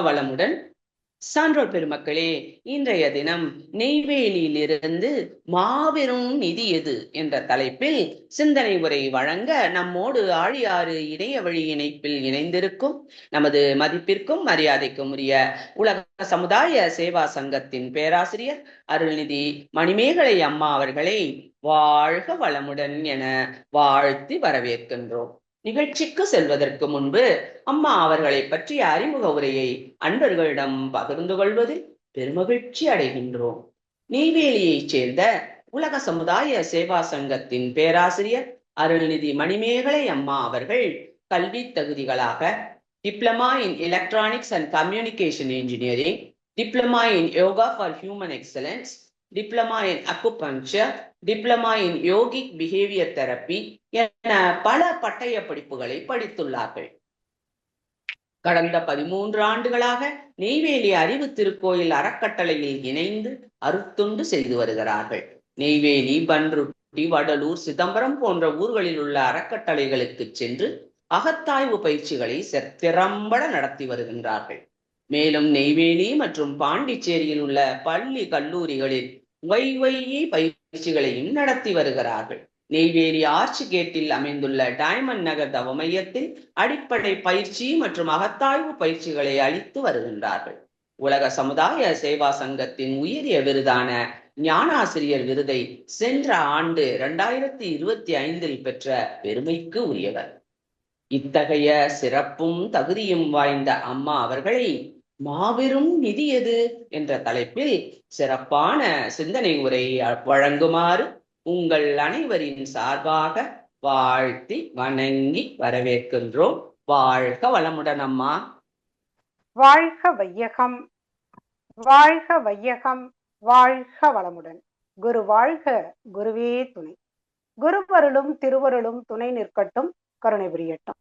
வளமுடன். சான்றோர் பெருமக்களே, இன்றைய தினம் நெய்வேலியிலிருந்து மாபெரும் நிதி எது என்ற தலைப்பில் சிந்தனை உரை வழங்க நம்மோடு ஆழியாறு இணைய வழி இணைப்பில் இணைந்திருக்கும் நமது மதிப்பிற்கும் மரியாதைக்கும் உரிய உலக சமுதாய சேவா சங்கத்தின் பேராசிரியர் அருள்நிதி மணிமேகலை அம்மா அவர்களை வாழ்க வளமுடன் என வாழ்த்தி வரவேற்கின்றோம். நிகழ்ச்சிக்கு செல்வதற்கு முன்பு அம்மா அவர்களை பற்றிய அறிமுக உரையை அன்பர்களிடம் பகிர்ந்து கொள்வதில் பெருமகிழ்ச்சி அடைகின்றோம். நெய்வேலியைச் சேர்ந்த உலக சமுதாய சேவா சங்கத்தின் பேராசிரியர் அருள்நிதி மணிமேகலை அம்மா அவர்கள் கல்வி தகுதிகளாக diploma in electronics and communication engineering, diploma in yoga for human excellence, diploma in acupuncture, diploma in yogic behaviour therapy என பல பட்டய படிப்புகளை படித்துள்ளார்கள். கடந்த 13 ஆண்டுகளாக நெய்வேலி அறிவு திருக்கோயில் அறக்கட்டளையில் இணைந்து அருட்தொண்டு செய்து வருகிறார்கள். நெய்வேலி, பன்ருட்டி, வடலூர், சிதம்பரம் போன்ற ஊர்களில் உள்ள அறக்கட்டளைகளுக்கு சென்று அகத்தாய்வு பயிற்சிகளை திறம்பட நடத்தி வருகின்றார்கள். மேலும் நெய்வேலி மற்றும் பாண்டிச்சேரியில் உள்ள பள்ளி கல்லூரிகளில் YYE பயிற்சிகளையும் நடத்தி வருகிறார்கள். நெய்வேலி ஆர்ச் கேட்டில் அமைந்துள்ள டைமண்ட் நகர் தவ மையத்தில் அடிப்படை பயிற்சி மற்றும் அகத்தாய்வு பயிற்சிகளை அளித்து வருகின்றார்கள். உலக சமுதாய சேவா சங்கத்தின் உயரிய விருதான ஞானாசிரியர் விருதை சென்ற ஆண்டு 2025 பெற்ற பெருமைக்கு உரியவர். இத்தகைய சிறப்பும் தகுதியும் வாய்ந்த அம்மா அவர்களை மாபெரும் நிதி எது என்ற தலைப்பில் சிறப்பான சிந்தனை உரை வழங்குமாறு உங்கள் அனைவரின் சார்பாக வாழ்த்தி வணங்கி வரவேற்கின்றோம். வாழ்க வளமுடன் அம்மா. வாழ்க வையகம், வாழ்க வையகம், வாழ்க வளமுடன். குரு வாழ்க, குருவே துணை. குருவருளும் திருவருளும் துணை நிற்கட்டும், கருணை புரியட்டும்.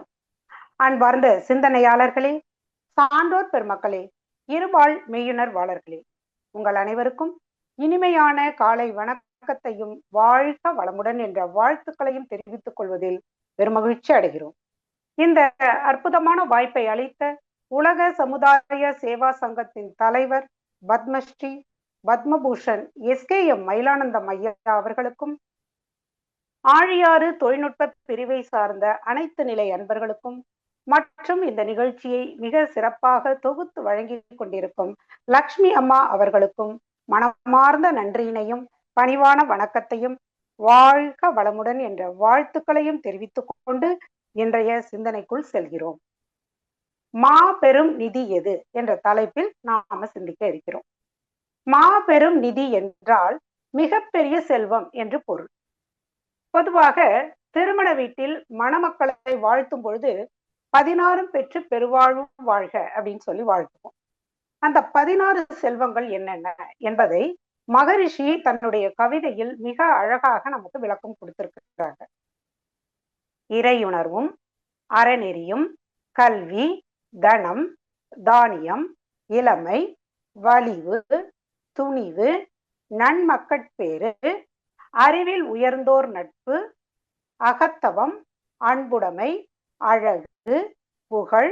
அன்பார்ந்த சிந்தனையாளர்களே, சான்றோர் பெருமக்களே, இருபால் மெய்யுணர்வாளர்களே, உங்கள் அனைவருக்கும் இனிமையான காலை வணக்கத்தையும் வாழ்க வளமுடன் என்ற வாழ்த்துக்களையும் தெரிவித்துக் கொள்வதில் பெருமகிழ்ச்சி அடைகிறோம். இந்த அற்புதமான வாய்ப்பை அளித்த உலக சமுதாய சேவா சங்கத்தின் தலைவர் பத்மஸ்ரீ பத்மபூஷன் SKM மயிலானந்தம் ஐயா அவர்களுக்கும், ஆழியாறு தொழில்நுட்ப பிரிவை சார்ந்த அனைத்து நிலை அன்பர்களுக்கும் மற்றும் இந்த நிகழ்ச்சியை மிக சிறப்பாக தொகுத்து வழங்கி கொண்டிருக்கும் லக்ஷ்மி அம்மா அவர்களுக்கும் மனமார்ந்த நன்றியினையும் பணிவான வணக்கத்தையும் வாழ்க வளமுடன் என்ற வாழ்த்துக்களையும் தெரிவித்துக் கொண்டு இன்றைய சிந்தனைக்குள் செல்கிறோம். மாபெரும் நிதி எது என்ற தலைப்பில் நாம சிந்திக்க இருக்கிறோம். மாபெரும் நிதி என்றால் மிகப்பெரிய செல்வம் என்று பொருள். பொதுவாக திருமண வீட்டில் மணமக்களை வாழ்த்தும் பொழுது 16 பெற்று பெருவாழ்வு வாழ்க அப்படின்னு சொல்லி வாழ்த்துவோம். அந்த 16 செல்வங்கள் என்னென்ன என்பதை மகரிஷி தன்னுடைய கவிதையில் மிக அழகாக நமக்கு விளக்கம் கொடுத்திருக்கிறாங்க. இறையுணர்வும், அறநெறியும், கல்வி, தனம், தானியம், இளமை, வலிவு, துணிவு, நன்மக்கட்பேறு, அறிவில் உயர்ந்தோர் நட்பு, அகத்தவம், அன்புடைமை, அழகு, புகழ்,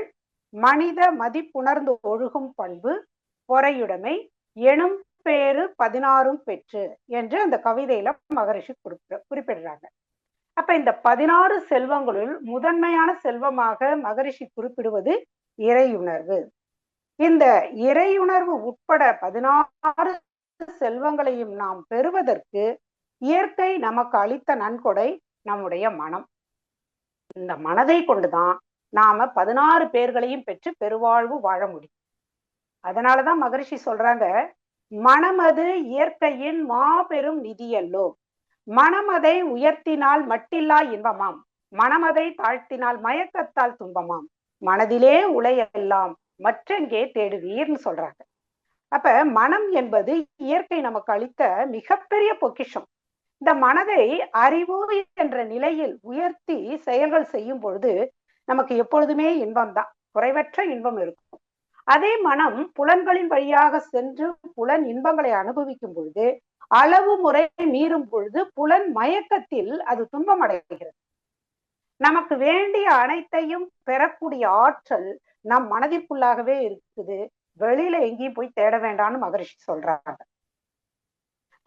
மனித மதிப்புணர்ந்து ஒழுகும் பண்பு, பொறையுடைமை எனும் பேரு 16 பெற்று என்று அந்த கவிதையில மகரிஷி குறிப்பிடுறாங்க. அப்ப இந்த 16 செல்வங்களுள் முதன்மையான செல்வமாக மகரிஷி குறிப்பிடுவது இறையுணர்வு. இந்த இறையுணர்வு உட்பட 16 செல்வங்களையும் நாம் பெறுவதற்கு இயற்கை நமக்கு அளித்த நன்கொடை நம்முடைய மனம். இந்த மனதை கொண்டுதான் நாம 16 பேர்களையும் பெற்று பெருவாழ்வு வாழ முடியும். அதனாலதான் மகரிஷி சொல்றாங்க, மனமது இயற்கையின் மாபெரும் நிதியல்லோ, மனமதை உயர்த்தினால் மட்டில்லா இன்பமாம், மனமதை தாழ்த்தினால் மயக்கத்தால் துன்பமாம், மனதிலே உலையெல்லாம் மற்றெங்கே தேடுவீர்னு சொல்றாங்க. அப்ப மனம் என்பது இயற்கை நமக்கு அளித்த மிகப்பெரிய பொக்கிஷம். இந்த மனதை அறிவு என்ற நிலையில் உயர்த்தி செயல்கள் செய்யும் பொழுது நமக்கு எப்பொழுதுமே இன்பம்தான், குறைவற்ற இன்பம் இருக்கும். அதே மனம் புலன்களின் வழியாக சென்று புலன் இன்பங்களை அனுபவிக்கும் பொழுது, அளவு முறை மீறும் பொழுது புலன் மயக்கத்தில் அது துன்பம் அடைகிறது. நமக்கு வேண்டிய அனைத்தையும் பெறக்கூடிய ஆற்றல் நம் மனதிற்குள்ளாகவே இருக்குது, வெளியில எங்கேயும் போய் தேட வேண்டாம்னு மகரிஷி சொல்றாங்க.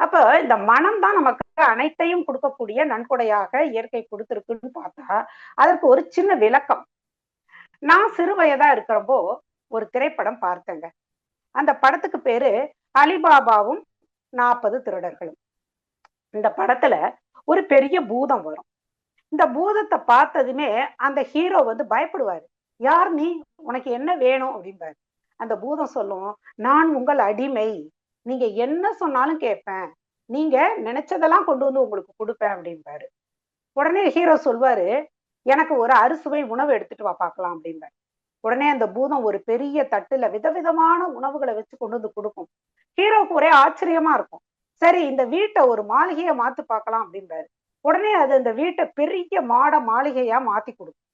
அப்ப இந்த மனம் தான் நமக்கு அனைத்தையும் கொடுக்கக்கூடிய நன்கொடையாக இயற்கை கொடுத்திருக்குன்னு பார்த்தா அதற்கு ஒரு சின்ன விளக்கம். நான் சிறு வயதா இருக்கிறப்போ ஒரு திரைப்படம் பார்த்தேங்க. அந்த படத்துக்கு பேரு அலிபாபாவும் 40 திருடர்களும். இந்த படத்துல ஒரு பெரிய பூதம் வரும். இந்த பூதத்தை பார்த்ததுமே அந்த ஹீரோ வந்து பயப்படுவாரு. யார் நீ, உனக்கு என்ன வேணும் அப்படிம்பாரு. அந்த பூதம் சொல்லும், நான் உங்கள் அடிமை, நீங்க என்ன சொன்னாலும் கேட்பேன், நீங்க நினைச்சதெல்லாம் கொண்டு வந்து உங்களுக்கு கொடுப்பேன் அப்படிம்பாரு. உடனே ஹீரோ சொல்வாரு, எனக்கு ஒரு அறுசுவை உணவு எடுத்துட்டு வா பார்க்கலாம் அப்படிம்பாரு. உடனே அந்த பூதம் ஒரு பெரிய தட்டுல விதவிதமான உணவுகளை வச்சு கொண்டு வந்து கொடுக்கும். ஹீரோவுக்கு ஒரே ஆச்சரியமா இருக்கும். சரி, இந்த வீட்டை ஒரு மாளிகையா மாத்தி பார்க்கலாம் அப்படிம்பாரு. உடனே அது அந்த வீட்டை பெரிய மாட மாளிகையா மாத்தி கொடுக்கும்.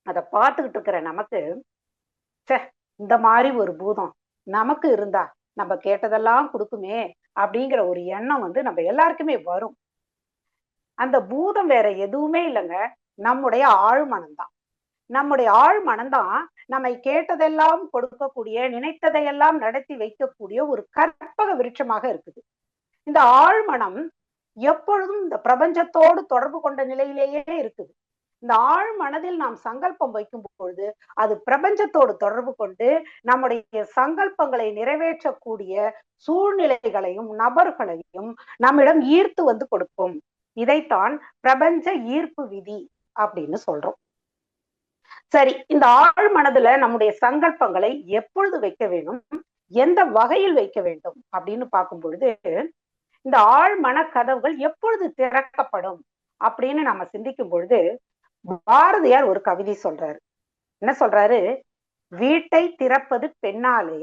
அதை பார்த்துக்கிட்டு இருக்கிற நமக்கு, இந்த மாதிரி ஒரு பூதம் நமக்கு இருந்தா நம்ம கேட்டதெல்லாம் கொடுக்குமே அப்படிங்கிற ஒரு எண்ணம் வந்து நம்ம எல்லாருக்குமே வரும். அந்த பூதம் வேற எதுவுமே இல்லைங்க, நம்முடைய ஆழ்மனம்தான். நம்முடைய ஆழ்மனம்தான் நம்மை கேட்டதெல்லாம் கொடுக்கக்கூடிய, நினைத்ததையெல்லாம் நடத்தி வைக்கக்கூடிய ஒரு கற்பக விருட்சமாக இருக்குது. இந்த ஆழ்மனம் எப்பொழுதும் இந்த பிரபஞ்சத்தோடு தொடர்பு கொண்ட நிலையிலேயே இருக்குது. இந்த ஆழ் மனதில் நாம் சங்கல்பம் வைக்கும் பொழுது அது பிரபஞ்சத்தோடு தொடர்பு கொண்டு நம்முடைய சங்கல்பங்களை நிறைவேற்றக்கூடிய சூழ்நிலைகளையும் நபர்களையும் நம்மிடம் ஈர்த்து வந்து கொடுக்கும். இதைத்தான் பிரபஞ்ச ஈர்ப்பு விதி அப்படின்னு சொல்றோம். சரி, இந்த ஆழ் மனதுல நம்முடைய சங்கல்பங்களை எப்பொழுது வைக்க வேண்டும், எந்த வகையில் வைக்க வேண்டும் அப்படின்னு பார்க்கும் பொழுது, இந்த ஆழ் மன கதவுகள் எப்பொழுது திறக்கப்படும் அப்படின்னு நம்ம சிந்திக்கும் பொழுது, பாரதியார் ஒரு கவிதை சொல்றாரு. என்ன சொல்றாரு? வீட்டை திறப்பது பெண்ணாலே,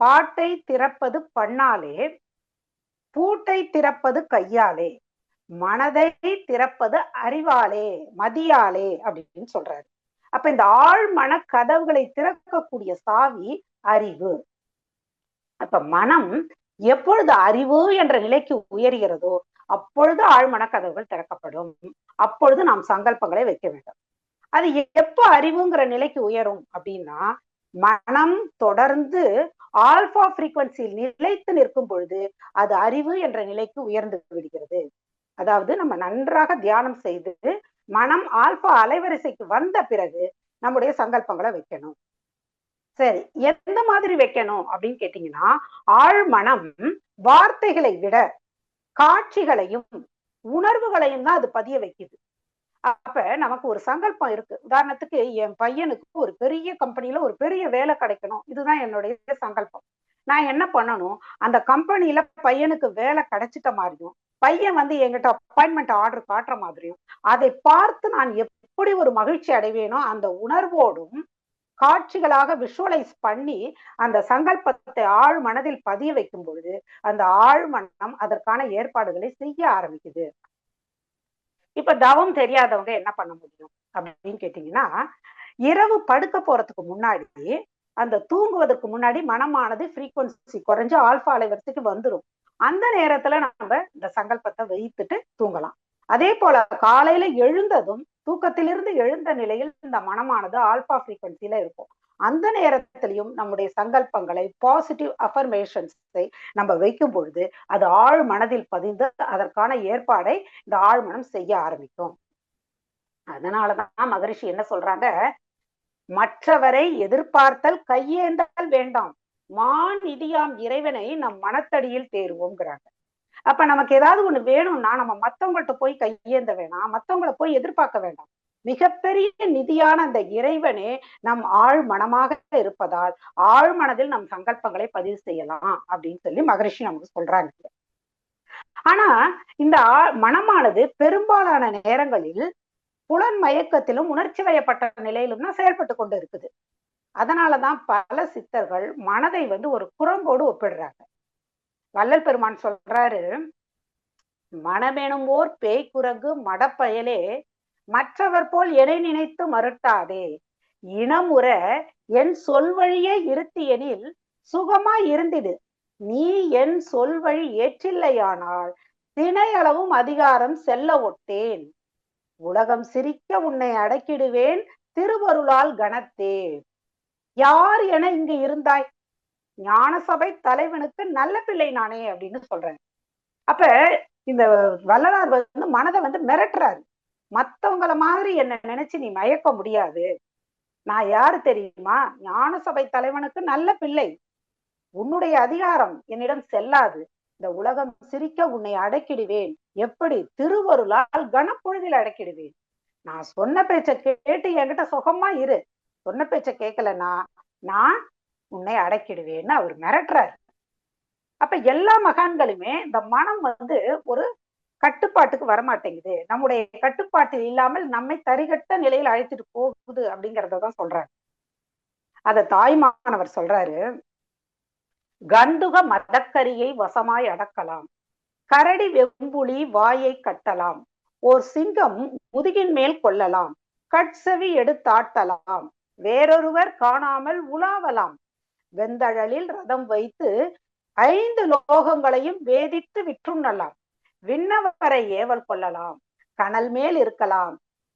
பாட்டை திறப்பது பண்ணாலே, பூட்டை திறப்பது கையாலே, மனதை திறப்பது அறிவாலே மதியாலே அப்படின்னு சொல்றாரு. அப்ப இந்த ஆழ் மன கதவுகளை திறக்கக்கூடிய சாவி அறிவு. அப்ப மனம் எப்பொழுது அறிவு என்ற நிலைக்கு உயர்கிறதோ அப்பொழுது ஆழ்மன கதவுகள் திறக்கப்படும். அப்பொழுது நாம் சங்கல்பங்களை வைக்க வேண்டும். அது எப்ப அறிவுங்கிற நிலைக்கு உயரும் அப்படின்னா, மனம் தொடர்ந்து ஆல்பா ஃப்ரீக்வன்சியில் நிலைத்து நிற்கும் பொழுது அது அறிவு என்ற நிலைக்கு உயர்ந்து விடுகிறது. அதாவது நம்ம நன்றாக தியானம் செய்து மனம் ஆல்பா அலைவரிசைக்கு வந்த பிறகு நம்முடைய சங்கல்பங்களை வைக்கணும். சரி, எந்த மாதிரி வைக்கணும் அப்படின்னு கேட்டீங்கன்னா, ஆழ்மனம் வார்த்தைகளை விட காட்சிகளையும் உணர்வுகளையும் தான் அது பதிய வைக்குது. அப்ப நமக்கு ஒரு சங்கல்பம் இருக்கு. உதாரணத்துக்கு என் பையனுக்கு ஒரு பெரிய கம்பெனில ஒரு பெரிய வேலை கிடைக்கணும், இதுதான் என்னுடைய சங்கல்பம். நான் என்ன பண்ணணும், அந்த கம்பெனில பையனுக்கு வேலை கிடைச்சிட்ட மாதிரியும், பையன் வந்து என்கிட்ட அப்பாயின்மெண்ட் ஆர்டர் காட்டுற மாதிரியும், அதை பார்த்து நான் எப்படி ஒரு மகிழ்ச்சி அடைவேனோ அந்த உணர்வோடும் காட்சிகளாக விஷுவலைஸ் பண்ணி அந்த சங்கல்பத்தை ஆழ் மனதில் பதிய வைக்கும் பொழுது அந்த ஆழ் மனம் அதற்கான ஏற்பாடுகளை செய்ய ஆரம்பிக்குது. இப்ப தவம் தெரியாதவங்க என்ன பண்ண முடியும் அப்படின்னு கேட்டீங்கன்னா, இரவு படுக்க போறதுக்கு முன்னாடி, அந்த தூங்குவதற்கு முன்னாடி மனமானது ஃப்ரீக்வன்சி குறைஞ்சு ஆல்பா அலைவரிசைக்கு வந்துடும். அந்த நேரத்துல நம்ம இந்த சங்கல்பத்தை வைத்துட்டு தூங்கலாம். அதே போல காலையில எழுந்ததும் தூக்கத்திலிருந்து எழுந்த நிலையில் இந்த மனமானது ஆல்பா ஃப்ரீக்வன்சில இருக்கும். அந்த நேரத்திலையும் நம்முடைய சங்கல்பங்களை, பாசிட்டிவ் அஃபர்மேஷன்ஸை நம்ம வைக்கும் பொழுது அது ஆழ் மனதில் பதிந்து அதற்கான ஏற்பாடை இந்த ஆழ்மனம் செய்ய ஆரம்பிக்கும். அதனாலதான் மகரிஷி என்ன சொல்றாங்க, மற்றவரை எதிர்பார்த்தல் கையேந்தல் வேண்டாம், மாநிதியாம் இறைவனை நம் மனத்தடியில் தேர்வோங்கிறாங்க. அப்ப நமக்கு ஏதாவது ஒண்ணு வேணும்னா நம்ம மத்தவங்கள்ட்ட போய் கையேந்த வேணாம், மத்தவங்களை போய் எதிர்பார்க்க வேண்டாம். மிகப்பெரிய நிதியான அந்த இறைவனே நம் ஆழ் மனமாக இருப்பதால் ஆழ் மனதில் நம் சங்கல்பங்களை பதிவு செய்யலாம் அப்படின்னு சொல்லி மகரிஷி நமக்கு சொல்றாங்க. ஆனா இந்த மனமானது பெரும்பாலான நேரங்களில் புலன் மயக்கத்திலும் உணர்ச்சி வயப்பட்ட நிலையிலும் தான் செயல்பட்டு கொண்டு இருக்குது. அதனாலதான் பல சித்தர்கள் மனதை வந்து ஒரு குரங்கோடு ஒப்பிடுறாங்க. வள்ளல் பெருமான் சொல்றாரு, மனமெனும்போர் பேய்குரங்கு மடப்பயலே, மற்றவர் போல் எனை நினைத்து மறுட்டாதே, இனமுற என் சொல்வழியே இருத்தியெனில் சுகமா இருந்திடு, நீ என் சொல்வழி ஏற்றில்லையானால் திணையளவும் அதிகாரம் செல்ல ஒட்டேன், உலகம் சிரிக்க உன்னை அடக்கிடுவேன் திருவருளால் கனத்தே. யார் என இங்கு இருந்தாய்? ஞான சபை தலைவனுக்கு நல்ல பிள்ளை நானே அப்படின்னு சொல்றேன். அப்ப இந்த வள்ளலார் மனதை மிரட்டுறாரு. மத்தவங்கள மாதிரி என்ன நினைச்சு நீ மயக்க முடியாது. நான் யாரு தெரியுமா? ஞான சபை தலைவனுக்கு நல்ல பிள்ளை. உன்னுடைய அதிகாரம் என்னிடம் செல்லாது. இந்த உலகம் சிரிக்க உன்னை அடக்கிடுவேன். எப்படி? திருவருளால் கனப்பொழுதில் அடக்கிடுவேன். நான் சொன்ன பேச்ச கேட்டு என்கிட்ட சுகமா இரு. சொன்ன பேச்ச கேட்கலன்னா நான் உன்னை அடக்கிடுவேன்னு அவர் மிரட்டுறாரு. அப்ப எல்லா மகான்களுமே இந்த மனம் ஒரு கட்டுப்பாட்டுக்கு வரமாட்டேங்குது, நம்முடைய கட்டுப்பாட்டில் இல்லாமல் நம்மை தரிகட்ட நிலையில் அழைத்துட்டு போகுது அப்படிங்கறதான் சொல்றாரு. அத தாய்மானவர் சொல்றாரு. கந்துக மதக்கரியை வசமாய் அடக்கலாம், கரடி வெம்புலி வாயை கட்டலாம், ஓர் சிங்கம் முதுகின் மேல் கொள்ளலாம், கட்செவி எடுத்தாட்டலாம், வேறொருவர் காணாமல் உலாவலாம், வெந்தழலில் ரதம் வைத்து 5 லோகங்களையும் வேதித்து விற்றுண்ணலாம், விண்ணவரை ஏவல் கொள்ளலாம், கனல் மேல் இருக்கலாம்,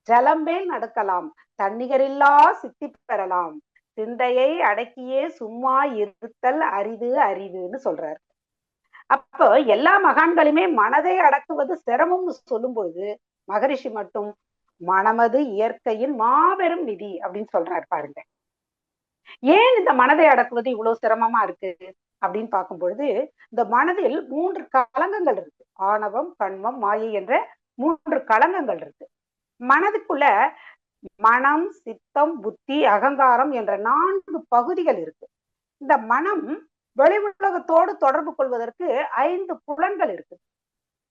ஜலம் மேல் நடக்கலாம், தன்னிகரில்லா சித்தி பெறலாம், சிந்தையை அடக்கியே சும்மா இருத்தல் அரிது அறிவுன்னு சொல்றாரு. அப்போ எல்லா மகான்களுமே மனதை அடக்குவது சிரமம்னு சொல்லும் பொழுது மகரிஷி மட்டும் மனமது இயற்கையின் மாபெரும் நிதி அப்படின்னு சொல்றாரு. பாருங்க, ஏன் இந்த மனதை அடக்குவது இவ்வளவு சிரமமா இருக்கு அப்படின்னு பார்க்கும் பொழுது, இந்த மனதில் 3 களங்கங்கள் இருக்கு. ஆணவம், கண்மம், மாயை என்ற 3 களங்கங்கள் இருக்கு. மனதுக்குள்ள மனம், சித்தம், புத்தி, அகங்காரம் என்ற 4 பகுதிகள் இருக்கு. இந்த மனம் வெளி உலகத்தோடு தொடர்பு கொள்வதற்கு 5 புலன்கள் இருக்கு.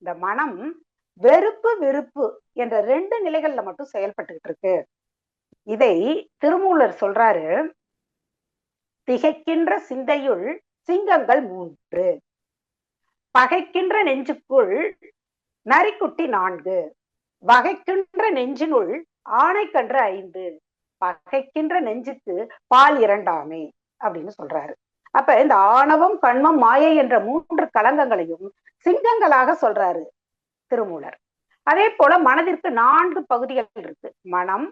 இந்த மனம் வெறுப்பு விருப்பு என்ற 2 நிலைகள்ல மட்டும் செயல்பட்டுக்கிட்டு இருக்கு. இதை திருமூலர் சொல்றாரு. திகைக்கின்ற சிந்தையுள் சிங்கங்கள் 3, பகைக்கின்ற நெஞ்சுக்குள் நரிக்குட்டி 4, வகைக்கின்ற நெஞ்சினுள் ஆணைக்கன்று 5, பகைக்கின்ற நெஞ்சுக்கு பால் 2ஆமே அப்படின்னு சொல்றாரு. அப்ப இந்த ஆணவம், கண்மம், மாயை என்ற 3 களங்கங்களையும் சிங்கங்களாக சொல்றாரு திருமூலர். அதே போல மனதிற்கு 4 பகுதிகள் இருக்கு. மனம்,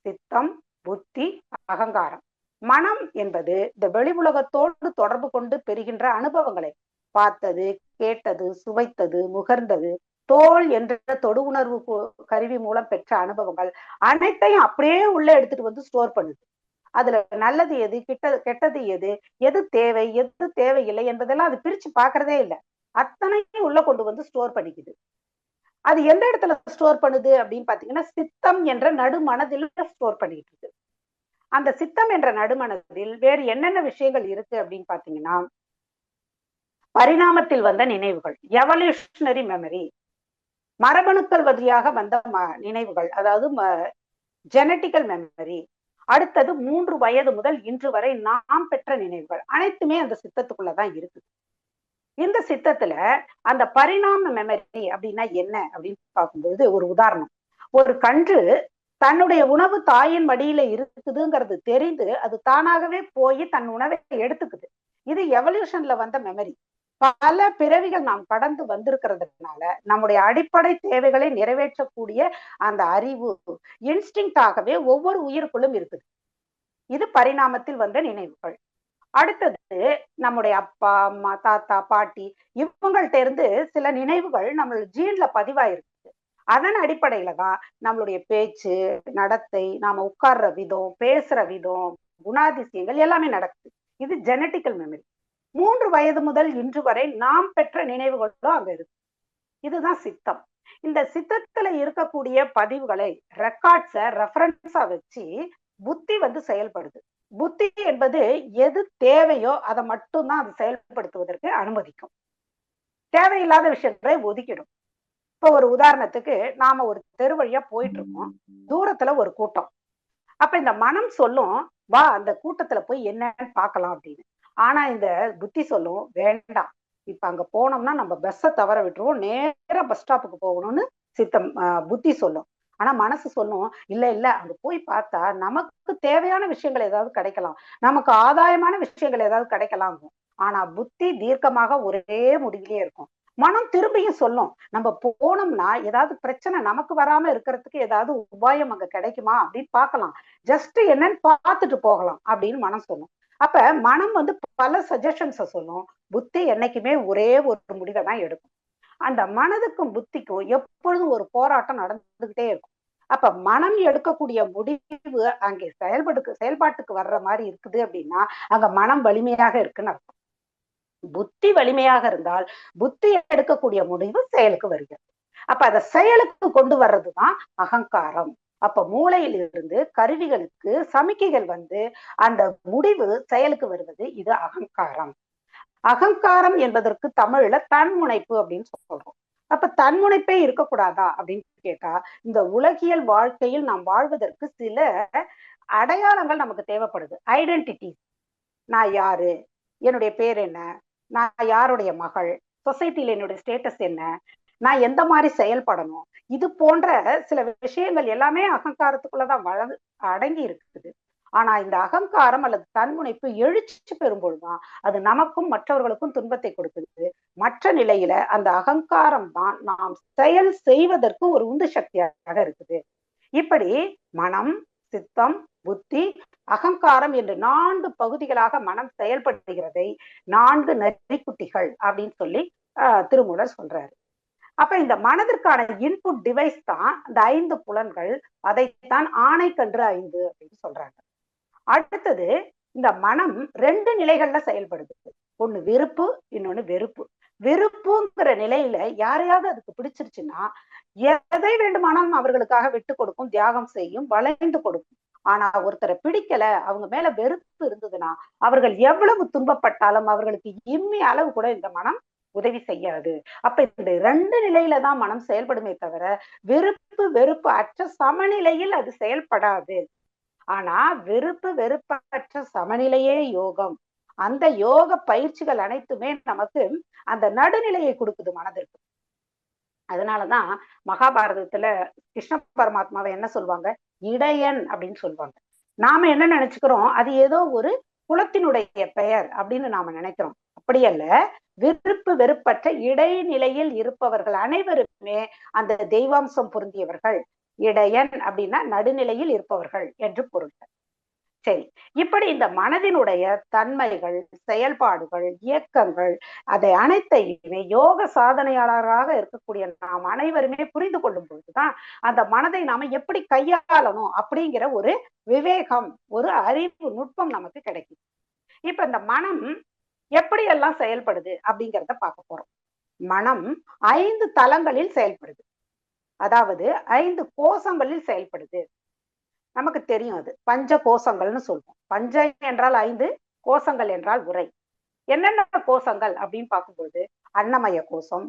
சித்தம், புத்தி, அகங்காரம். மனம் என்பது இந்த வெளி உலகத்தோடு தொடர்பு கொண்டு பெறுகின்ற அனுபவங்களை, பார்த்தது, கேட்டது, சுவைத்தது, முகர்ந்தது, தோல் என்ற தொடு உணர்வு கருவி மூலம் பெற்ற அனுபவங்கள் அனைத்தையும் அப்படியே உள்ள எடுத்துட்டு ஸ்டோர் பண்ணுது. அதுல நல்லது எது, கெட்டது எது, எது தேவை, எது தேவையில்லை என்பதெல்லாம் அது பிரிச்சு பாக்குறதே இல்லை. அத்தனையும் உள்ள கொண்டு ஸ்டோர் பண்ணிக்குது. அது எந்த இடத்துல ஸ்டோர் பண்ணுது அப்படின்னு பாத்தீங்கன்னா, சித்தம் என்ற நடுமனதில் ஸ்டோர் பண்ணிட்டு இருக்கு. அந்த சித்தம் என்ற நடுமனதில் வேறு என்னென்ன விஷயங்கள் இருக்கு அப்படின்னு பாத்தீங்கன்னா, பரிணாமத்தில் வந்த நினைவுகள், எவல்யூஷனரி மெமரி, மரபணுக்கள் வழியாக வந்த நினைவுகள், அதாவது ஜெனட்டிக்கல் மெமரி. அடுத்தது 3 வயது முதல் இன்று வரை நாம் பெற்ற நினைவுகள் அனைத்துமே அந்த சித்தத்துக்குள்ளதான் இருக்குது. இந்த சித்தத்துல அந்த பரிணாம மெமரி அப்படின்னா என்ன அப்படின்னு பார்க்கும்போது, ஒரு உதாரணம். ஒரு கன்று தன்னுடைய உணவு தாயின் மடியில இருக்குதுங்கிறது தெரிந்து அது தானாகவே போய் தன் உணவை எடுத்துக்குது. இது எவல்யூஷன்ல வந்த மெமரி. பல பிறவிகள் நாம் கடந்து வந்திருக்கிறதுனால நம்முடைய அடிப்படை தேவைகளை நிறைவேற்றக்கூடிய அந்த அறிவு இன்ஸ்டிங்டாகவே ஒவ்வொரு உயிருக்குள்ளும் இருக்குது. இது பரிணாமத்தில் வந்த நினைவுகள். அடுத்தது நம்முடைய அப்பா, அம்மா, தாத்தா, பாட்டி இவங்கள்ட்ட இருந்து சில நினைவுகள் நம்மளோட ஜீன்ல பதிவாயிருக்கு. அதன் அடிப்படையில தான் நம்மளுடைய பேச்சு, நடத்தை, நாம உட்கார்ற விதம், பேசுற விதம், குணாதிசயங்கள் எல்லாமே நடக்குது. இது ஜெனட்டிக்கல் மெமரி. 3 வயது முதல் இன்று வரை நாம் பெற்ற நினைவுகளும் அங்க இருக்கு. இதுதான் சித்தம். இந்த சித்தத்துல இருக்கக்கூடிய பதிவுகளை, ரெக்கார்ட்ஸ ரெஃபரன்ஸா வச்சு புத்தி செயல்படுது. புத்தி என்பது எது தேவையோ அதை மட்டும்தான் அது செயல்படுத்துவதற்கு அனுமதிக்கும். தேவையில்லாத விஷயங்களை ஒதுக்கிடும். இப்ப ஒரு உதாரணத்துக்கு, நாம ஒரு தெரு வழியா போயிட்டு இருக்கோம், தூரத்துல ஒரு கூட்டம். அப்ப இந்த மனம் சொல்லும், வா அந்த கூட்டத்துல போய் என்னன்னு பார்க்கலாம் அப்படின்னு. ஆனா இந்த புத்தி சொல்லும், வேண்டாம், இப்ப அங்க போனோம்னா நம்ம பஸ்ஸை தவற விட்டுருவோம், நேரா பஸ் ஸ்டாப்புக்கு போகணும்னு சித்தம் புத்தி சொல்லும். ஆனா மனசு சொல்லும், இல்ல இல்ல அங்க போய் பார்த்தா நமக்கு தேவையான விஷயங்கள் ஏதாவது கிடைக்கலாம், நமக்கு ஆதாயமான விஷயங்கள் ஏதாவது கிடைக்கலாம். ஆனா புத்தி தீர்க்கமாக ஒரே முடிவிலே இருக்கும். மனம் திரும்பியும் சொல்லும், நம்ம போனோம்னா ஏதாவது பிரச்சனை நமக்கு வராம இருக்கிறதுக்கு ஏதாவது உபாயம் அங்க கிடைக்குமா அப்படின்னு பார்க்கலாம், ஜஸ்ட் என்னன்னு பார்த்துட்டு போகலாம் அப்படின்னு மனம் சொல்லும். அப்ப மனம் பல சஜஷன்ஸ சொல்லும். புத்தி என்னைக்குமே ஒரே ஒரு முடிவை தான் எடுக்கும். அந்த மனதுக்கும் புத்திக்கும் எப்பொழுதும் ஒரு போராட்டம் நடந்துகிட்டே இருக்கும். அப்ப மனம் எடுக்கக்கூடிய முடிவு அங்கே செயல்பாட்டுக்கு வர்ற மாதிரி இருக்குது அப்படின்னா அங்க மனம் வலிமையாக இருக்குன்னு அர்த்தம். புத்தி வலிமையாக இருந்தால் புத்தி எடுக்கக்கூடிய முடிவு செயலுக்கு வருகிறது. அப்ப அதை செயலுக்கு கொண்டு வர்றதுதான் அகங்காரம். அப்ப மூளையில் இருந்து கருவிகளுக்கு சமிக்கைகள் அந்த முடிவு செயலுக்கு வருவது இது அகங்காரம். அகங்காரம் என்பதற்கு தமிழ்ல தன்முனைப்பு அப்படின்னு சொல்றோம். அப்ப தன்முனைப்பே இருக்கக்கூடாதா அப்படின்னு கேட்டா, இந்த உலகியல் வாழ்க்கையில் நாம் வாழ்வதற்கு சில அடையாளங்கள் நமக்கு தேவைப்படுது. ஐடென்டிட்டி, நான் யாரு, என்னுடைய பேர் என்ன, நான் யாருடைய மகள், சொசைட்டில என்னுடைய ஸ்டேட்டஸ் என்ன, நான் எந்த மாதிரி செயல்படணும், இது போன்ற சில விஷயங்கள் எல்லாமே அகங்காரத்துக்குள்ளதான் அடங்கி இருக்குது. ஆனா இந்த அகங்காரம் அல்லது தன்முனைப்பு எழுச்சி பெறும்பொழுதுதான் அது நமக்கும் மற்றவர்களுக்கும் துன்பத்தை கொடுக்குது. மற்ற நிலையில அந்த அகங்காரம் தான் நாம் செயல் செய்வதற்கு ஒரு உந்து சக்தியாக இருக்குது. இப்படி மனம், சித்தம், புத்தி, அகங்காரம் என்று 4 பகுதிகளாக மனம் செயல்படுகிறதை 4 நரிக்குட்டிகள் அப்படின்னு சொல்லி திருமூலர் சொல்றாரு. அப்ப இந்த மனதிற்கான இன்புட் டிவைஸ் தான் இந்த 5 புலன்கள். அதைத்தான் ஆணைக்கன்று 5 அப்படின்னு சொல்றாங்க. அடுத்தது, இந்த மனம் 2 நிலைகள்ல செயல்படுது. ஒண்ணு விருப்பு, இன்னொன்னு வெறுப்பு. விருப்புங்கிற நிலையில யாரையாவது அதுக்கு பிடிச்சிருச்சுன்னா எதை வேண்டுமானாலும் அவர்களுக்காக விட்டு கொடுக்கும், தியாகம் செய்யும், வளைந்து கொடுக்கும். ஆனா ஒருத்தரை பிடிக்கல, அவங்க மேல வெறுப்பு இருந்ததுன்னா அவர்கள் எவ்வளவு துன்பப்பட்டாலும் அவர்களுக்கு இம்மி அளவு கூட இந்த மனம் உதவி செய்யாது. அப்ப இந்த 2 நிலையில தான் மனம் செயல்படுமே தவிர விருப்பு வெறுப்பு அற்ற சமநிலையில் அது செயல்படாது. ஆனா விருப்பு வெறுப்பற்ற சமநிலையே யோகம். அந்த யோக பயிற்சிகள் அனைத்துமே நமக்கு அந்த நடுநிலையை கொடுக்குது மனதிற்கு. அதனாலதான் மகாபாரதத்துல கிருஷ்ண பரமாத்மாவை என்ன சொல்லுவாங்க, இடையன் அப்படின்னு சொல்லுவாங்க. நாம என்ன நினைச்சுக்கிறோம், அது ஏதோ ஒரு குலத்தினுடைய பெயர் அப்படின்னு நாம நினைக்கிறோம். அப்படி அல்ல, விருப்பு வெறுப்பற்ற இடைநிலையில் இருப்பவர்கள் அனைவருமே அந்த தெய்வாம்சம் பொருந்தியவர்கள். இடையன் அப்படின்னா நடுநிலையில் இருப்பவர்கள் என்று பொருள். சரி, இப்படி இந்த மனதினுடைய தன்மைகள், செயல்பாடுகள், இயக்கங்கள், அதை அனைத்தையுமே யோக சாதனையாளராக இருக்கக்கூடிய நாம் அனைவருமே புரிந்து கொள்ளும் பொழுதுதான் அந்த மனதை நாம எப்படி கையாளணும் அப்படிங்கிற ஒரு விவேகம், ஒரு அறிவு நுட்பம் நமக்கு கிடைக்கும். இப்ப இந்த மனம் எப்படி எல்லாம் செயல்படுது அப்படிங்கிறத பார்க்க போறோம். மனம் 5 தலங்களில் செயல்படுது. அதாவது 5 கோஷங்களில் செயல்படுது. நமக்கு தெரியும், அது பஞ்ச கோஷங்கள்னு சொல்லுவோம். பஞ்சம் என்றால் 5, கோஷங்கள் என்றால் உரை. என்னென்ன கோஷங்கள் அப்படின்னு பார்க்கும்போது அன்னமய கோஷம்,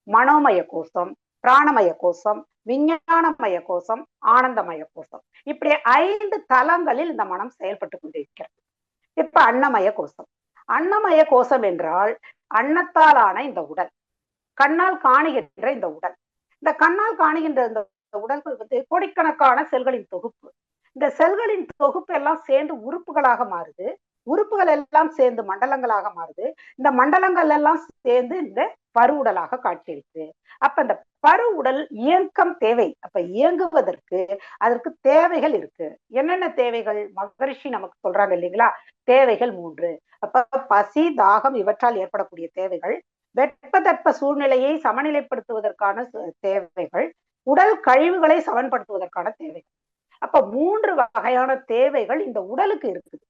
மனோமய கோஷம், பிராணமய கோஷம், விஞ்ஞானமய கோஷம், ஆனந்தமய கோஷம். இப்படி 5 தலங்களில் இந்த மனம் செயல்பட்டு கொண்டிருக்கிறது. இப்ப அன்னமய கோஷம். அன்னமய கோஷம் என்றால் அன்னத்தால் ஆன இந்த உடல், கண்ணால் காணுகின்ற இந்த உடல். இந்த கண்ணால் காணுகின்ற இந்த உடல்கள் கோடிக்கணக்கான செல்களின் தொகுப்பு. இந்த செல்களின் தொகுப்பு எல்லாம் சேர்ந்து உறுப்புகளாக மாறுது. உறுப்புகள் எல்லாம் சேர்ந்து மண்டலங்களாக மாறுது. இந்த மண்டலங்கள் எல்லாம் சேர்ந்து இந்த பரு உடலாக காட்சியளிக்குது. அப்ப இந்த பரு உடல் இயக்கம் தேவை. அப்ப இயங்குவதற்கு அதற்கு தேவைகள் இருக்கு. என்னென்ன தேவைகள் மகரிஷி நமக்கு சொல்றாங்க இல்லைங்களா? தேவைகள் 3. அப்ப பசி, தாகம் இவற்றால் ஏற்படக்கூடிய தேவைகள், வெப்பதட்ப சூழ்நிலையை சமநிலைப்படுத்துவதற்கான தேவைகள், உடல் கழிவுகளை சமன்படுத்துவதற்கான தேவைகள். அப்ப 3 வகையான தேவைகள் இந்த உடலுக்கு இருக்குது.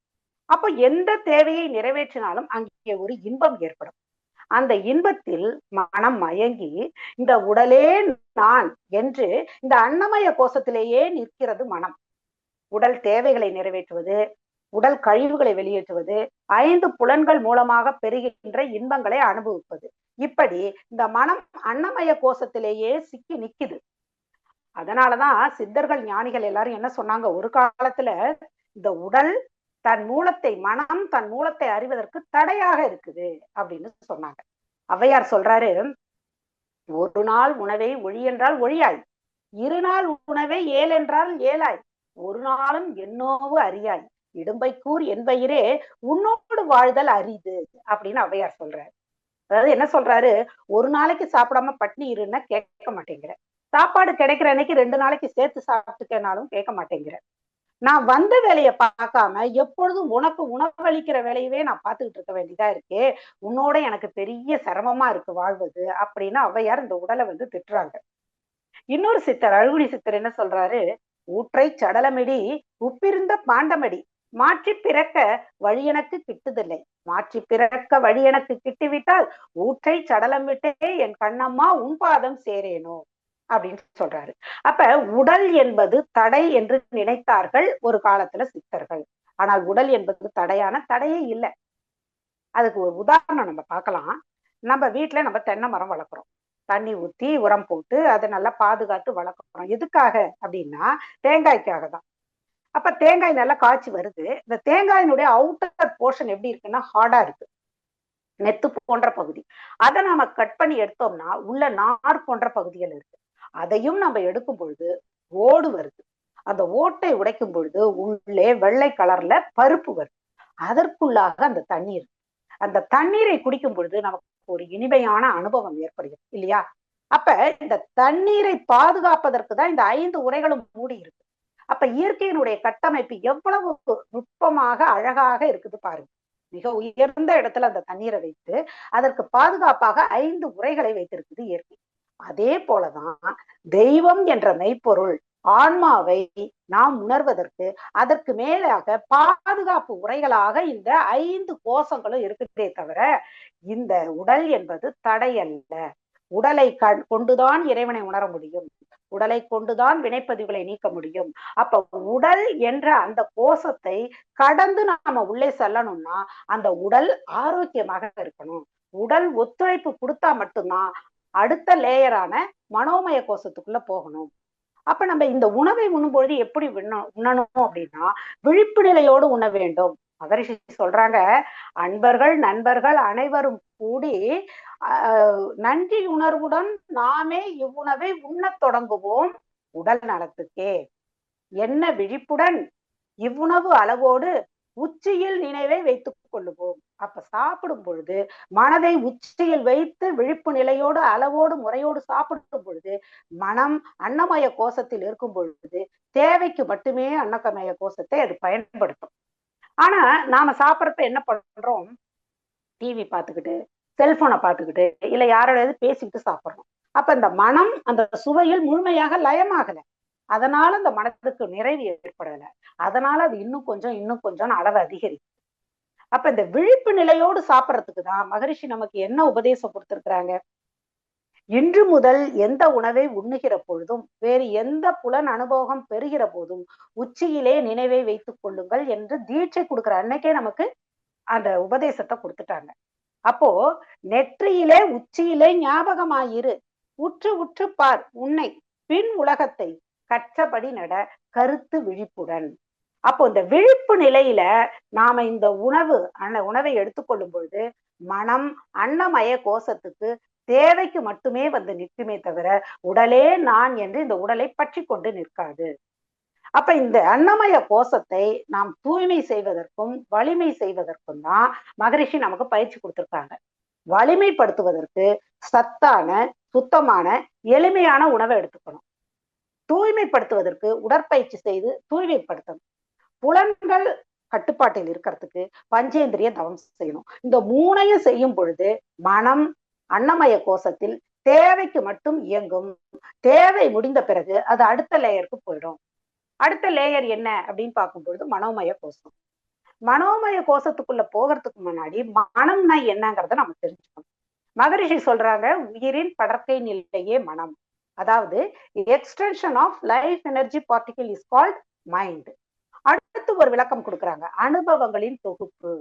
அப்ப எந்த தேவையை நிறைவேற்றினாலும் அங்கே ஒரு இன்பம் ஏற்படும். அந்த இன்பத்தில் மனம் மயங்கி இந்த உடலே நான் என்று இந்த அன்னமய கோஷத்திலேயே நிற்கிறது மனம். உடல் தேவைகளை நிறைவேற்றுவது, உடல் கழிவுகளை வெளியேற்றுவது, 5 புலன்கள் மூலமாக பெறுகின்ற இன்பங்களை அனுபவிப்பது. இப்படி இந்த மனம் அன்னமய கோஷத்திலேயே சிக்கி நிக்குது. அதனாலதான் சித்தர்கள், ஞானிகள் எல்லாரும் என்ன சொன்னாங்க, ஒரு காலத்துல இந்த உடல் தன் மூலத்தை, மனம் தன் மூலத்தை அறிவதற்கு தடையாக இருக்குது அப்படின்னு சொன்னாங்க. ஔவையார் சொல்றாரு, ஒரு நாள் உணவை ஒழி என்றால் ஒழியாய், 2 நாள் உணவை ஏல் என்றால் ஏலாய், ஒரு நாளும் என்னோவு அறியாய், இடும்பை கூர் என்பயிரே உன்னோடு வாழ்தல் அரிது அப்படின்னு ஔவையார் சொல்றாரு. அதாவது என்ன சொல்றாரு, ஒரு நாளைக்கு சாப்பிடாம பட்னி இருன்னா கேட்க மாட்டேங்கிற, சாப்பாடு கிடைக்கிற அன்னைக்கு 2 நாளைக்கு சேர்த்து சாப்பிட்டுக்கனாலும் கேட்க மாட்டேங்கிற, நான் வந்த வேலையை பார்க்காம எப்பொழுதும் உனக்கு உணவளிக்கிற வேலையவே நான் பார்த்துக்கிட்டு இருக்க வேண்டியதா இருக்கே, உன்னோட எனக்கு பெரிய சிரமமா இருக்கு வாழ்வது அப்படின்னு ஔவையார் இந்த உடலை திட்டுறாங்க. இன்னொரு சித்தர், அழகுடி சித்தர் என்ன சொல்றாரு, ஊற்றை சடலமிடி உப்பிருந்த பாண்டமடி மாற்றி பிறக்க வழி எனக்கு கிட்டுதில்லை, மாற்றி பிறக்க வழி எனக்கு கிட்டிவிட்டால் ஊற்றை சடலம் விட்டே என் கண்ணம்மா உன் பாதம் சேரேனோ அப்படின்னு சொல்றாரு. அப்ப உடல் என்பது தடை என்று நினைத்தார்கள் ஒரு காலத்துல சித்தர்கள். ஆனால் உடல் என்பது தடையே இல்லை. அதுக்கு ஒரு உதாரணம் நம்ம பார்க்கலாம். நம்ம வீட்டுல நம்ம தென்னை மரம் வளர்க்குறோம், தண்ணி ஊத்தி உரம் போட்டு அதை நல்லா பாதுகாத்து வளர்க்குறோம். எதுக்காக அப்படின்னா தேங்காய்க்காக தான். அப்ப தேங்காய் நல்லா காய்ச்சி வருது. இந்த தேங்காயினுடைய அவுட்டர் போர்ஷன் எப்படி இருக்குன்னா ஹார்டா இருக்கு, நெத்து போன்ற பகுதி. அதை நாம கட் பண்ணி எடுத்தோம்னா உள்ள நார் போன்ற பகுதிகள் இருக்கு. அதையும் நம்ம எடுக்கும் பொழுது ஓடு வருது. அந்த ஓட்டை உடைக்கும் பொழுது உள்ளே வெள்ளை கலர்ல பருப்பு வருது. அதற்குள்ளாக அந்த தண்ணீர், அந்த தண்ணீரை குடிக்கும் பொழுது நமக்கு ஒரு இனிமையான அனுபவம் ஏற்படுகிறது இல்லையா? அப்ப இந்த தண்ணீரை பாதுகாப்பதற்கு தான் இந்த 5 உரைகளும் மூடி இருக்கு. அப்ப இயற்கையினுடைய கட்டமைப்பு எவ்வளவு நுட்பமாக அழகாக இருக்குது பாருங்க. மிக உயர்ந்த இடத்துல அந்த தண்ணீரை வைத்து அதற்கு பாதுகாப்பாக 5 உரைகளை வைத்திருக்குது இயற்கை. அதே போலதான் தெய்வம் என்ற மெய்ப்பொருள் ஆன்மாவை நாம் உணர்வதற்கு அதற்கு மேலாக பாதுகாப்பு உரைகளாக இந்த 5 கோஷங்களும் இருக்குதே தவிர இந்த உடல் என்பது தடை அல்ல. உடலை கொண்டுதான் இறைவனை உணர முடியும், உடலை கொண்டுதான் வினைப்பதிவுகளை நீக்க முடியும். அப்ப உடல் என்ற அந்த கோஷத்தை கடந்து நாம உள்ளே செல்லணும்னா அந்த உடல் ஆரோக்கியமாக இருக்கணும். உடல் ஒத்துழைப்பு கொடுத்தா மட்டும்தான் அடுத்த லேயரான மனோமய கோஷத்துக்குள்ள போகணும். அப்ப நம்ம இந்த உணவை உண்ணும்பொழுது எப்படி உண்ணணும் அப்படின்னா விழிப்பு நிலையோடு உண்ண வேண்டும். மகரிஷி சொல்றாங்க, அன்பர்கள் நண்பர்கள் அனைவரும் கூடி நன்றி உணர்வுடன் நாமே இவ்வுணவை உண்ணத் தொடங்குவோம் உடல் நலத்துக்கே. என்ன விழிப்புடன் இவ்வுணவு அளவோடு உச்சியில் நினைவை வைத்துக் கொள்ளுவோம். அப்ப சாப்பிடும் பொழுது மனதை உச்சியில் வைத்து விழிப்பு நிலையோடு அளவோடு முறையோடு சாப்பிடும் பொழுது மனம் அன்னமய கோஷத்தில் இருக்கும் பொழுது தேவைக்கு மட்டுமே அன்னமய கோஷத்தை அது பயன்படுத்தும். ஆனா நாம சாப்பிட்றப்ப என்ன பண்றோம், டிவி பார்த்துக்கிட்டு செல்போனை பார்த்துக்கிட்டு இல்ல யாரோட பேசிக்கிட்டு சாப்பிட்றோம். அப்ப இந்த மனம் அந்த சுவையில் முழுமையாக லயமாகல, அதனால அந்த மனதுக்கு நிறைவு ஏற்படல, அதனால அது இன்னும் கொஞ்சம் அளவு அதிகரிக்கும். அப்ப இந்த விழிப்பு நிலையோடு சாப்பிட்றதுக்கு தான் மகரிஷி நமக்கு என்ன உபதேசம் கொடுத்திருக்கிறாங்க, இன்று முதல் எந்த உணவை உண்ணுகிற பொழுதும் வேறு எந்த புலன் அனுபவம் பெறுகிற போதும் உச்சியிலே நினைவை வைத்துக் கொள்ளுங்கள் என்று தீட்சை கொடுக்குற அன்னைக்கே நமக்கு அந்த உபதேசத்தை கொடுத்துட்டாங்க. அப்போ நெற்றியிலே உச்சியிலே ஞாபகமாயிரு, உற்று உற்று பார் உன்னை பின் உலகத்தை கற்றபடி நட கருத்து விழிப்புடன். அப்போ இந்த விழிப்பு நிலையில நாம இந்த உணவை எடுத்துக்கொள்ளும் பொழுது மனம் அன்னமய கோஷத்துக்கு தேவைக்கு மட்டுமே நிற்குமே தவிர உடலே நான் என்று இந்த உடலை பற்றி கொண்டு நிற்காது. அப்ப இந்த அன்னமய கோஷத்தை நாம் தூய்மை செய்வதற்கும் வலிமை செய்வதற்கும் தான் மகரிஷி நமக்கு பயிற்சி கொடுத்திருக்காங்க. வலிமைப்படுத்துவதற்கு சத்தான சுத்தமான எளிமையான உணவை எடுத்துக்கணும். தூய்மைப்படுத்துவதற்கு உடற்பயிற்சி செய்து தூய்மைப்படுத்தணும். புலன்கள் கட்டுப்பாட்டில் இருக்கிறதுக்கு பஞ்சேந்திரிய தவம் செய்யணும். இந்த 3ஐயும் செய்யும் பொழுது மனம் அன்னமய கோஷத்தில் தேவைக்கு மட்டும் இயங்கும். தேவை முடிந்த பிறகு அது அடுத்த லேயருக்கு போயிடும். அடுத்த லேயர் என்ன அப்படின்னு பார்க்கும்பொழுது மனோமய கோஷம். மனோமய கோஷத்துக்குள்ள போகிறதுக்கு முன்னாடி மனம்னா என்னங்கிறத நம்ம தெரிஞ்சுக்கணும். மகரிஷி சொல்றாங்க, உயிரின் படற்கை நிலையே மனம், அதாவது extension of life energy particle is called mind. அடுத்து ஒரு விளக்கம் கொடுக்குறாங்க, அனுபவங்களின் தொகுப்பு,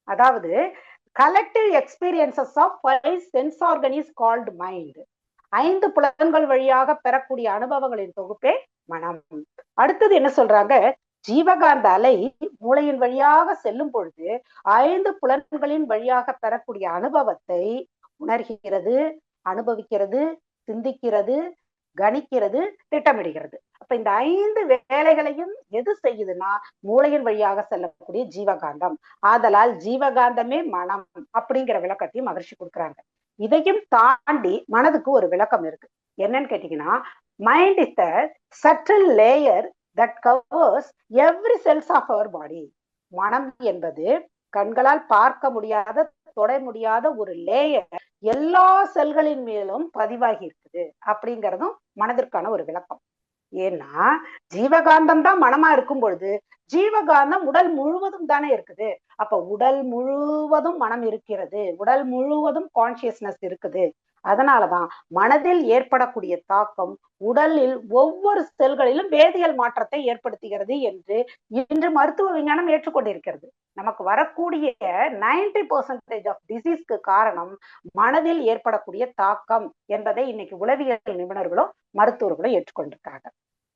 அதாவது collective experiences of 5 sense organ is called mind. 5 புலன்கள் வழியாக பெறக்கூடிய அனுபவங்களின் தொகுப்பே மனம். அடுத்தது என்ன சொல்றாங்க, ஜீவகாந்த அலை மூளையின் வழியாக செல்லும் பொழுது 5 புலன்களின் வழியாக பெறக்கூடிய அனுபவத்தை உணர்கிறது, அனுபவிக்கிறது, சிந்திக்கிறது, கணிக்கிறது, திட்டமிடுகிறது. அப்ப இந்த 5 வேலைகளையும் எது செய்யுதுன்னா மூளையின் வழியாக செல்லக்கூடிய ஜீவகாந்தம். ஆதலால் ஜீவகாந்தமே மனம் அப்படிங்கிற விளக்கத்தையும் மகரிஷி கொடுக்குறாங்க. இதையும் தாண்டி மனதுக்கு ஒரு விளக்கம் இருக்கு. என்னன்னு கேட்டீங்கன்னா, mind is the subtle layer that covers every cells of our body. மனம் என்பது கண்களால் பார்க்க முடியாத, தொட முடியாத ஒரு லேயர் எல்லா செல்களின் மேலும் பதிவாகி இருக்குது அப்படிங்கிறதும் மனதிற்கான ஒரு விளக்கம். ஏன்னா ஜீவகாந்தம் தான் மனமா இருக்கும் பொழுது ஜீவகாந்தம் உடல் முழுவதும் தானே இருக்குது. அப்ப உடல் முழுவதும் மனம் இருக்கிறது, உடல் முழுவதும் கான்சியஸ்னஸ் இருக்குது. அதனாலதான் மனதில் ஏற்படக்கூடிய தாக்கம் உடலில் ஒவ்வொரு செல்களிலும் வேதியியல் மாற்றத்தை ஏற்படுத்துகிறது என்று இன்று மருத்துவ விஞ்ஞானம் ஏற்றுக்கொண்டிருக்கிறது. நமக்கு வரக்கூடிய 90% ஆஃப் டிசீஸ்க்கு காரணம் மனதில் ஏற்படக்கூடிய தாக்கம் என்பதை இன்னைக்கு உளவியல் நிபுணர்களும் மருத்துவர்களும் ஏற்றுக்கொண்டிருக்காங்க.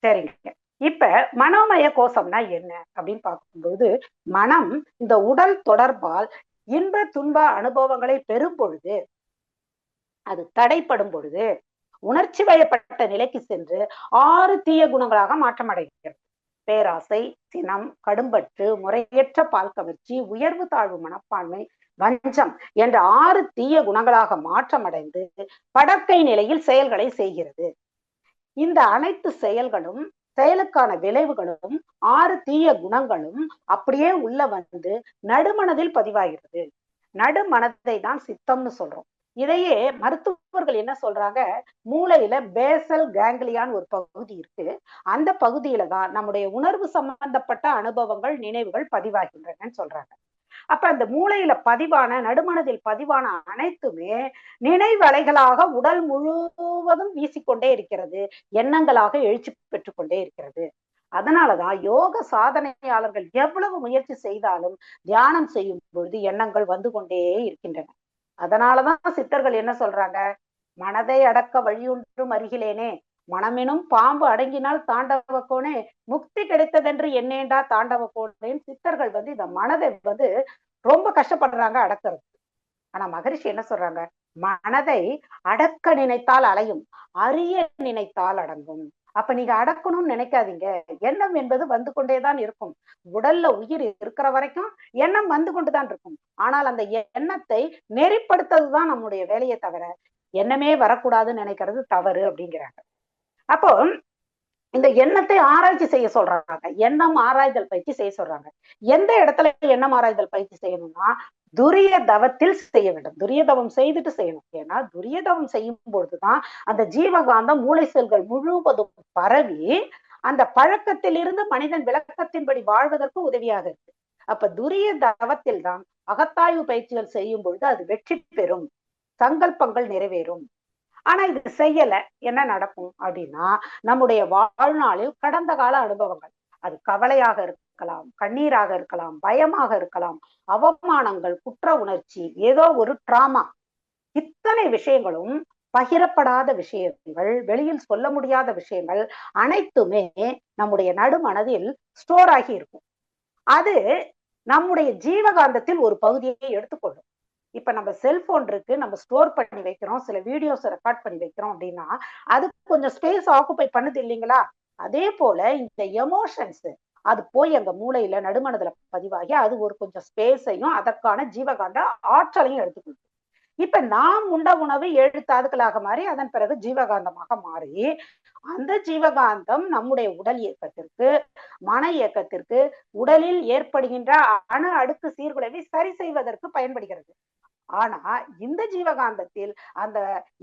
சரிங்க, இப்ப மனோமய கோஷம்னா என்ன அப்படின்னு பார்க்கும்போது, மனம் இந்த உடல் தொடர்பால் இன்ப துன்ப அனுபவங்களை பெறும் பொழுது, அது தடைப்படும் பொழுது உணர்ச்சி வயப்பட்ட நிலைக்கு சென்று 6 தீய குணங்களாக மாற்றம் அடைகிறது. பேராசை, சினம், கடும்பற்று, முறையற்ற பால் கவர்ச்சி, உயர்வு தாழ்வு மனப்பான்மை, வஞ்சம் என்ற 6 தீய குணங்களாக மாற்றமடைந்து படற்கை நிலையில் செயல்களை செய்கிறது. இந்த அனைத்து செயல்களும், செயலுக்கான விளைவுகளும், 6 தீய குணங்களும் அப்படியே உள்ள வந்து நடுமனதில் பதிவாகிறது. நடுமனதை தான் சித்தம்னு சொல்றோம். இதையே மருத்துவர்கள் என்ன சொல்றாங்க, மூளையில பேசல் கேங்லியான் ஒரு பகுதி இருக்கு. அந்த பகுதியில தான் நம்முடைய உணர்வு சம்பந்தப்பட்ட அனுபவங்கள், நினைவுகள் பதிவாகின்றன சொல்றாங்க. அப்ப அந்த மூளையில பதிவான, நடுமனதில் பதிவான அனைத்துமே நினைவலைகளாக உடல் முழுவதும் வீசிக்கொண்டே இருக்கிறது, எண்ணங்களாக எழுச்சி பெற்றுக்கொண்டே இருக்கிறது. அதனாலதான் யோக சாதனையாளர்கள் எவ்வளவு முயற்சி செய்தாலும் தியானம் செய்யும் பொழுது எண்ணங்கள் வந்து கொண்டே இருக்கின்றன. அதனாலதான் சித்தர்கள் என்ன சொல்றாங்க, மனதை அடக்க வழியொன்றும் அருகிலேனே, மனமெனும் பாம்பு அடங்கினால் தாண்டவ கோனே, முக்தி கிடைத்ததென்று என்னேண்டா தாண்டவ கோனேன்னு சித்தர்கள் இந்த மனதை ரொம்ப கஷ்டப்படுறாங்க அடக்கிறது. ஆனா மகரிஷி என்ன சொல்றாங்க, மனதை அடக்க நினைத்தால் அலையும், அறிய நினைத்தால் அடங்கும். அப்ப நீங்க அடக்கணும்னு நினைக்காதீங்க, எண்ணம் என்பது வந்து கொண்டேதான் இருக்கும். உடல்ல உயிர் இருக்கிற வரைக்கும் எண்ணம் வந்து கொண்டுதான் இருக்கும். ஆனால் அந்த எண்ணத்தை நெறிப்படுத்துறதுதான் நம்முடைய வேலையை தவிர எண்ணமே வரக்கூடாதுன்னு நினைக்கிறது தவறு அப்படிங்கிறாங்க. அப்போ இந்த எண்ணத்தை ஆராய்ச்சி செய்ய சொல்றாங்க, எண்ணம் ஆராய்தல் பயிற்சி செய்ய சொல்றாங்க. எந்த இடத்துல எண்ணம் ஆராய்தல் பயிற்சி செய்யணும்னா துரிய தவத்தில் செய்ய வேண்டும். துரிய தவம் செய்துட்டு செய்யணும். ஏன்னா துரிய தவம் செய்யும் பொழுதுதான் அந்த ஜீவகாந்தம் மூளை செல்கள் முழுவதும் பரவி அந்த பழக்கத்திலிருந்து மனிதன் விளக்கத்தின்படி வாழ்வதற்கு உதவியாக இருக்கு. அப்ப துரிய தவத்தில் தான் அகத்தாய்வு பயிற்சிகள் செய்யும் பொழுது அது வெற்றி பெறும், சங்கல்பங்கள் நிறைவேறும். ஆனா இது செய்யல, என்ன நடக்கும் அப்படின்னா, நம்முடைய வாழ்நாளில் கடந்த கால அனுபவங்கள், அது கவலையாக இருக்கலாம், கண்ணீராக இருக்கலாம், பயமாக இருக்கலாம், அவமானங்கள், குற்ற உணர்ச்சி, ஏதோ ஒரு டிராமா, இத்தனை விஷயங்களும், பகிரப்படாத விஷயங்கள், வெளியில் சொல்ல முடியாத விஷயங்கள் அனைத்துமே நம்முடைய நடுமனதில் ஸ்டோர் ஆகி இருக்கும். அது நம்முடைய ஜீவகாந்தத்தில் ஒரு பகுதியை எடுத்துக்கொள்ளும். இப்ப நம்ம செல்போன் இருக்கு, நம்ம ஸ்டோர் பண்ணி வைக்கிறோம், சில வீடியோஸ் ரெக்கார்ட் பண்ணி வைக்கிறோம் அப்படின்னா அது கொஞ்சம் ஸ்பேஸ் ஆக்குபை பண்ணுது இல்லைங்களா? அதே போல இந்த எமோஷன்ஸ் அது போய் அங்க மூளையில நடுமனதுல பதிவாகி அது ஒரு கொஞ்சம் ஸ்பேஸையும் அதற்கான ஜீவகாந்த ஆற்றலையும் எடுத்துக்கொள்ளும். இப்ப நாம் உண்ட உணவு 7 தாதுக்களாக மாறி அதன் பிறகு ஜீவகாந்தமாக மாறி அந்த ஜீவகாந்தம் நம்முடைய உடல் இயக்கத்திற்கு, மன இயக்கத்திற்கு, உடலில் ஏற்படுகின்ற அணு அடுக்கு சீர்குலைவை சரி செய்வதற்கு பயன்படுகிறது. ஆனா இந்த ஜீவகாந்தத்தில் அந்த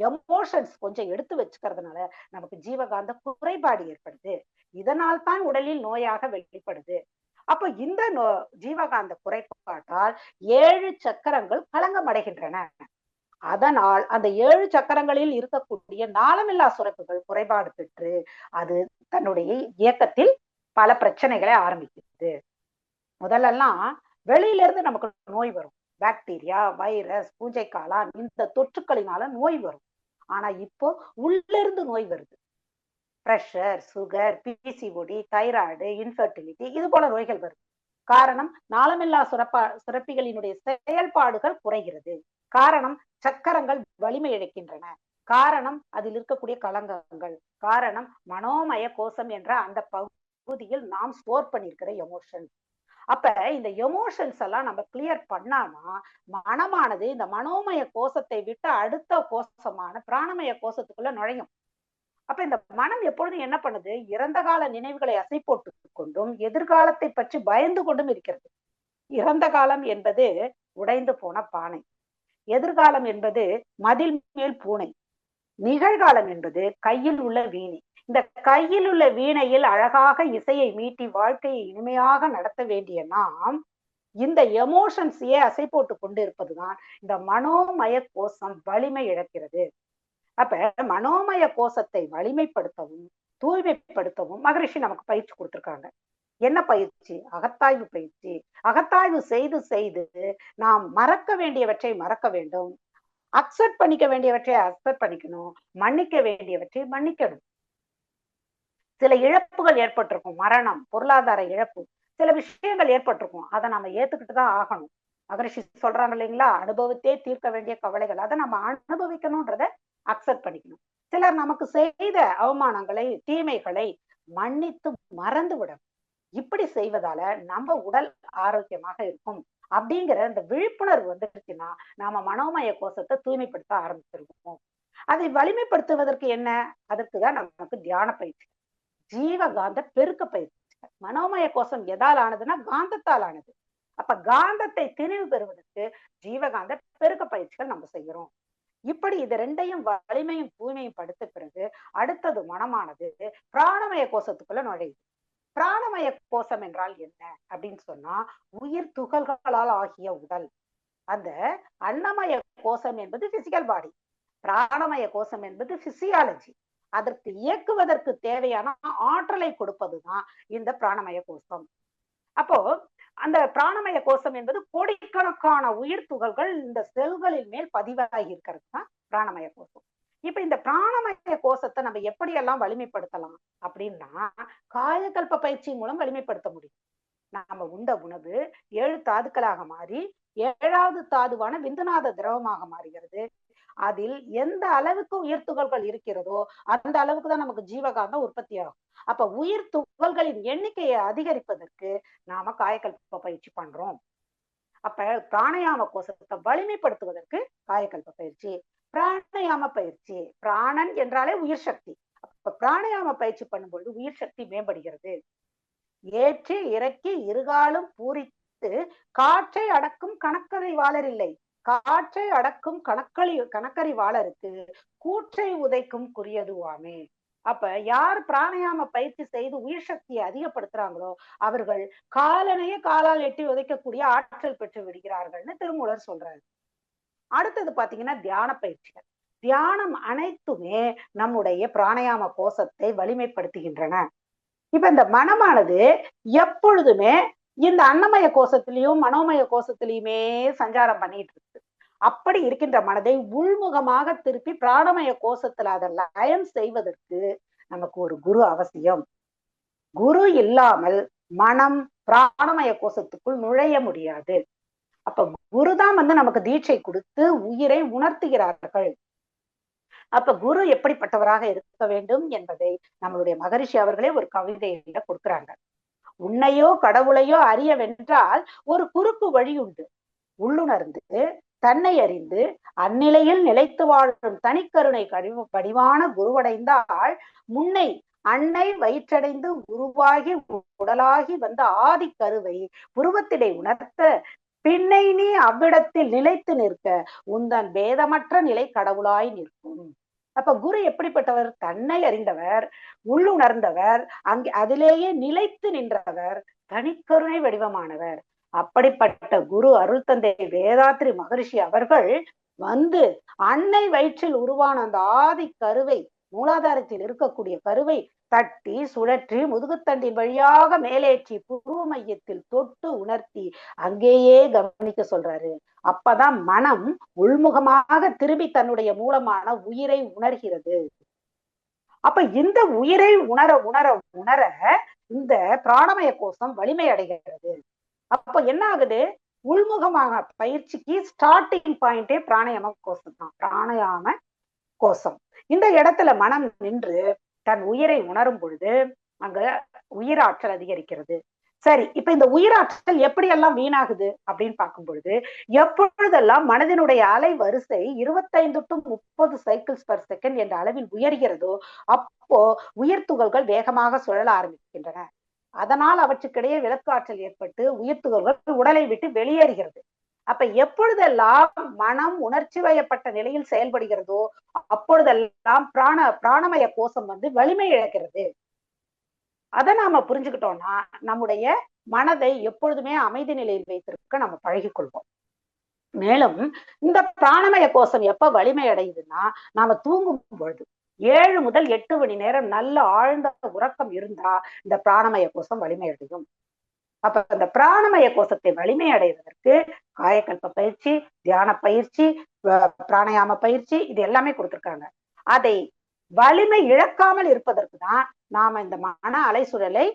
எமோஷன்ஸ் கொஞ்சம் எடுத்து வச்சுக்கிறதுனால நமக்கு ஜீவகாந்த குறைபாடு ஏற்படுது. இதனால் தான் உடலில் நோயாக வெளிப்படுது. அப்ப இந்த ஜீவகாந்த குறைபாட்டால் 7 சக்கரங்கள் களங்கமடைகின்றன. அதனால் அந்த 7 சக்கரங்களில் இருக்கக்கூடிய நாளமில்லா சுரப்புகள் குறைபாடு பெற்று அது தன்னுடைய இயக்கத்தில் பல பிரச்சனைகளை ஆரம்பிக்குது. முதல்லலாம் வெளியில இருந்து நமக்கு நோய் வரும், பாக்டீரியா, வைரஸ், பூஞ்சை காளான், இந்த தொற்றுக்களினால நோய் வரும். ஆனா இப்போ உள்ள இருந்து நோய் வருது. Pressure, sugar, PCOD, thyroid, infertility, இது போல நோய்கள் வருது. காரணம் நாளமில்லா சுரப்பிகளினுடைய செயல்பாடுகள் குறைகிறது. காரணம் சக்கரங்கள் வலிமை இழக்கின்றன. காரணம் அதில் இருக்கக்கூடிய களங்கங்கள், காரணம் மனோமய கோஷம் என்ற அந்த பகுதியில் நாம் ஸ்டோர் பண்ணிருக்கிற எமோஷன். அப்ப இந்த எமோஷன்ஸ் எல்லாம் நம்ம கிளியர் பண்ணாதான் மனமானது இந்த மனோமய கோஷத்தை விட்டு அடுத்த கோஷமான பிராணமய கோஷத்துக்குள்ள நுழையும். அப்ப இந்த மனம் எப்பொழுதும் என்ன பண்ணுது, இறந்த கால நினைவுகளை அசை போட்டு கொண்டும் எதிர்காலத்தை பற்றி பயந்து கொண்டும் இருக்கிறது. இறந்த காலம் என்பது உடைந்து போன பானை, எதிர்காலம் என்பது மதில் மேல் பூனை, நிகழ்காலம் என்பது கையில் உள்ள வீணை. இந்த கையில் உள்ள வீணையில் அழகாக இசையை மீட்டி வாழ்க்கையை இனிமையாக நடத்த வேண்டிய நாம் இந்த எமோஷன்ஸையே அசை போட்டு கொண்டு இருப்பதுதான் இந்த மனோமய கோஷம் வலிமை இழக்கிறது. அப்ப மனோமய கோஷத்தை வலிமைப்படுத்தவும் தூய்மைப்படுத்தவும் மகரிஷி நமக்கு பயிற்சி கொடுத்திருக்காங்க. என்ன பயிற்சி? அகத்தாய்வு பயிற்சி. அகத்தாய்வு செய்து செய்து நாம் மறக்க வேண்டியவற்றை மறக்க வேண்டும், அக்செப்ட் பண்ணிக்க வேண்டியவற்றை அக்செப்ட் பண்ணிக்கணும், மன்னிக்க வேண்டியவற்றை மன்னிக்கணும். சில இழப்புகள் ஏற்பட்டிருக்கும், மரணம், பொருளாதார இழப்பு, சில விஷயங்கள் ஏற்பட்டிருக்கும், அதை நம்ம ஏத்துக்கிட்டுதான் ஆகணும். மகரிஷி சொல்றாங்க இல்லைங்களா, அனுபவத்தே தீர்க்க வேண்டிய கவலைகள், அதை நம்ம அனுபவிக்கணும்ன்றத அக்செப்ட் பண்ணிக்கணும். சிலர் நமக்கு செய்த அவமானங்களை தீமைகளை மன்னித்து மறந்து விடணும். இப்படி செய்வதால நம்ம உடல் ஆரோக்கியமாக இருக்கும் அப்படிங்கிற இந்த விழிப்புணர்வு வந்துருச்சுன்னா நாம மனோமய கோஷத்தை தூய்மைப்படுத்த ஆரம்பிச்சிருக்கோம். அதை வலிமைப்படுத்துவதற்கு என்ன? அதற்குதான் நமக்கு தியான பயிற்சி, ஜீவகாந்த பெருக்க பயிற்சி. மனோமய கோஷம் எதால் ஆனதுன்னா காந்தத்தால் ஆனது. அப்ப காந்தத்தை திணிவு பெறுவதற்கு ஜீவகாந்த பெருக்க பயிற்சிகள் நம்ம செய்யறோம். இப்படி இது ரெண்டையும் வலிமையும் தூய்மையும் படுத்த பிறகு அடுத்தது மனமானது பிராணமய கோஷத்துக்குள்ள நுழையுது. பிராணமய கோஷம் என்றால் என்ன அப்படின்னு சொன்னா உயிர் துகள்களால் ஆகிய உடல். அந்த அன்னமய கோஷம் என்பது பிசிக்கல் பாடி, பிராணமய கோஷம் என்பது பிசியாலஜி. அதற்கு இயக்குவதற்கு தேவையான ஆற்றலை கொடுப்பதுதான் இந்த பிராணமய கோஷம். அப்போ அந்த பிராணமய கோஷம் என்பது கோடிக்கணக்கான உயிர் துகள்கள் இந்த செல்களின் மேல் பதிவாகி இருக்கிறது தான் பிராணமய கோஷம். இப்ப இந்த பிராணமய கோஷத்தை நம்ம எப்படியெல்லாம் வலிமைப்படுத்தலாம் அப்படின்னா காயகல்ப பயிற்சி மூலம் வலிமைப்படுத்த முடியும். நாம உண்ட உணவு 7 தாதுக்களாக மாறி 7வது தாதுவான விந்துநாத திரவமாக மாறுகிறது. அதில் எந்த அளவுக்கு உயிர் துகள்கள் இருக்கிறதோ அந்த அளவுக்கு தான் நமக்கு ஜீவகாந்தம் உற்பத்தி ஆகும். அப்ப உயிர் துகள்களின் எண்ணிக்கையை அதிகரிப்பதற்கு நாம காயகல்ப பயிற்சி பண்றோம். அப்ப பிராணயாம கோஷத்தை வலிமைப்படுத்துவதற்கு காயகல்ப பயிற்சி, பிராணயாம பயிற்சி. பிராணன் என்றாலே உயிர் சக்தி. அப்ப பிராணயாம பயிற்சி பண்ணும்பொழுது உயிர் சக்தி மேம்படுகிறது. ஏற்றி இறக்கி இருகாலும் பூரித்து காற்றை அடக்கும் கணக்கறிவாளர் இல்லை, காற்றை அடக்கும் கணக்கறிவாளருக்கு கூற்றை உதைக்கும் குறியதுவாமே. அப்ப யார் பிராணயாம பயிற்சி செய்து உயிர் சக்தியை அதிகப்படுத்துறாங்களோ அவர்கள் காலனையே காலால் எட்டி உதைக்கக்கூடிய ஆற்றல் பெற்று விடுகிறார்கள்னு திருமூலர் சொல்றாரு. அடுத்தது பாத்தீங்கன்னா தியான பயிற்சிகள். தியானம் அனைத்துமே நம்முடைய பிராணயாம கோஷத்தை வலிமைப்படுத்துகின்றன. இப்ப இந்த மனமானது எப்பொழுதுமே இந்த அன்னமய கோஷத்திலையும் மனோமய கோஷத்திலையுமே சஞ்சாரம் பண்ணிட்டு இருக்கு. அப்படி இருக்கின்ற மனதை உள்முகமாக திருப்பி பிராணமய கோஷத்துல அதை லயம் செய்வதற்கு நமக்கு ஒரு குரு அவசியம். குரு இல்லாமல் மனம் பிராணமய கோஷத்துக்குள் நுழைய முடியாது. அப்ப குருதான் நமக்கு தீட்சை கொடுத்து உயிரை உணர்த்துகிறார்கள். அப்ப குரு எப்படிப்பட்டவராக இருக்க வேண்டும் என்பதை நம்மளுடைய மகரிஷி அவர்களே ஒரு கவிதையில கொடுக்குறாங்க. உன்னையோ கடவுளையோ அறிய வென்றால் ஒரு குறுக்கு வழி உண்டு, உள்ளுணர்ந்து தன்னை அறிந்து அந்நிலையில் நிலைத்து வாழும் தனிக்கருணை வடிவான குருவடைந்தால் முன்னை அன்னை வயிற்றடைந்து உருவாகி உடலாகி வந்த ஆதி கருவை புருவத்திடை உணர்த்த பின்னை நீ அவ்விடத்தில் நிலைத்து நிற்க உந்தன் பேதமற்ற நிலை கடவுளாய் நிற்கும். அப்ப குரு எப்படிப்பட்டவர்? தன்னை அறிந்தவர், உள்ளுணர்ந்தவர், அங்கே அதிலேயே நிலைத்து நின்றவர், தனிக்கருணை வடிவமானவர். அப்படிப்பட்ட குரு அருள் தந்தை வேதாத்ரி மகரிஷி அவர்கள் வந்து அன்னை வயிற்றில் உருவான அந்த ஆதி கருவை, மூலாதாரத்தில் இருக்கக்கூடிய கருவை தட்டி சுழற்றி முதுகுத்தண்டின் வழியாக மேலேற்றி புருவ மையத்தில் தொட்டு உணர்த்தி அங்கேயே கவனிக்க சொல்றாரு. அப்பதான் மனம் உள்முகமாக திரும்பி தன்னுடைய மூலமான உயிரை உணர்கிறது. அப்ப இந்த உயிரை உணர உணர உணர இந்த பிராணமய கோஷம் வலிமை அடைகிறது. அப்ப என்ன ஆகுது? உள்முகமாக பயிற்சிக்கு ஸ்டார்டிங் பாயிண்டே பிராணயாம கோஷம் தான். பிராணயாம கோஷம். இந்த இடத்துல மனம் நின்று தன் உயிரை உணரும் பொழுது அங்க உயிராற்றல் அதிகரிக்கிறது. சரி, இப்ப இந்த உயிராற்றல் எப்படி எல்லாம் வீணாகுது அப்படின்னு பார்க்கும் பொழுது, எப்பொழுதெல்லாம் மனதினுடைய அலை வரிசை 25 to 30 சைக்கிள்ஸ் பர் செகண்ட் என்ற அளவில் உயர்கிறதோ அப்போ உயிர் துகள்கள் வேகமாக சுழல ஆரம்பிக்கின்றன. அதனால் அவற்றுக்கிடையே விளக்காற்றல் ஏற்பட்டு உயிர் துகள்கள் உடலை விட்டு வெளியேறுகிறது. அப்ப எப்பொழுதெல்லாம் மனம் உணர்ச்சி வயப்பட்ட நிலையில் செயல்படுகிறதோ அப்பொழுதெல்லாம் பிராணமய கோஷம் வலிமை இழக்கிறது. அதை நாம புரிஞ்சுக்கிட்டோம்னா நம்முடைய மனதை எப்பொழுதுமே அமைதி நிலையில் வைத்திருக்க நம்ம பழகி கொள்வோம். மேலும் இந்த பிராணமய கோஷம் எப்ப வலிமை அடையுதுன்னா நாம தூங்கும் பொழுது 7 முதல் 8 மணி நேரம் நல்ல ஆழ்ந்த உறக்கம் இருந்தா இந்த பிராணமய கோஷம் வலிமை அடையும். அப்ப அந்த பிராணமய கோஷத்தை வலிமை அடைவதற்கு காயக்கல்ப பயிற்சி, தியான பயிற்சி, பிராணயாம பயிற்சி இது எல்லாமே கொடுத்திருக்காங்க. அதை வலிமை இழக்காமல் இருப்பதற்கு தான் நாம இந்த மன அலைசுழலை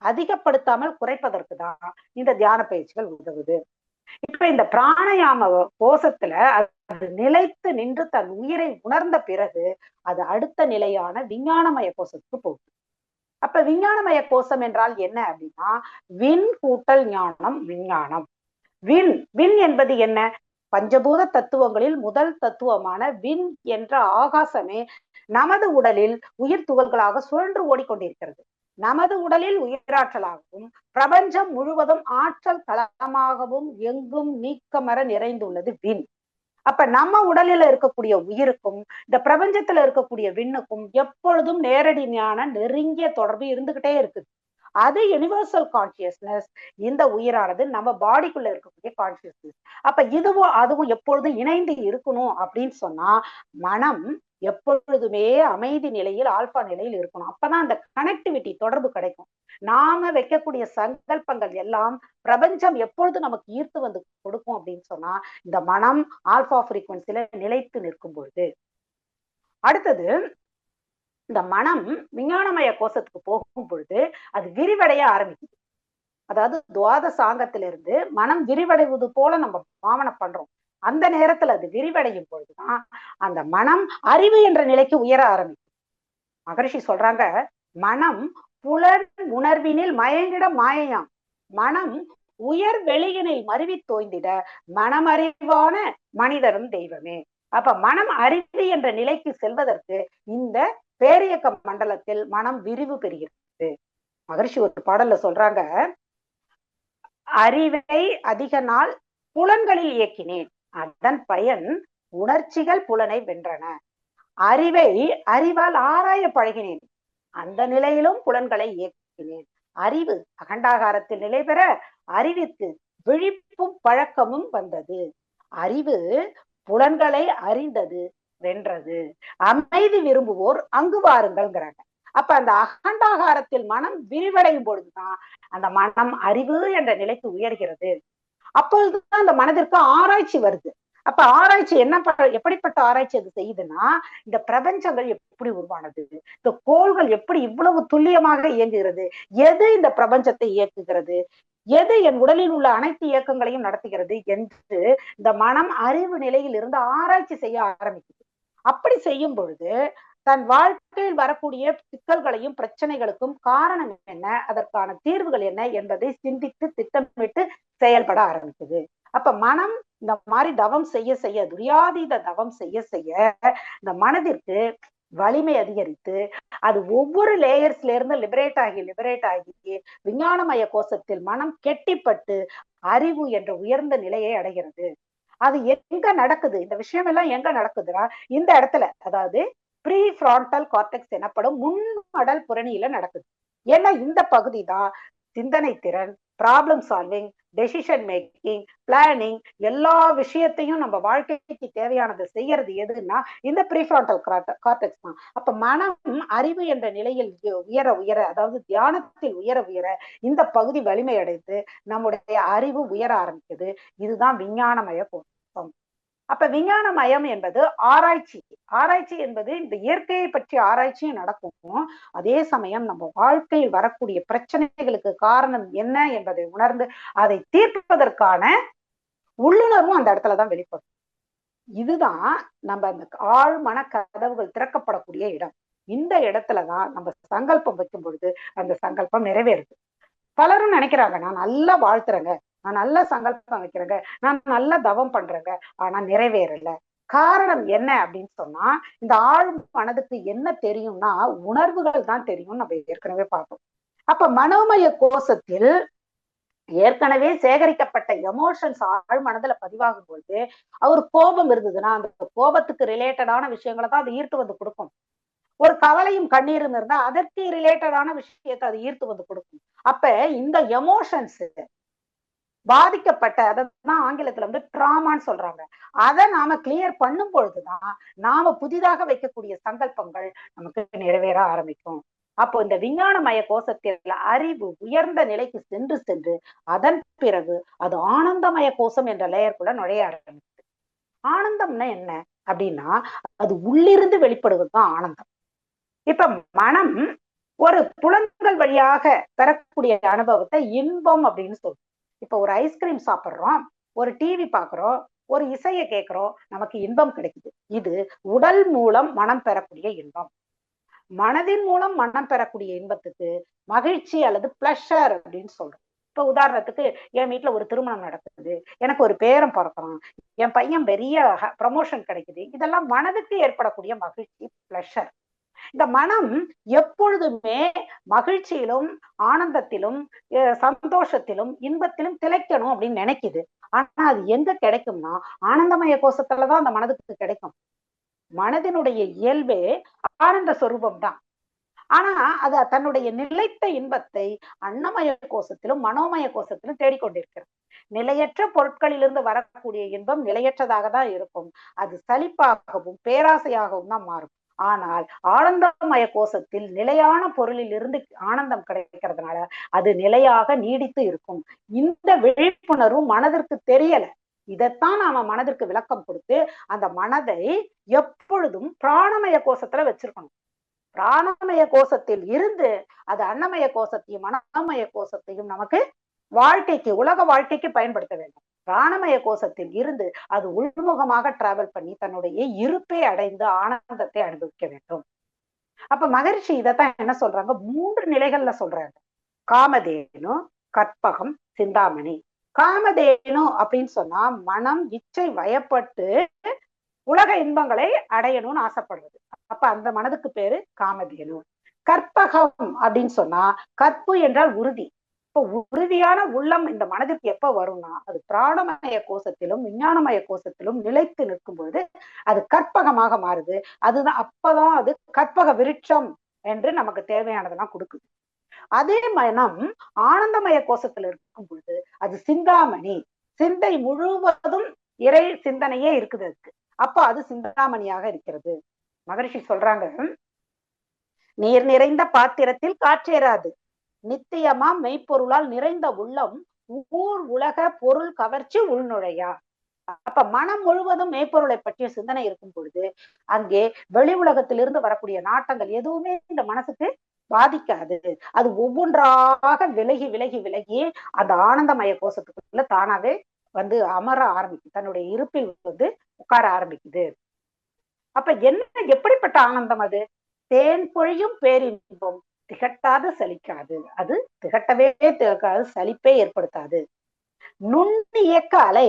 அதிகப்படுத்தாமல் குறைப்பதற்கு தான் இந்த தியான பயிற்சிகள் உதவுது. இப்ப இந்த பிராணயாம கோஷத்துல அது நிலைத்து நின்று தன் உயிரை உணர்ந்த பிறகு அது அடுத்த நிலையான விஞ்ஞானமய கோஷத்துக்கு போகுது. அப்ப விஞ்ஞானமய கோஷம் என்றால் என்ன அப்படின்னா விண் கூட்டல் ஞானம் விஞ்ஞானம். விண் என்பது என்ன? பஞ்சபூத தத்துவங்களில் முதல் தத்துவமான விண் என்ற ஆகாசமே நமது உடலில் உயிர் துகள்களாக சுழன்று ஓடிக்கொண்டிருக்கிறது. நமது உடலில் உயிராற்றலாகவும் பிரபஞ்சம் முழுவதும் ஆற்றல் களமாகவும் எங்கும் நீக்கமர நிறைந்துள்ளது விண். அப்ப நம்ம உடலில் இருக்கக்கூடிய உயிருக்கும் இந்த பிரபஞ்சத்துல இருக்கக்கூடிய விண்ணுக்கும் எப்பொழுதும் நேரடியான நெருங்கிய தொடர்பு இருந்துகிட்டே இருக்குது. அது யுனிவர்சல் கான்சியஸ்னஸ். இந்த உயிரானது நம்ம பாடிக்குள்ள இருக்கக்கூடிய கான்சியஸ்னஸ். அப்ப இதுவும் அதுவும் எப்பொழுதும் இணைந்து இருக்கணும் அப்படின்னு சொன்னா மனம் எப்பொழுதுமே அமைதி நிலையில் ஆல்பா நிலையில் இருக்கணும். அப்பதான் அந்த கனெக்டிவிட்டி தொடர்பு கிடைக்கும். நாம வைக்கக்கூடிய சங்கல்பங்கள் எல்லாம் பிரபஞ்சம் எப்பொழுது நமக்கு ஈர்த்து கொடுக்கும் அப்படின்னு சொன்னா இந்த மனம் ஆல்பா ஃப்ரீக்வன்சில நிலைத்து நிற்கும் பொழுது. அடுத்தது இந்த மனம் விஞ்ஞானமய கோஷத்துக்கு போகும் பொழுது அது விரிவடைய ஆரம்பிக்குது. அதாவது துவாத சாங்கத்திலிருந்து மனம் விரிவடைவது போல நம்ம பாவனை பண்றோம். அந்த நேரத்துல அது விரிவடையும் பொழுதுதான் அந்த மனம் அறிவு என்ற நிலைக்கு உயர ஆரம்பிக்கும். மகரிஷி சொல்றாங்க, மனம் புலன் உணர்வினில் மயங்கிட மாயையாம், மனம் உயர் வெளியினில் மருவி தோய்ந்திட மனமறிவான மனிதரும் தெய்வமே. அப்ப மனம் அறிவு என்ற நிலைக்கு செல்வதற்கு இந்த பேரியக்க மண்டலத்தில் மனம் விரிவு பெறுகிறது. மகரிஷி ஒரு பாடல்ல சொல்றாங்க, அறிவை அதிக நாள் புலன்களில் இயக்கினேன், அதன் பயன் உணர்ச்சிகள் புலனை வென்றன. அறிவை அறிவால் ஆராய பழகினேன், அந்த நிலையிலும் புலன்களை இயக்கினேன். அறிவு அகண்டாகாரத்தில் நிலை பெற அறிவித்து விழிப்பும் பழக்கமும் வந்தது. அறிவு புலன்களை அறிந்தது, வென்றது. அமைதி விரும்புவோர் அங்கு வாருங்கள்ங்கிறாங்க. அப்ப அந்த அகண்டாகாரத்தில் மனம் விரிவடையும் பொழுதுதான் அந்த மனம் அறிவு என்ற நிலைக்கு உயர்கிறது. அப்பொழுதுதான் அந்த மனதிற்கு ஆராய்ச்சி வருது. அப்ப ஆராய்ச்சி எப்படிப்பட்ட ஆராய்ச்சி அது செய்யுதுன்னா, இந்த பிரபஞ்சங்கள் எப்படி உருவானது, இந்த கோள்கள் எப்படி இவ்வளவு துல்லியமாக இயங்குகிறது, எது இந்த பிரபஞ்சத்தை இயக்குகிறது, எது என் உடலில் உள்ள அனைத்து இயக்கங்களையும் நடத்துகிறது என்று இந்த மனம் அறிவு நிலையில் இருந்து ஆராய்ச்சி செய்ய ஆரம்பிக்குது. அப்படி செய்யும் பொழுது தன் வாழ்க்கையில் வரக்கூடிய சிக்கல்களையும் பிரச்சனைகளுக்கும் காரணம் என்ன, அதற்கான தீர்வுகள் என்ன என்பதை சிந்தித்து திட்டமிட்டு செயல்பட ஆரம்பிக்குது. அப்ப மனம் இந்த மாதிரி தவம் செய்ய செய்ய, துரியாதீத தவம் செய்ய செய்ய இந்த மனதிற்கு வலிமை அதிகரித்து அது ஒவ்வொரு லேயர்ஸ்ல இருந்து லிபரேட் ஆகி விஞ்ஞானமய கோஷத்தில் மனம் கெட்டிப்பட்டு அறிவு என்ற உயர்ந்த நிலையை அடைகிறது. அது எங்க நடக்குது, இந்த விஷயம் எல்லாம் எங்க நடக்குதுன்னா இந்த இடத்துல, அதாவது ப்ரீ ஃப்ரான்டல் கார்டெக்ஸ் எனப்படும் முன்மடல் புரணியில நடக்குது. ஏன்னா இந்த பகுதி தான் சிந்தனை திறன், problem solving, decision making, planning, எல்லா விஷயத்தையும் நம்ம வாழ்க்கைக்கு தேவையானதை செய்யறது எதுன்னா இந்த ப்ரீஃப்ரான்டல் கார்டெக்ஸ் தான். அப்ப மனம் அறிவு என்ற நிலையில் உயர உயர, அதாவது தியானத்தில் உயர உயர இந்த பகுதி வலிமை அடைந்து நம்முடைய அறிவு உயர ஆரம்பிக்குது. இதுதான் விஞ்ஞானமய கோஷம். அப்ப விஞ்ஞானமயம் என்பது ஆராய்ச்சி. ஆராய்ச்சி என்பது இந்த இயற்கையை பற்றி ஆராய்ச்சியும் நடக்கும். அதே சமயம் நம்ம வாழ்க்கையில் வரக்கூடிய பிரச்சனைகளுக்கு காரணம் என்ன என்பதை உணர்ந்து அதை தீர்ப்பதற்கான உள்ளுணர்வும் அந்த இடத்துலதான் வெளிப்படும். இதுதான் நம்ம அந்த ஆழ் மன கதவுகள் திறக்கப்படக்கூடிய இடம். இந்த இடத்துலதான் நம்ம சங்கல்பம் வைக்கும் பொழுது அந்த சங்கல்பம் நிறைவேறுது. பலரும் நினைக்கிறாங்க, நான் நல்லா வாழ்த்துறேங்க, நான் நல்ல சங்கல்பம் வைக்கிறேங்க, நான் நல்ல தவம் பண்றேங்க, ஆனா நிறைவேறல. காரணம் என்ன அப்படின்னு சொன்னா, இந்த ஆழ் மனதுக்கு என்ன தெரியும்னா உணர்வுகள் தான் தெரியும். நம்ம ஏற்கனவே பார்த்தோம். அப்ப மனோமய கோஷத்தில் ஏற்கனவே சேகரிக்கப்பட்ட எமோஷன்ஸ் ஆழ் மனதுல பதிவாகும் பொழுது, அவர் கோபம் இருந்ததுன்னா அந்த கோபத்துக்கு ரிலேட்டடான விஷயங்களை தான் அது ஈர்த்து வந்து கொடுக்கும். ஒரு கவலையும் கண்ணீரும் இருந்தா அதற்கு ரிலேட்டடான விஷயத்தை அது ஈர்த்து வந்து கொடுக்கும். அப்ப இந்த எமோஷன்ஸ் பாதிக்கப்பட்ட, அதான் ஆங்கிலத்துல வந்து ட்ராமான்னு சொல்றாங்க, அதை நாம கிளியர் பண்ணும் பொழுதுதான் நாம புதிதாக வைக்கக்கூடிய சங்கல்பங்கள் நமக்கு நிறைவேற ஆரம்பிக்கும். அப்போ இந்த விஞ்ஞானமய கோஷத்தில் அறிவு உயர்ந்த நிலைக்கு சென்று சென்று அதன் பிறகு அது ஆனந்தமய கோஷம் என்ற லேயருக்குள்ள நுழைய ஆரம்பிக்குது. ஆனந்தம்னா என்ன அப்படின்னா, அது உள்ளிருந்து வெளிப்படுவதுதான் ஆனந்தம். இப்ப மனம் ஒரு புலன்கள் வழியாக பெறக்கூடிய அனுபவத்தை இன்பம் அப்படின்னு சொல்றோம். இப்ப ஒரு ஐஸ்கிரீம் சாப்பிடுறோம், ஒரு டிவி பாக்குறோம், ஒரு இசையை கேட்கிறோம், நமக்கு இன்பம் கிடைக்குது. இது உடல் மூலம் மனம் பெறக்கூடிய இன்பம். மனதின் மூலம் மனம் பெறக்கூடிய இன்பத்துக்கு மகிழ்ச்சி அல்லது பிளஷர் அப்படின்னு சொல்றோம். இப்ப உதாரணத்துக்கு, என் வீட்டுல ஒரு திருமணம் நடக்குது, எனக்கு ஒரு பேரன் பிறக்கிறான், என் பையன் பெரிய ப்ரமோஷன் கிடைக்குது, இதெல்லாம் மனதுக்கு ஏற்படக்கூடிய மகிழ்ச்சி, பிளஷர். இந்த மனம் எப்பொழுதுமே மகிழ்ச்சியிலும் ஆனந்தத்திலும் சந்தோஷத்திலும் இன்பத்திலும் திளைக்கணும் அப்படின்னு நினைக்குது. ஆனா அது எங்க கிடைக்கும்னா ஆனந்தமய கோஷத்துலதான் அந்த மனதுக்கு கிடைக்கும். மனதினுடைய இயல்பே ஆனந்த சொரூபம் தான். ஆனா அது தன்னுடைய நிலைத்த இன்பத்தை அன்னமய கோஷத்திலும் மனோமய கோஷத்திலும் தேடிக்கொண்டிருக்கிறது. நிலையற்ற பொருட்களிலிருந்து வரக்கூடிய இன்பம் நிலையற்றதாக தான் இருக்கும். அது சலிப்பாகவும் பேராசையாகவும் தான் மாறும். ஆனால் ஆனந்தமய கோஷத்தில் நிலையான பொருளில் இருந்து ஆனந்தம் கிடைக்கிறதுனால அது நிலையாக நீடித்து இருக்கும். இந்த விழிப்புணர்வு மனதிற்கு தெரியல. இதைத்தான் நாம மனதிற்கு விளக்கம் கொடுத்து அந்த மனதை எப்பொழுதும் பிராணமய கோஷத்துல வச்சிருக்கணும். பிராணமய கோஷத்தில் இருந்து அது அன்னமய கோஷத்தையும் மனமய கோஷத்தையும் நமக்கு வாழ்க்கைக்கு, உலக வாழ்க்கைக்கு பயன்படுத்த வேண்டும். பிராணமய கோஷத்தில் இருந்து அது உள்முகமாக டிராவல் பண்ணி தன்னுடைய இருப்பை அடைந்து ஆனந்தத்தை அனுபவிக்க வேண்டும். அப்ப மகரிஷி இதைத்தான் என்ன சொல்றாங்க, 3 நிலைகள்ல சொல்றாங்க. காமதேனு, கற்பகம், சிந்தாமணி. காமதேனு அப்படின்னு சொன்னா மனம் இச்சை வயப்பட்டு உலக இன்பங்களை அடையணும்னு ஆசைப்படுறது. அப்ப அந்த மனதுக்கு பேரு காமதேனு. கற்பகம் அப்படின்னு சொன்னா, கற்பு என்றால் உறுதி. இப்ப உறுதியான உள்ளம் இந்த மனதிற்கு எப்ப வரும்னா அது பிராணமய கோஷத்திலும் விஞ்ஞானமய கோஷத்திலும் நிலைத்து நிற்கும் பொழுது அது கற்பகமாக மாறுது. அதுதான் அப்பதான் அது கற்பக விருட்சம் என்று நமக்கு தேவையானதெல்லாம் கொடுக்குது. அதே மனம் ஆனந்தமய கோஷத்துல இருக்கும் பொழுது அது சிந்தாமணி. சிந்தை முழுவதும் இறை சிந்தனையே இருக்குது அதுக்கு. அப்ப அது சிந்தாமணியாக இருக்கிறது. மகரிஷி சொல்றாங்க, நீர் நிறைந்த பாத்திரத்தில் காற்றேறாது, நித்தியமா மெய்ப்பொருளால் நிறைந்த உள்ளம் ஊர் உலக பொருள் கவர்ச்சி உள்நுழையா. அப்ப மனம் முழுவதும் மெய்ப்பொருளை பற்றிய சிந்தனை இருக்கும் பொழுது அங்கே வெளி உலகத்திலிருந்து வரக்கூடிய நாட்டங்கள் எதுவுமே இந்த மனசுக்கு பாதிக்காது. அது ஒவ்வொன்றாக விலகி விலகி விலகி அந்த ஆனந்தமய கோஷத்துக்குள்ள தானாவே வந்து அமர ஆரம்பிக்குது, தன்னுடைய இருப்பில் வந்து உட்கார ஆரம்பிக்குது. அப்ப என்ன, எப்படிப்பட்ட ஆனந்தம் அது? தேன் பொழியும் பேரின்பம், திகட்டாது சலிக்காது. அது திகட்டவே திகட்டாது, சலிப்பே ஏற்படுத்தாது. நுண்ணியக்க அலை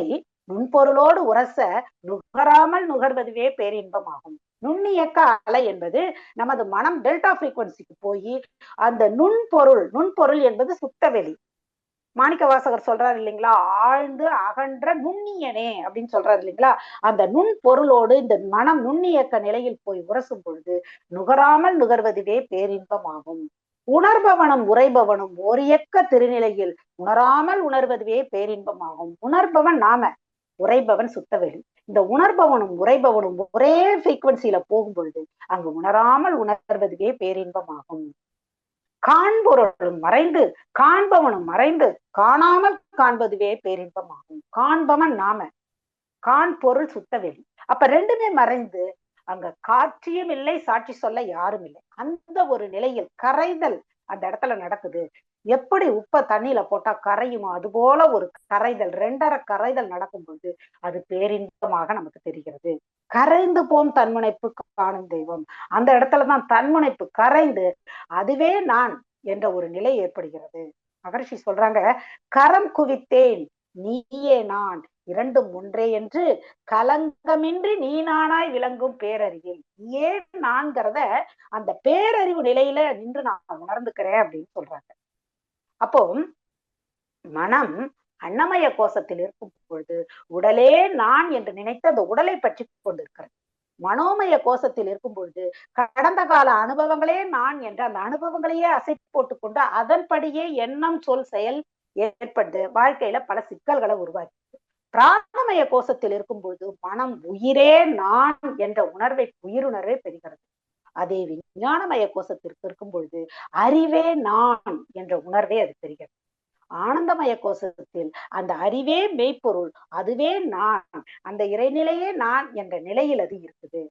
நுண்பொருளோடு உரச நுகராமல் நுகர்வதுவே பேரின்பமாகும். நுண்ணியக்க அலை என்பது நமது மனம் டெல்டா ஃப்ரீக்வன்சிக்கு போய் அந்த நுண்பொருள் என்பது சுத்தவெளி. மாணிக்க வாசகர் சொல்றாரு இல்லைங்களா, ஆழ்ந்து அகன்ற நுண்ணியனே அப்படின்னு சொல்றாரு இல்லைங்களா. அந்த நுண் பொருளோடு இந்த மனம் நுண்ணியக்க நிலையில் போய் உரசும் பொழுது நுகராமல் நுகர்வதுவே பேரின்பமாகும். உணர்பவனும் உரைபவனும் ஒரு இயக்க திருநிலையில் உணராமல் உணர்வதுவே பேரின்பமாகும். உணர்பவன் நாம, உரைபவன் சுத்தவெளி. இந்த உணர்பவனும் உரைபவனும் ஒரே ஃப்ரீக்வன்சியில போகும் பொழுது அங்கு உணராமல் உணர்வதுவே பேரின்பமாகும். காண்பொருளும் மறைந்து காண்பவனும் மறைந்து காணாமல் காண்பதுவே பேரின்பமாகும். காண்பவன் நாம, காண்பொருள் சுத்தவெளி. அப்ப ரெண்டுமே மறைந்து அங்க காட்சியும் இல்லை, சாட்சி சொல்ல யாரும் இல்லை. அந்த ஒரு நிலையில் கரைதல் அந்த இடத்துல நடக்குது. எப்படி உப்பை தண்ணியில போட்டா கரையுமோ அது போல ஒரு கரைதல், 2.5 கரைதல் நடக்கும்போது அது பேரின்பமாக நமக்கு தெரிகிறது. கரைந்து போம் தன்முனைப்பு காணும் தெய்வம். அந்த இடத்துலதான் தன்முனைப்பு கரைந்து அதுவே நான் என்ற ஒரு நிலை ஏற்படுகிறது. மகரிஷி சொல்றாங்க, கரம் குவித்தேன் நீயே நான் இரண்டும் ஒன்றே என்று கலங்கமின்றி நீ நானாய் விளங்கும் பேரறிவில். ஏன் நான்கிறத அந்த பேரறிவு நிலையில நின்று நான் உணர்ந்துக்கிறேன் அப்படின்னு சொல்றாங்க. அப்போ மனம் அன்னமய கோஷத்தில் இருக்கும் பொழுது உடலே நான் என்று நினைத்து அந்த உடலை பற்றி கொண்டிருக்கிறது. மனோமய கோஷத்தில் இருக்கும் பொழுது கடந்த கால அனுபவங்களே நான் என்று அந்த அனுபவங்களையே அசை போட்டு கொண்டு அதன்படியே எண்ணம் சொல் செயல் ஏற்பட்டு வாழ்க்கையில பல சிக்கல்களை உருவாக்கி, பிராணமய கோஷத்தில் இருக்கும் பொழுது மனம் உயிரே நான் என்ற உணர்வை உயிருணர்வை பெறுகிறது. அதே விஞ்ஞானமய கோஷத்திற்கு இருக்கும் பொழுது அறிவே நான் என்ற உணர்வை அது பெறுகிறது. ஆனந்தமய கோஷத்தில் அந்த அறிவே மெய்ப்பொருள், அதுவே நான், அந்த இறைநிலையே நான் என்ற நிலையில் அது இருக்குது.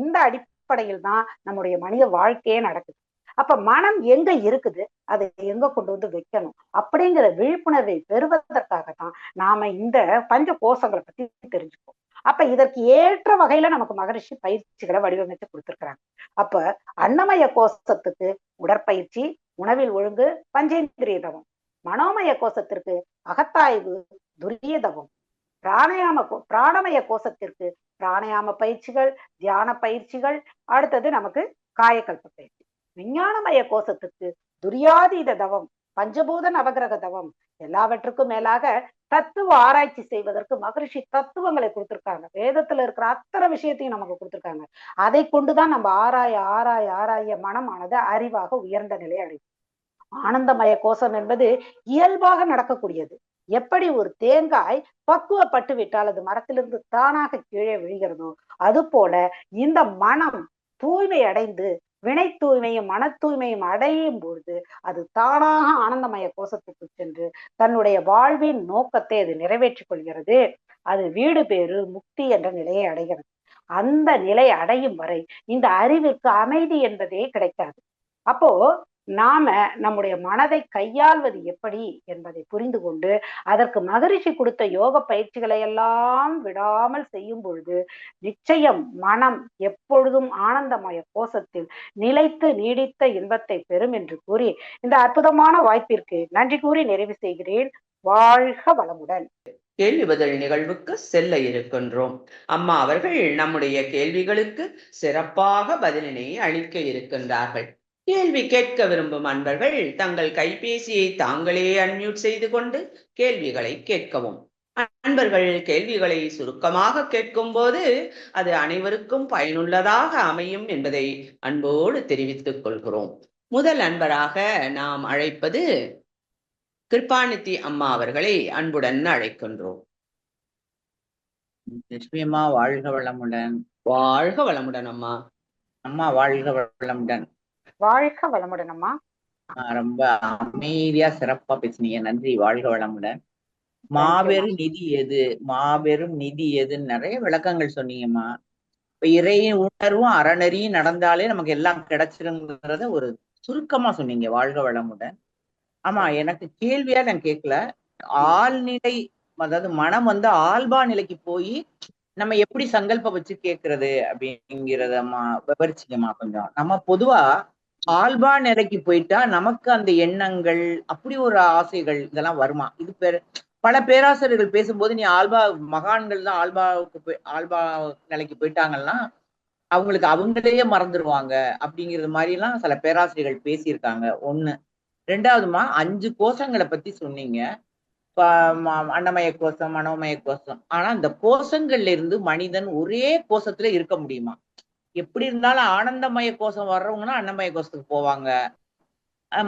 இந்த அடிப்படையில் தான் நம்முடைய மனித வாழ்க்கையே நடக்குது. அப்ப மனம் எங்க இருக்குது, அதை எங்க கொண்டு வந்து வைக்கணும் அப்படிங்கிற விழிப்புணர்வை பெறுவதற்காகத்தான் நாம இந்த பஞ்ச கோஷங்களை பத்தி தெரிஞ்சுப்போம். அப்ப இதற்கு ஏற்ற வகையில நமக்கு மகரிஷி பயிற்சிகளை வடிவமைத்து கொடுத்திருக்கிறாங்க. அப்ப அன்னமய கோஷத்துக்கு உடற்பயிற்சி, உணவில் ஒழுங்கு, பஞ்சேந்திரிய தவம். மனோமய கோஷத்திற்கு அகத்தாய்வு, துரிய தவம். பிராணமய கோஷத்திற்கு பிராணயாம பயிற்சிகள், தியான பயிற்சிகள், அடுத்தது நமக்கு காயக்கல்ப பயிற்சி. விஞ்ஞானமய கோஷத்துக்கு துரியாதீத தவம், பஞ்சபூத நவகிரக தவம். எல்லாவற்றுக்கும் மேலாக தத்துவ ஆராய்ச்சி செய்வதற்கு மகரிஷி தத்துவங்களை கொடுத்திருக்காங்க. வேதத்துல இருக்கிற அத்தனை விஷயத்தையும் நமக்கு கொடுத்திருக்காங்க. அதை கொண்டுதான் நம்ம ஆராய மனமானது அறிவாக உயர்ந்த நிலை அடையும். ஆனந்தமய கோஷம் என்பது இயல்பாக நடக்கக்கூடியது. எப்படி ஒரு தேங்காய் பக்குவப்பட்டு விட்டால் அது மரத்திலிருந்து தானாக கீழே விழுகிறதோ அது போல இந்த மனம் தூய்மை அடைந்து வினை தூய்மையும் மன தூய்மையும் அடையும் பொழுது அது தானாக ஆனந்தமய கோஷத்துக்கு சென்று தன்னுடைய வாழ்வின் நோக்கத்தை அது நிறைவேற்றிக் கொள்கிறது. அது வீடு பேறு முக்தி என்ற நிலையை அடைகிறது. அந்த நிலை அடையும் வரை இந்த அறிவிற்கு அமைதி என்பதே கிடைக்காது. அப்போ நாம நம்முடைய மனதை கையாள்வது எப்படி என்பதை புரிந்து கொண்டு அதற்கு மகரிஷி கொடுத்த யோக பயிற்சிகளை எல்லாம் விடாமல் செய்யும் பொழுது நிச்சயம் மனம் எப்பொழுதும் ஆனந்தமய கோஷத்தில் நிலைத்து நீடித்த இன்பத்தை பெறும் என்று கூறி இந்த அற்புதமான வாய்ப்பிற்கு நன்றி கூறி நிறைவு செய்கிறேன். வாழ்க வளமுடன். கேள்வி பதில் நிகழ்வுக்கு செல்ல இருக்கின்றோம். அம்மா அவர்கள் நம்முடைய கேள்விகளுக்கு சிறப்பாக பதிலினை அளிக்க இருக்கின்றார்கள். கேள்வி கேட்க விரும்பும் அன்பர்கள் தங்கள் கைபேசியை தாங்களே அன்மியூட் செய்து கொண்டு கேள்விகளை கேட்கவும். அன்பர்கள் கேள்விகளை சுருக்கமாக கேட்கும் போது அது அனைவருக்கும் பயனுள்ளதாக அமையும் என்பதை அன்போடு தெரிவித்துக் கொள்கிறோம். முதல் அன்பராக நாம் அழைப்பது கிருபாநிதி அம்மா அவர்களை அன்புடன் அழைக்கின்றோம். லட்சுமி அம்மா வாழ்க வளமுடன். வாழ்க வளமுடன் அம்மா. அம்மா வாழ்க வளமுடன். வாழ்க வளமுடன் அம்மா. ரொம்ப அமைதியா சிறப்பா பேசுனீங்க, நன்றி. வாழ்க வளமுடன். மாபெரும் நிதி எது, மாபெரும் நிதி எதுன்னு நிறைய விளக்கங்கள் சொன்னீங்கம்மா. இப்ப இறை உணர்வும் அறநெறியும் நடந்தாலே நமக்கு எல்லாம் கிடைச்சிருங்கிறத ஒரு சுருக்கமா சொன்னீங்க. வாழ்க வளமுடன். ஆமா, எனக்கு கேள்வியா நான் கேட்கல, ஆழ்நிலை, அதாவது மனம் வந்து ஆல்பா நிலைக்கு போய் நம்ம எப்படி சங்கல்பம் வச்சு கேட்கறது அப்படிங்கிறதம்மா விவரிச்சிங்கம்மா கொஞ்சம். நம்ம பொதுவா ஆல்பா நிலைக்கு போயிட்டா நமக்கு அந்த எண்ணங்கள், அப்படி ஒரு ஆசைகள் இதெல்லாம் வருமா? இது பல பேராசிரியர்கள் பேசும்போது நீ ஆல்பா மகான்கள் தான் ஆல்பா நிலைக்கு போயிட்டாங்கன்னா அவங்களுக்கு அவங்களையே மறந்துடுவாங்க அப்படிங்கிறது மாதிரி எல்லாம் சில பேராசிரியர்கள் பேசியிருக்காங்க. ஒண்ணு. ரெண்டாவதுமா 5 கோஷங்களை பத்தி சொன்னீங்க. அன்னமய கோஷம், மனோமய கோஷம். ஆனா இந்த கோஷங்கள்ல இருந்து மனிதன் ஒரே கோஷத்துல இருக்க முடியுமா? எப்படி இருந்தாலும் ஆனந்தமய கோஷம் வர்றவங்கன்னா அன்னமய கோஷத்துக்கு போவாங்க,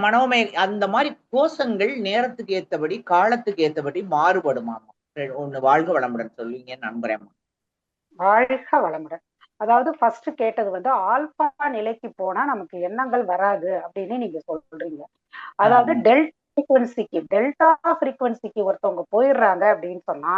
மனோமய, அந்த மாதிரி கோஷங்கள் நேரத்துக்கு ஏத்தபடி காலத்துக்கு ஏத்தபடி மாறுபடுமாமா? ஒண்ணு வாழ்க வளமுடன் சொல்லுவீங்க நம்புறேன். வாழ்க வளமுடன். அதாவது ஃபர்ஸ்ட் கேட்டது வந்து ஆல்பா நிலைக்கு போனா நமக்கு எண்ணங்கள் வராது அப்படின்னு நீங்க சொல்றீங்க. அதாவது டெல்டா ஃப்ரீக்வன்சிக்கு ஒருத்தவங்க போயிடுறாங்க அப்படின்னு சொன்னா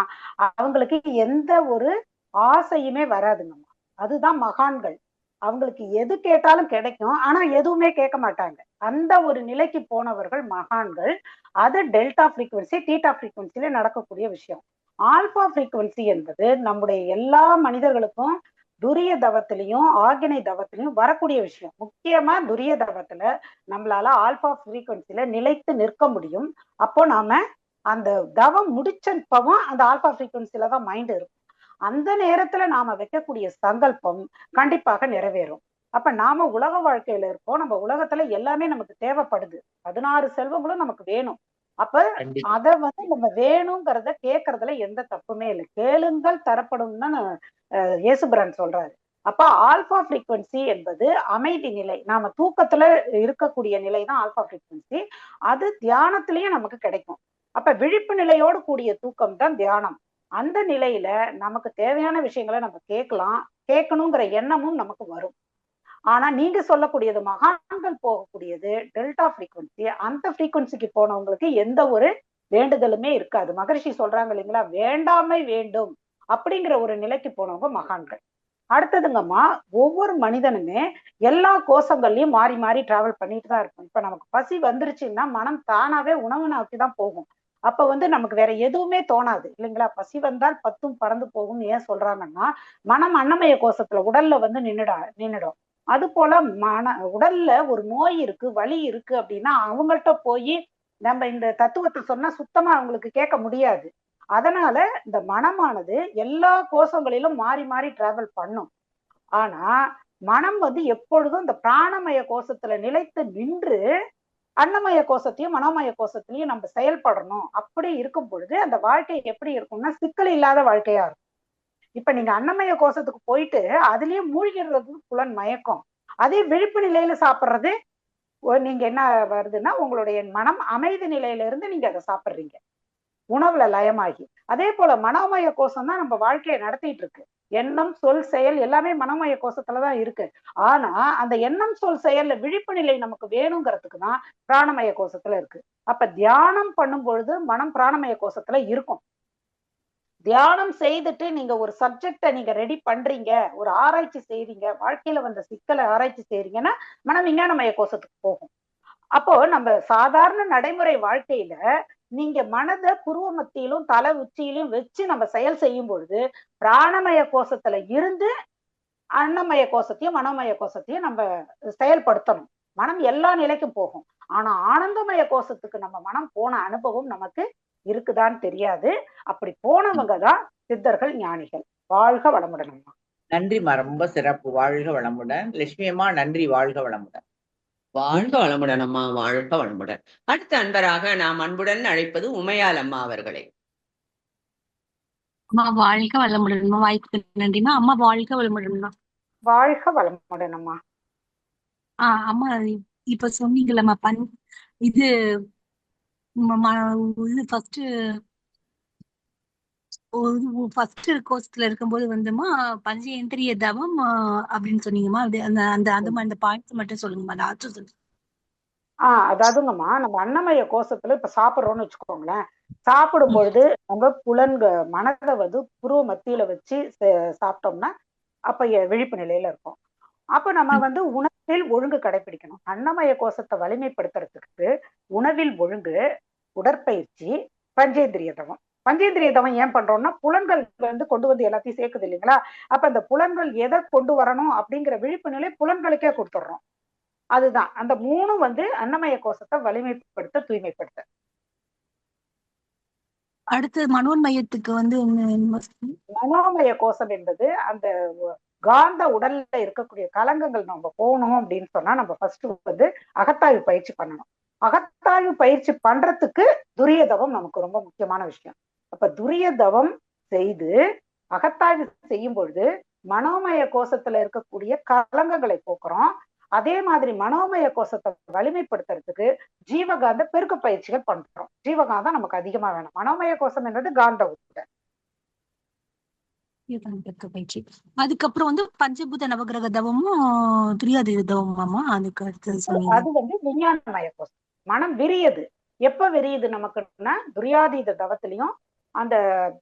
அவங்களுக்கு எந்த ஒரு ஆசையுமே வராதுங்கம்மா. அதுதான் மகான்கள். அவங்களுக்கு எது கேட்டாலும் கிடைக்கும், ஆனா எதுவுமே கேட்க மாட்டாங்க. அந்த ஒரு நிலைக்கு போனவர்கள் மகான்கள். அது டெல்டா ஃப்ரீக்வன்சி, தீட்டா ஃப்ரீக்வன்சில நடக்கக்கூடிய விஷயம். ஆல்பா ஃப்ரீக்வன்சி என்பது நம்முடைய எல்லா மனிதர்களுக்கும் துரிய தவத்திலையும் ஆகினை தவத்திலையும் வரக்கூடிய விஷயம். முக்கியமா துரிய தவத்துல நம்மளால ஆல்பா ஃப்ரீக்வன்சில நிலைத்து நிற்க முடியும். அப்போ நாம அந்த தவம் முடிச்சப்பவும் அந்த ஆல்பா ஃப்ரீக்வன்சில தான் மைண்ட் இருக்கும். அந்த நேரத்துல நாம வைக்கக்கூடிய சங்கல்பம் கண்டிப்பாக நிறைவேறும். அப்ப நாம உலக வாழ்க்கையில இருக்கோம், நம்ம உலகத்துல எல்லாமே நமக்கு தேவைப்படுது, 16 செல்வங்களும் நமக்கு வேணும். அப்ப கண்டிப்பா. அத நம்ம வேணுங்கிறத கேட்கறதுல எந்த தப்புமே இல்லை. கேளுங்கள் தரப்படும்னு இயேசுபிரான் சொல்றாரு. அப்ப ஆல்பா ஃப்ரீக்வன்சி என்பது அமைதி நிலை. நாம தூக்கத்துல இருக்கக்கூடிய நிலை தான் ஆல்பா ஃப்ரீக்வன்சி. அது தியானத்திலயும் நமக்கு கிடைக்கும். அப்ப விழிப்பு நிலையோடு கூடிய தூக்கம் தான் தியானம். அந்த நிலையில நமக்கு தேவையான விஷயங்களை நம்ம கேட்கலாம், கேட்கணுங்கிற எண்ணமும் நமக்கு வரும். ஆனா நீங்க சொல்லக்கூடியது மகான்கள் போகக்கூடியது டெல்டா ஃப்ரீக்வன்சி. அந்த ஃப்ரீக்வன்சிக்கு போனவங்களுக்கு எந்த ஒரு வேண்டுதலுமே இருக்காது. மகரிஷி சொல்றாங்க இல்லைங்களா, வேண்டாமை வேண்டும் அப்படிங்கிற ஒரு நிலைக்கு போனவங்க மகான்கள். அடுத்ததுங்கம்மா, ஒவ்வொரு மனிதனுமே எல்லா கோஷங்கள்லயும் மாறி மாறி டிராவல் பண்ணிட்டு தான் இருக்கும். இப்ப நமக்கு பசி வந்துருச்சுன்னா மனம் தானாவே உணவு நோக்கி தான் போகும். அப்ப நமக்கு வேற எதுவுமே தோணாது இல்லைங்களா. பசி வந்தால் பத்தும் பறந்து போகும் ஏன் சொல்றாங்கன்னா, மனம் அன்னமய கோஷத்துல உடல்ல நின்னுடும். அது போல உடல்ல ஒரு நோய் இருக்கு, வலி இருக்கு அப்படின்னா அவங்கள்ட்ட போய் நம்ம இந்த தத்துவத்தை சொன்னா சுத்தமா அவங்களுக்கு கேட்க முடியாது. அதனால இந்த மனமானது எல்லா கோஷங்களிலும் மாறி மாறி டிராவல் பண்ணும். ஆனா மனம் எப்பொழுதும் இந்த பிராணமய கோஷத்துல நிலைத்து நின்று அன்னமய கோஷத்தையும் மனோமய கோஷத்திலையும் நம்ம செயல்படணும். அப்படி இருக்கும் பொழுது அந்த வாழ்க்கை எப்படி இருக்கும்னா சிக்கல் இல்லாத வாழ்க்கையா இருக்கும். இப்ப நீங்க அன்னமய கோஷத்துக்கு போயிட்டு அதுலயே மூழ்கிடுறது புலன் மயக்கம். அதே விழிப்பு நிலையில சாப்பிடுறது நீங்க என்ன வருதுன்னா உங்களுடைய மனம் அமைதி நிலையில இருந்து நீங்க அதை சாப்பிடுறீங்க, உணவுல லயமாகி. அதே போல மனோமய கோஷம் தான் நம்ம வாழ்க்கையை நடத்திட்டு இருக்கு. எண்ணம் சொல் செயல் எல்லாமே மனோமய கோஷத்துலதான் இருக்கு. ஆனா அந்த எண்ணம் சொல் செயல்ல விழிப்பு நிலை நமக்கு வேணுங்கிறதுக்கு தான் பிராணமய கோஷத்துல இருக்கு. அப்ப தியானம் பண்ணும் பொழுது மனம் பிராணமய கோஷத்துல இருக்கும். தியானம் செய்துட்டு நீங்க ஒரு சப்ஜெக்ட நீங்க ரெடி பண்றீங்க, ஒரு ஆராய்ச்சி செய்றீங்க, வாழ்க்கையில வந்த சிக்கலை ஆராய்ச்சி செய்றீங்கன்னா மனம் விஞ்ஞானமய கோஷத்துக்கு போகும். அப்போ நம்ம சாதாரண நடைமுறை வாழ்க்கையில நீங்க மனதை புருவ மத்தியிலும் தலை உச்சியிலும் வச்சு நம்ம செயல் செய்யும் பொழுது பிராணமய கோஷத்துல இருந்து அன்னமய கோஷத்தையும் மனோமய கோஷத்தையும் நம்ம செயல்படுத்தணும். மனம் எல்லா நிலைக்கும் போகும். ஆனா ஆனந்தமய கோஷத்துக்கு நம்ம மனம் போன அனுபவம் நமக்கு இருக்குதான்னு தெரியாது. அப்படி போனவங்க தான் சித்தர்கள், ஞானிகள். வாழ்க வளமுடன் அம்மா. நன்றிம்மா, ரொம்ப சிறப்பு. வாழ்க வளமுடன். லட்சுமி அம்மா நன்றி. வாழ்க வளமுடன். வாழ்க வளமுடன் அம்மா, வாழ்க வளமுடன். அடுத்த அன்பராக நாம் அன்புடன் அழைப்பது உமையால் அம்மா அவர்களை. அம்மா வாழ்க வளமுடன். வாய்ப்புக்கு நன்றிமா. அம்மா வாழ்க வளமுடன். வாழ்க வளமுடன் அம்மா. அம்மா இப்ப சொன்னீங்கல்லம்மா இது ஃபர்ஸ்ட் கோர்ஸ்ல இருக்கும்போது வந்துமா பஞ்சேந்திரிய தவம் அப்படின்னு சொன்னீங்கம்மா. அது அந்த பாயிண்ட்ஸ் மட்டும் சொல்லுங்கம்மா. லாஸ்ட் சொல்லுங்க. அதாவதுங்கம்மா, நம்ம அன்னமய கோஷத்துல இப்ப சாப்பிடுறோம்னு வச்சுக்கோங்களேன். சாப்பிடும் பொழுது நம்ம மனதை புருவ மத்தியில வச்சு சாப்பிட்டோம்னா அப்ப விழிப்பு நிலையில இருக்கும். அப்ப நம்ம உணவில் ஒழுங்கு கடைபிடிக்கணும். அன்னமய கோஷத்தை வலிமைப்படுத்துறதுக்கு உணவில் ஒழுங்கு, உடற்பயிற்சி, பஞ்சேந்திரிய தவம். பஞ்சேந்திரிய தவம் ஏன் பண்றோம்னா புலன்கள் கொண்டு வந்து எல்லாத்தையும் சேர்க்குது இல்லைங்களா. அப்ப அந்த புலன்கள் எதை கொண்டு வரணும் அப்படிங்கிற விழிப்பு நிலை புலன்களுக்கே கொடுத்துடுறோம். அதுதான் அந்த மூணும் அன்னமய கோஷத்தை வலிமைப்படுத்த, தூய்மைப்படுத்த. அடுத்து மனோன்மயத்துக்கு மனோமய கோஷம் என்பது அந்த காந்த உடல்ல இருக்கக்கூடிய கலங்கங்கள் நம்ம போகணும் அப்படின்னு சொன்னா நம்ம ஃபர்ஸ்ட் அகத்தாய்வு பயிற்சி பண்ணணும். அகத்தாய்வு பயிற்சி பண்றதுக்கு துரிய தவம் நமக்கு ரொம்ப முக்கியமான விஷயம். அப்ப துரிய தவம் செய்து அகத்தாய்வு செய்யும் பொழுது மனோமய கோஷத்துல இருக்கக்கூடிய கலங்கங்களை போக்குறோம். அதே மாதிரி மனோமய கோஷத்தை வலிமைப்படுத்துறதுக்கு ஜீவகாந்த பெருக்க பயிற்சிகள் பண்றோம். ஜீவகாந்தம் நமக்கு அதிகமா வேணும். மனோமய கோஷம் என்பது காந்த உடல். அதுக்கப்புறம் பஞ்சபூத நவகிரக தவமும் துரியாதீத தவமாமா. அதுக்கு அடுத்தது அது விஞ்ஞானமய கோஷம். மனம் விரியது. எப்ப விரியுது நமக்குன்னா துரியாதீத தவத்திலையும் அந்த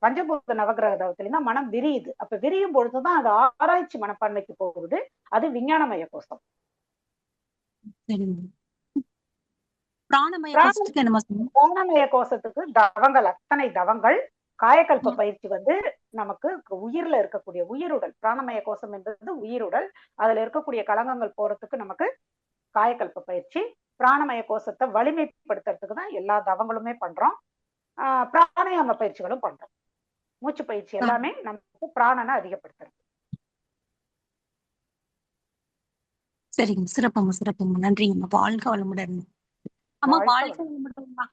பஞ்சபூத நவகிரக தவத்திலிருந்து மனம் விரியுது. அப்ப விரியும் பொழுதுதான் அது ஆராய்ச்சி மனப்பான்மைக்கு போகுது. அது விஞ்ஞானமய கோஷம். சரிங்க. பிராணமய கோஷத்துக்கு என்னமா சொன்னீங்க? பிராணமய கோஷத்துக்கு தவங்கள், அத்தனை தவங்கள். காயக்கல்ப பயிற்சி வந்து நமக்கு உயிர்ல இருக்கக்கூடிய உயிருடல், பிராணமய கோஷம் என்பது உயிருடல். அதுல இருக்கக்கூடிய கலங்கங்கள் போறதுக்கு நமக்கு காயக்கல்ப பயிற்சி. பிராணமய கோஷத்தை வலிமைப்படுத்துறதுக்கு தான் எல்லா தவங்களுமே பண்றோம். பிராணாயாம பயிற்சிகளும் பண்றோம். மூச்சு பயிற்சி எல்லாமே நமக்கு பிராணனை அதிகப்படுத்துறது. சரிங்க, சிறப்புங்க சிறப்புங்க, நன்றிங்கம்மா. வாழ்க வளமுடன் அம்மா. வாழ்க வளமுடன்மா.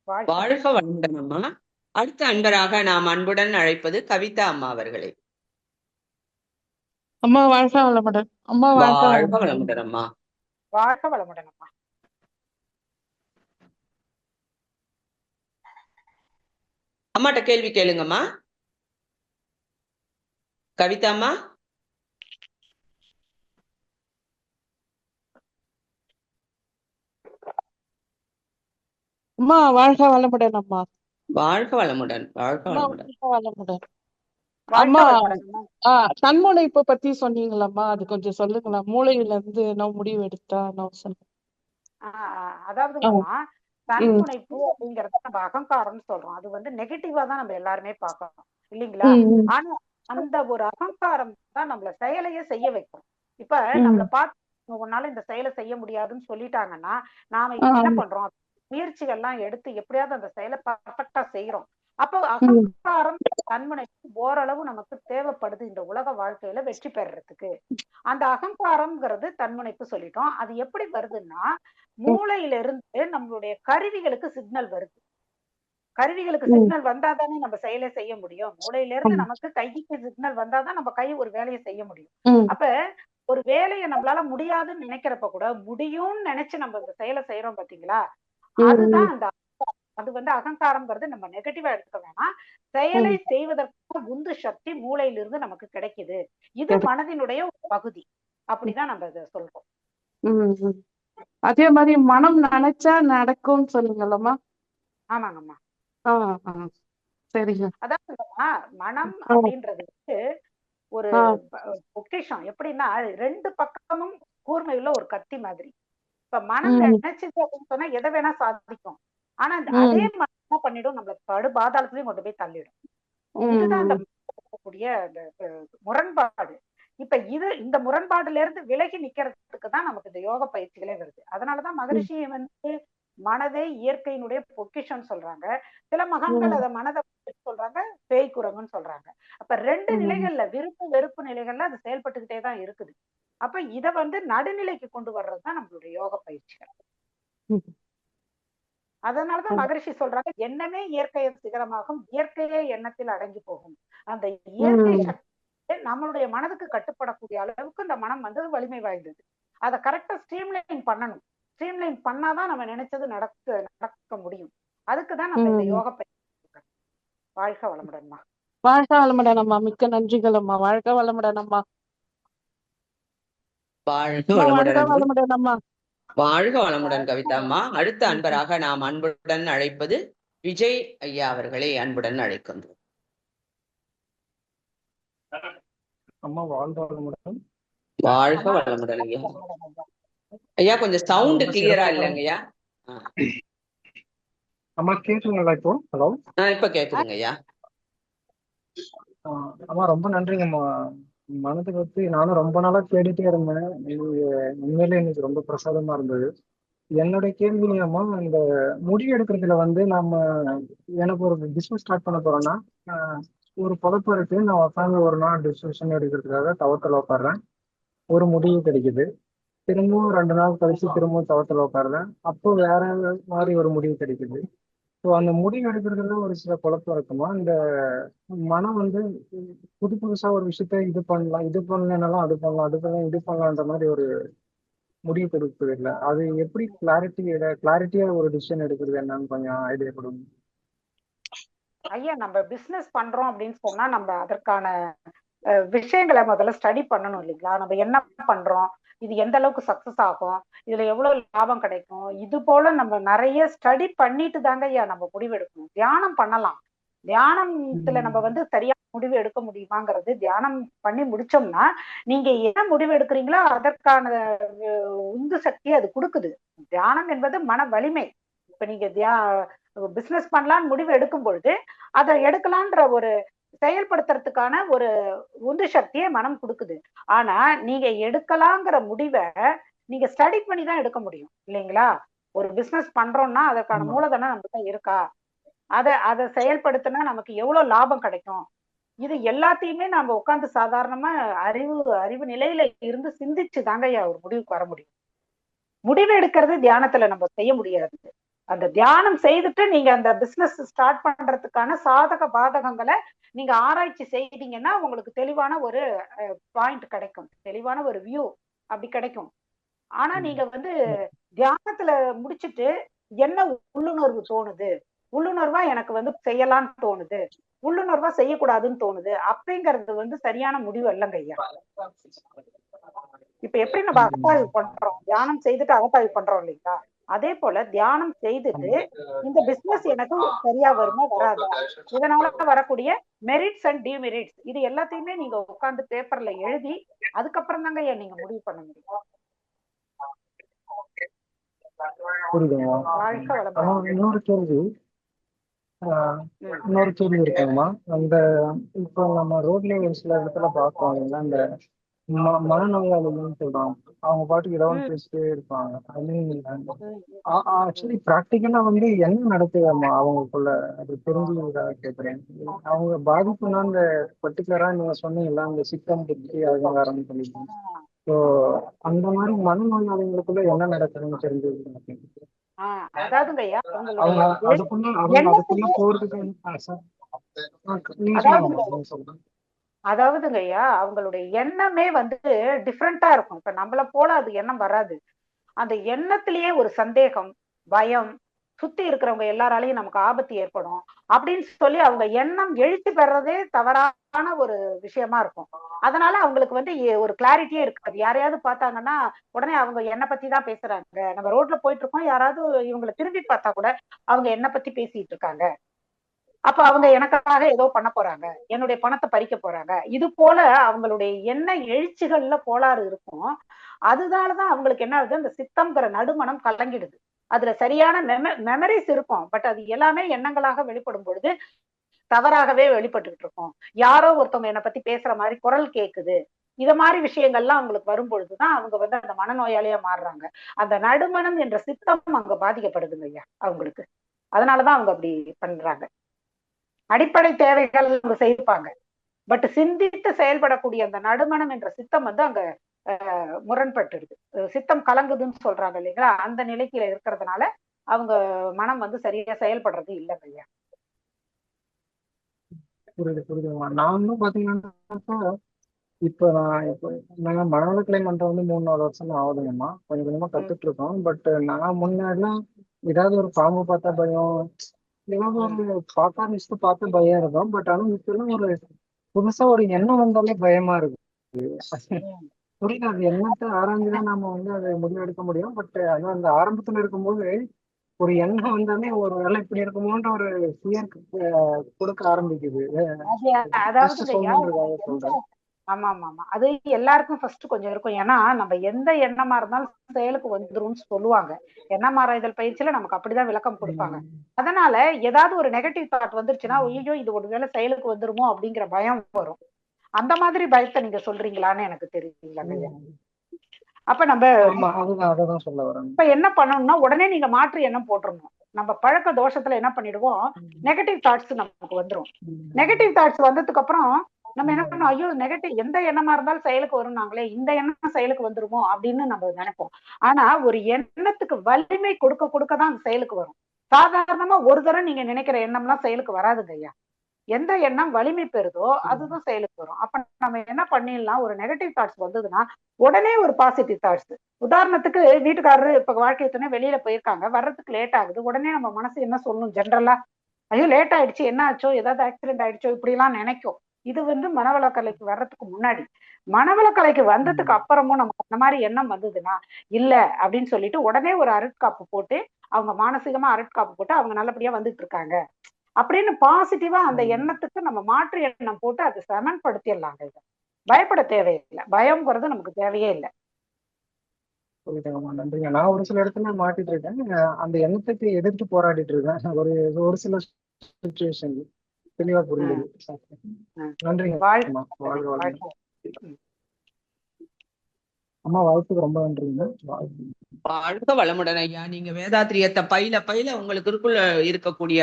வாழ்க வளமுடன் அம்மா. அடுத்த அன்பராக நாம் அன்புடன் அழைப்பது கவிதா அம்மா அவர்களை. அம்மா வாழ்க வளமுடன். அம்மா வாழ்க வளமுடன் அம்மா. வாழ்க வளமுடன் அம்மா. அம்மாட்ட கேள்வி கேளுங்கம்மா. கவிதா அம்மா. அம்மா வாழ்க வளமுடன் அம்மா. வாழ்க வளமுடன். வாழ்க வளமுடன். வளமுடன் அம்மா. தன்முனைப்பு பத்தி சொன்னீங்களம்மா, அது கொஞ்சம் சொல்லுங்களா? மூளையில இருந்து நான் முடிவு எடுத்தா நான் சொல்லுங்க. அதாவதுமா, தன்முனைப்பு அப்படிங்கறத நம்ம அகங்காரம்னு சொல்றோம். அது வந்து நெகட்டிவா தான் நம்ம எல்லாருமே பார்க்கணும் இல்லைங்களா? ஆனா அந்த ஒரு அகங்காரம் தான் நம்மள செயலையே செய்ய வைக்கும். இப்ப நம்மள பார்த்து உன்னால இந்த செயலை செய்ய முடியாதுன்னு சொல்லிட்டாங்கன்னா நாம என்ன பண்றோம்? முயற்சிகள்லாம் எடுத்து எப்படியாவது அந்த செயலை பர்ஃபெக்டா செய்யறோம். அப்போ அகங்காரம், தன்முனைப்பு ஓரளவு நமக்கு தேவைப்படுது இந்த உலக வாழ்க்கையில வெற்றி பெறறதுக்கு. அந்த அகங்காரம்ங்கிறது தன்முனைப்பு சொல்லிட்டோம். அது எப்படி வருதுன்னா, மூளையில இருந்து நம்மளுடைய கருவிகளுக்கு சிக்னல் வருது. கருவிகளுக்கு சிக்னல் வந்தாதானே நம்ம செயலை செய்ய முடியும். மூளையில இருந்து நமக்கு கைக்கு சிக்னல் வந்தாதான் நம்ம கை ஒரு வேலையை செய்ய முடியும். அப்ப ஒரு வேலையை நம்மளால முடியாதுன்னு நினைக்கிறப்ப கூட முடியும்னு நினைச்சு நம்ம இந்த செயலை செய்யறோம் பாத்தீங்களா? அதுதான் அந்த அது வந்து அகங்காரம்ங்கிறது நம்ம நெகட்டிவா எடுத்துக்க வேணாம். செயலை செய்வதற்கு உந்து சக்தி மூளையிலிருந்து நமக்கு கிடைக்குது. இது மனதினுடைய ஒரு பகுதி. அப்படிதான் நம்ம இதை சொல்றோம். அதே மாதிரி மனம் நினைச்சா நடக்கும்னு சொல்லுங்களம்மா. ஆமாங்கம்மா. சரிங்க. அதாவது மனம் அப்படின்றது ஒரு பொக்கிஷம். எப்படின்னா ரெண்டு பக்கமும் கூர்மையுள்ள ஒரு கத்தி மாதிரி. இப்ப மனம் நினைச்சது அப்படின்னு சொன்னா எதை வேணா சாதிக்கும். ஆனா அதே மனம் என்ன பண்ணிடும்? நம்மள படு பாதாளத்திலையும் கொண்டு போய் தள்ளிடும். இதுதான் அந்த முரண்பாடு. இப்ப இந்த முரண்பாடுல இருந்து விலகி நிக்கிறதுக்கு தான் நமக்கு இந்த யோக பயிற்சிகளே வருது. அதனாலதான் மகரிஷியை வந்து மனதே இயற்கையினுடைய பொக்கிஷம் சொல்றாங்க. சில மகான்கள் அதை மனதை சொல்றாங்க, பேய் குரங்குன்னு சொல்றாங்க. அப்ப ரெண்டு நிலைகள்ல, விருப்பு வெறுப்பு நிலைகள்ல அது செயல்பட்டுக்கிட்டே தான் இருக்குது. அப்ப இத வந்து நடுநிலைக்கு கொண்டு வர்றதுதான் நம்மளுடைய யோக பயிற்சிகள். அதனாலதான் மகரிஷி சொல்றாங்க, எண்ணமே இயற்கையின் சிகரமாகும், இயற்கையே எண்ணத்தில் அடங்கி போகும். அந்த இயற்கை சக்தி நம்மளுடைய மனதுக்கு கட்டுப்படக்கூடிய அளவுக்கு இந்த மனம் வந்து வலிமை வாய்ந்தது. அதை கரெக்டா ஸ்ட்ரீம்லைன் பண்ணணும். ஸ்ட்ரீம்லைன் பண்ணாதான் நம்ம நினைச்சது நடக்க முடியும். அதுக்குதான் நம்ம இந்த யோக பயிற்சி. வாழ்க வளமுடன்மா. வாழ்க வளமுடன் அம்மா. மிக்க நன்றிகள் அம்மா. வாழ்க வளமுடன் அம்மா. வாழ்க வளமுடன் அம்மா. வாழ்க வளமுடன் கவிதா அம்மா. அடுத்த அன்பராக நாம் அன்புடன் அழைப்பது விஜய் ஐயா அவர்களை அன்புடன் அழைக்கின்றோம். அம்மா வாழ்க வளமுடன். வாழ்க வளமுடன் ஐயா. ஐயா கொஞ்சம் சவுண்ட் கிளியரா இல்லைங்க ஐயா. அம்மா கேக்குதுங்களா இப்போ? ஹலோ, இப்ப கேக்குதுங்க ஐயா. அம்மா ரொம்ப நன்றிங்கம்மா. மனதை பத்தி நானும் ரொம்ப நாளா தேடிட்டே இருந்தேன். உண்மையிலே எனக்கு ரொம்ப பிரசாதமா இருந்தது. என்னுடைய கேள்வி அம்மா, இந்த முடிவு எடுக்கிறதுல வந்து எனக்கு ஒரு பிசினஸ் ஸ்டார்ட் பண்ண போறோம்னா, ஒரு பொழப்பு இருக்கு. நான் உட்காந்து ஒரு நாள் டிசிஷன் எடுக்கிறதுக்காக தவத்தில் உட்காடுறேன். ஒரு முடிவு கிடைக்குது. திரும்பவும் 2 நாள் கழிச்சு திரும்பவும் தவத்தில் உட்காடுறேன். அப்போ வேற மாதிரி ஒரு முடிவு கிடைக்குது. ஸோ அந்த முடிவு எடுக்கிறதுல ஒரு சில குழப்பம் இருக்குமா? இந்த மனம் வந்து புதுசா ஒரு விஷயத்த இது பண்ணலாம், இது பண்ணலாம், அது பண்ணலாம், அது பண்ணலாம், இது பண்ணலான்ற மாதிரி ஒரு முடிவு கொடுக்குறது இல்லை. அது எப்படி கிளாரிட்டியா ஒரு டிசிஷன் எடுக்கிறது என்னன்னு கொஞ்சம் ஐடியா கொடுங்க ஐயா. நம்ம பிசினஸ் பண்றோம் அப்படின்னு சொன்னா நம்ம அதற்கான விஷயங்களை முதல்ல ஸ்டடி பண்ணணும் இல்லைங்களா? நம்ம என்ன பண்றோம், இது எந்த அளவுக்கு சக்சஸ் ஆகும், இதுல எவ்வளவு லாபம் கிடைக்கும், இது போல நம்ம நிறைய ஸ்டடி பண்ணிட்டு தாங்க ஐயா நம்ம முடிவு எடுக்கணும். தியானம் பண்ணலாம், தியானத்துல நம்ம வந்து சரியா முடிவு எடுக்க முடியுமாங்கிறது தியானம் பண்ணி முடிச்சோம்னா நீங்க என்ன முடிவு எடுக்கிறீங்களோ அதற்கான உந்து சக்தி அது கொடுக்குது. தியானம் என்பது மன வலிமை. இப்ப நீங்க பிசினஸ் பண்ணலான்னு முடிவு எடுக்கும் பொழுது அதை எடுக்கலான்ற ஒரு செயல்படுத்துறதுக்கான ஒரு உந்து சக்தியை மனம் கொடுக்குது. ஆனா நீங்க எடுக்கலாங்கிற முடிவை நீங்க ஸ்டடி பண்ணி தான் எடுக்க முடியும் இல்லைங்களா? ஒரு பிசினஸ் பண்றோம்னா அதற்கான மூலதனம் நம்மகிட்ட இருக்கா, அதை செயல்படுத்தினா நமக்கு எவ்வளவு லாபம் கிடைக்கும், இது எல்லாத்தையுமே நாம உட்கார்ந்து சாதாரணமா அறிவு நிலையில இருந்து சிந்திச்சு தாங்க ஒரு முடிவுக்கு வர முடியும். முடிவு எடுக்கிறது தியானத்துல நம்ம செய்ய முடியாது. அந்த தியானம் செய்துட்டு நீங்க அந்த பிசினஸ் ஸ்டார்ட் பண்றதுக்கான சாதக பாதகங்களை நீங்க ஆராய்ச்சி செய்தீங்கன்னா உங்களுக்கு தெளிவான ஒரு பாயிண்ட் கிடைக்கும், தெளிவான ஒரு வியூ அப்படி கிடைக்கும். ஆனா நீங்க வந்து தியானத்துல முடிச்சுட்டு என்ன உள்ளுணர்வு தோணுது, உள்ளுணர்வா எனக்கு வந்து செய்யலாம்னு தோணுது, உள்ளுணர்வா செய்யக்கூடாதுன்னு தோணுது, அப்படிங்கிறது வந்து சரியான முடிவு அல்லங்க ஐயா. இப்ப எப்படி நம்ம அகத்தாய்வு பண்றோம், தியானம் செய்துட்டு அகத்தாய்வு பண்றோம் இல்லைங்களா? அதே போல தியானம் செய்துட்டு இந்த பிசினஸ் எனக்கு சரியா வருமா வராதா, இதனால வரக்கூடிய மெரிட்ஸ் அண்ட் டிமெரிட்ஸ் இது எல்லாத்தையுமே நீங்க உட்கார்ந்து பேப்பர்ல எழுதி அதுக்கப்புறம் தாங்க ஐயா நீங்க முடிவு பண்ண முடியும். இன்னொரு கேள்வி இருக்குங்கம்மா. அந்த இப்போ நம்ம ரோட்ல ஒரு சில இடத்துல பார்ப்போம் இல்லைங்களா, அந்த மனநோயாளிகள்னு சொல்றாங்க, அவங்க பாட்டுக்கு ஏதாவது பேசிட்டே இருப்பாங்க. ஆக்சுவலி பிராக்டிக்கலா வந்து என்ன நடக்குதாம்மா அவங்களுக்குள்ள, அது தெரிஞ்சுக்கிறதா கேட்குறேன். அவங்க பாதிப்புனா இந்த பர்டிகுலரா நீங்க சொன்னீங்களா இந்த சித்தம் புத்தி அகங்காரம் சொல்லிட்டு, ஸோ அந்த மாதிரி மனநோயாளிகளுக்குள்ள என்ன நடக்குதுன்னு தெரிஞ்சுக்கிறேன். அதாவதுங்க ஐயா அதாவதுங்க ஐயா அவங்களுடைய எண்ணமே வந்து டிஃப்ரெண்டா இருக்கும். இப்ப நம்மள போல அது எண்ணம் வராது. அந்த எண்ணத்திலேயே ஒரு சந்தேகம், பயம், சுத்தி இருக்கிறவங்க எல்லாராலையும் நமக்கு ஆபத்து ஏற்படும் அப்படின்னு சொல்லி அவங்க எண்ணம் எழுச்சி பெறதே தவறான ஒரு விஷயமா இருக்கும். அதனால அவங்களுக்கு வந்து ஒரு கிளாரிட்டியே இருக்காது. யாரையாவது பார்த்தாங்கன்னா உடனே அவங்க என்னை பத்தி தான் பேசுறாங்க. நம்ம ரோட்ல போயிட்டு இருக்கோம், யாராவது இவங்களை திரும்பி பார்த்தா கூட அவங்க என்னை பத்தி பேசிட்டு இருக்காங்க, அப்ப அவங்க எனக்காக ஏதோ பண்ண போறாங்க, என்னுடைய பணத்தை பறிக்க போறாங்க, இது போல அவங்களுடைய எண்ண எழுச்சிகள்ல கோளாறு இருக்கும். அதனாலதான் அவங்களுக்கு என்ன ஆகுது, அந்த சித்தம்ங்கிற நடுமனம் கலங்கிடுது. அதுல சரியான மெமரிஸ் இருக்கும், பட் அது எல்லாமே எண்ணங்களாக வெளிப்படும் பொழுது தவறாகவே வெளிப்பட்டுக்கிட்டு இருக்கும். யாரோ ஒருத்தவங்க என்னை பத்தி பேசுற மாதிரி குரல் கேக்குது, இத மாதிரி விஷயங்கள்லாம் அவங்களுக்கு வரும் பொழுதுதான் அவங்க வந்து அந்த மனநோயாளியா மாறுறாங்க. அந்த நடுமனம் என்ற சித்தம் அங்க பாதிக்கப்படுதுங்க ஐயா அவங்களுக்கு. அதனாலதான் அவங்க அப்படி பண்றாங்க. அடிப்படை தேவைகள் அவங்க செய்வாங்க, பட் சிந்தித்து செயல்படக்கூடிய அந்த நடுமனம் என்ற சித்தம் வந்து அங்க முரண்பட்டுடுது, சித்தம் கலங்குதுன்னு சொல்றாங்க இல்லைங்களா, அந்த நிலைக்கு இருக்கிறதுனால அவங்க மனம் வந்து சரியா செயல்படுறது இல்லைங்க ஐயா. புரியுதுமா. நான் வந்து பாத்தீங்கன்னா இப்போ நாங்க மனநல கிளை மன்றம் வந்து 3-4 வருஷம் ஆகுதுங்கம்மா. கொஞ்சம் கொஞ்சமா கத்துட்டு இருக்கோம். பட் நான் முன்னாடிலாம் ஏதாவது ஒரு பாம்பு பார்த்தா பயம், ஏதாவது ஒரு பாக்கானிஸ்ட் பார்த்து பயம் இருக்கும். பட் ஆனா இப்பெல்லாம் ஒரு புதுசா ஒரு எண்ணம் வந்தாலே பயமா இருக்கு. புரியுது, அது எண்ணத்தை ஆராய்ஞ்சுதான் நாம வந்து அதை முடிவெடுக்க முடியும். பட் ஆனா அந்த ஆரம்பத்துல இருக்கும்போது ஒரு எண்ணம் வந்தாலே ஒரு வேலை இப்படி இருக்குமோன்ற ஒரு ஃபியர் கொடுக்க ஆரம்பிக்குது. சொல்றேன். ஆமா ஆமா ஆமா, அது எல்லாருக்கும் ஃபர்ஸ்ட் கொஞ்சம் இருக்கும். ஏன்னா நம்ம எந்த எண்ணமா இருந்தாலும் செயலுக்கு வந்துரும்னு சொல்லுவாங்க. எண்ணம் ஆராய்தல் பயிற்சியில நமக்கு அப்படிதான் விளக்கம் கொடுப்பாங்க. அதனால ஏதாவது ஒரு நெகட்டிவ் தாட் வந்துருச்சுன்னா ஐயோ இது ஒரு வேளை செயலுக்கு வந்துருமோ அப்படிங்கிற பயம் வரும். அந்த மாதிரி பயத்தை நீங்க சொல்றீங்களான்னு எனக்கு தெரியல. அப்ப நம்ம இப்ப என்ன பண்ணணும்னா உடனே நீங்க மாற்று எண்ணம் போட்டுருணும். நம்ம பழக்க தோஷத்துல என்ன பண்ணிடுவோம், நெகட்டிவ் தாட்ஸ் நமக்கு வந்துரும். நெகட்டிவ் தாட்ஸ் வந்ததுக்கு அப்புறம் நம்ம என்ன பண்ணோம், ஐயோ நெகட்டிவ் எந்த எண்ணமா இருந்தாலும் செயலுக்கு வரும், நாங்களே இந்த எண்ணம் செயலுக்கு வந்துருமோ அப்படின்னு நம்ம நினைப்போம். ஆனா ஒரு எண்ணத்துக்கு வலிமை கொடுக்க கொடுக்கதான் செயலுக்கு வரும். சாதாரணமா ஒரு தடவை நீங்க நினைக்கிற எண்ணம்லாம் செயலுக்கு வராதுங்க ஐயா. எந்த எண்ணம் வலிமை பெறுதோ அதுதான் செயலுக்கு வரும். அப்ப நம்ம என்ன பண்ணிடலாம், ஒரு நெகட்டிவ் தாட்ஸ் வந்ததுன்னா உடனே ஒரு பாசிட்டிவ் தாட்ஸ். உதாரணத்துக்கு வீட்டுக்காரரு இப்ப வாழ்க்கை துணை வெளியில போயிருக்காங்க, வர்றதுக்கு லேட் ஆகுது, உடனே நம்ம மனசு என்ன சொல்லணும், ஜென்ரலா ஐயோ லேட் ஆயிடுச்சு, என்ன ஆச்சோ, ஏதாவது ஆக்சிடென்ட் ஆயிடுச்சோ, இப்படி எல்லாம் நினைக்கும். இது மனவளக்கலைக்கு வர்றதுக்கு முன்னாடி. மனவளக்கலைக்கு வந்ததுக்கு அப்புறமும் நமக்கு அந்த மாதிரி எண்ணம் வந்ததுன்னா இல்ல அப்படின்னு சொல்லிட்டு உடனே ஒரு அருட்காப்பு போட்டு அவங்க மானசீகமா அருட்காப்பு போட்டு அவங்க நல்லபடியா வந்துட்டு இருக்காங்க அப்படின்னு பாசிட்டிவா அந்த எண்ணத்துக்கு நம்ம மாற்று எண்ணம் போட்டு அதை சமன்படுத்திடலாங்க. இதை பயப்பட தேவையில்லை, பயம்ங்கிறது நமக்கு தேவையே இல்லை. புரியுதுங்கம்மா, நன்றிங்க. நான் ஒரு சில இடத்துல மாட்டிட்டு இருக்கேன், அந்த எண்ணத்துக்கு எதிர்த்து போராடிட்டு இருக்கேன் ஒரு சில சுச்சுவேஷன் தெளிவா புரிந்தது. நன்றிங்க அம்மா, வாழ்க வளமுடன். அம்மா வாய்ப்புக்கு ரொம்ப நன்றிங்க. வாழ்க வளமுடன் ஐயா. நீங்க வேதாத்திரியத்தை பயில உங்களுக்கு இருக்கக்கூடிய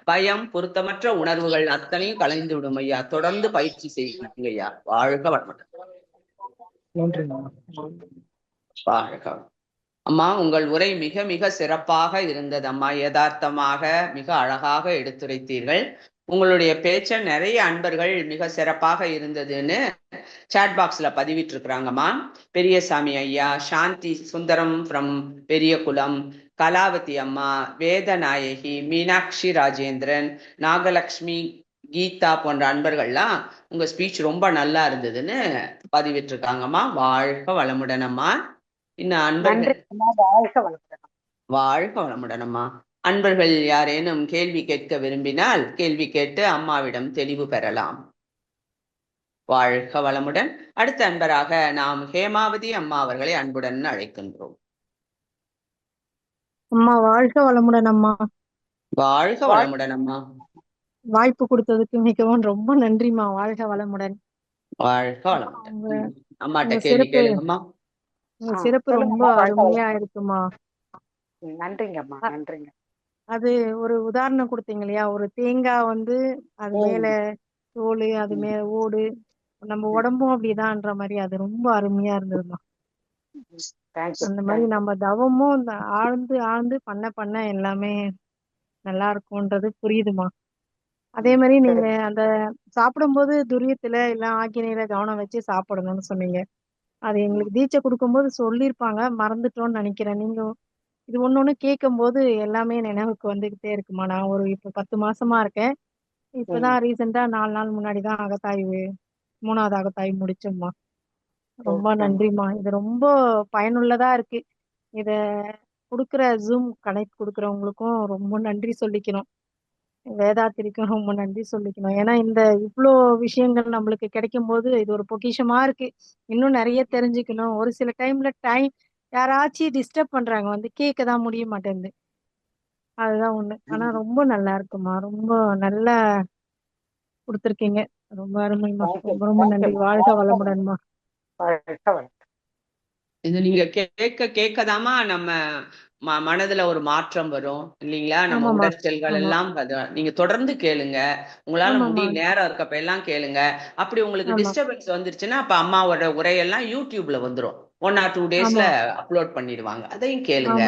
பயம், பொருத்தமற்ற உணர்வுகள் அத்தனையும் கலைந்து விடும் ஐயா. தொடர்ந்து பயிற்சி செய்யுங்க ஐயா. வாழ்க வளமுடன். நன்றிங்க. வாழ்க. அம்மா, உங்கள் உரை மிக மிக சிறப்பாக இருந்தது அம்மா. யதார்த்தமாக மிக அழகாக எடுத்துரைத்தீர்கள். உங்களுடைய பேச்ச நிறைய அன்பர்கள் மிக சிறப்பாக இருந்ததுன்னு சாட் பாக்ஸ்ல பதிவிட்டு இருக்கிறாங்கம்மா. பெரியசாமி ஐயா, சாந்தி சுந்தரம் ஃப்ரம் பெரியகுளம், கலாவதி அம்மா, வேதநாயகி, மீனாட்சி ராஜேந்திரன், நாகலட்சுமி, கீதா போன்ற அன்பர்கள்லாம் உங்க ஸ்பீச் ரொம்ப நல்லா இருந்ததுன்னு பதிவிட்டு இருக்காங்கம்மா. வாழ்க வளமுடன் அம்மா. இன்னும் அன்பர்கள் வாழ்க வளமுடன் அம்மா. அன்பர்கள் யாரேனும் கேள்வி கேட்க விரும்பினால் கேள்வி கேட்டு அம்மாவிடம் தெளிவு பெறலாம். வாழ்க வளமுடன். அடுத்த அன்பராக நாம் ஹேமாவதி அம்மா அவர்களை அன்புடன் அழைக்கின்றோம். அம்மா வாழ்க வளமுடன் அம்மா. வாழ்க வளமுடன் அம்மா. வாய்ப்பு கொடுத்ததுக்கு மிகவும் ரொம்ப நன்றிம்மா. வாழ்க வளமுடன். வாழ்க வளமுடன். அம்மாட்ட கேள்வி கேளுங்கம்மா. சிறப்பு ரொம்ப அருமையா இருக்குமா. நன்றிங்கம்மா, நன்றிங்க. அது ஒரு உதாரணம் கொடுத்தீங்க இல்லையா, ஒரு தேங்காய் அது மேல தோல், அது மேல ஓடு, நம்ம உடம்பும் அப்படிதான்ற மாதிரி அது ரொம்ப அருமையா இருந்ததுமா. அந்த மாதிரி நம்ம தவமும் ஆழ்ந்து ஆழ்ந்து பண்ண பண்ண எல்லாமே நல்லா இருக்கும்ன்றது புரியுதுமா. அதே மாதிரி நீங்க அந்த சாப்பிடும்போது துரியத்துல இல்ல ஆக்கினையில கவனம் வச்சு சாப்பிடணும்னு சொன்னீங்க. அது எங்களுக்கு தீட்சை கொடுக்கும்போது சொல்லியிருப்பாங்க, மறந்துட்டோம்னு நினைக்கிறேன். நீங்க இது ஒண்ணு கேட்கும் போது எல்லாமே நினைவுக்கு வந்துகிட்டே இருக்குமா. நான் இப்ப 10 மாசமா இருக்கேன். இப்பதான் ரீசெண்டா 4 நாள் முன்னாடிதான் அகத்தாய்வு 3வது அகத்தாய்வு முடிச்சோம்மா. ரொம்ப நன்றிம்மா. இது ரொம்ப பயனுள்ளதா இருக்கு. இத கொடுக்குற ஜூம் கனெக்ட் கொடுக்குறவங்களுக்கும் ரொம்ப நன்றி சொல்லிக்கணும். வேதாத்திரிக்கும் ரொம்ப நன்றி சொல்லிக்கணும். ஏன்னா இந்த இவ்வளோ விஷயங்கள் நம்மளுக்கு கிடைக்கும் போது இது ஒரு பொக்கிஷமா இருக்கு. இன்னும் நிறைய தெரிஞ்சுக்கணும். ஒரு சில டைம்ல யாராச்சும் டிஸ்டர்ப் பண்றாங்க, கேட்கதான் முடிய மாட்டேங்குது. அதுதான் ஒண்ணு. ஆனா ரொம்ப நல்லா இருக்குமா. ரொம்ப நல்லா கொடுத்துருக்கீங்க. ரொம்ப அருமைமா. ரொம்ப ரொம்ப நன்றி. வாழ்க வளமுடன்மா. இது நீங்க கேட்கதாமா நம்ம மனதுல ஒரு மாற்றம் வரும் இல்லைங்களா. நம்ம உடற்செல்கள் எல்லாம் நீங்க தொடர்ந்து கேளுங்க. உங்களால நேரம் இருக்கப்ப எல்லாம் கேளுங்க. அப்படி உங்களுக்கு டிஸ்டர்பன்ஸ் வந்துருச்சுன்னா அப்ப அம்மாவோட உரையெல்லாம் யூடியூப்ல வந்துரும். 1 or 2 daysல அப்லோட் பண்ணிடுவாங்க. அதையும் கேளுங்க.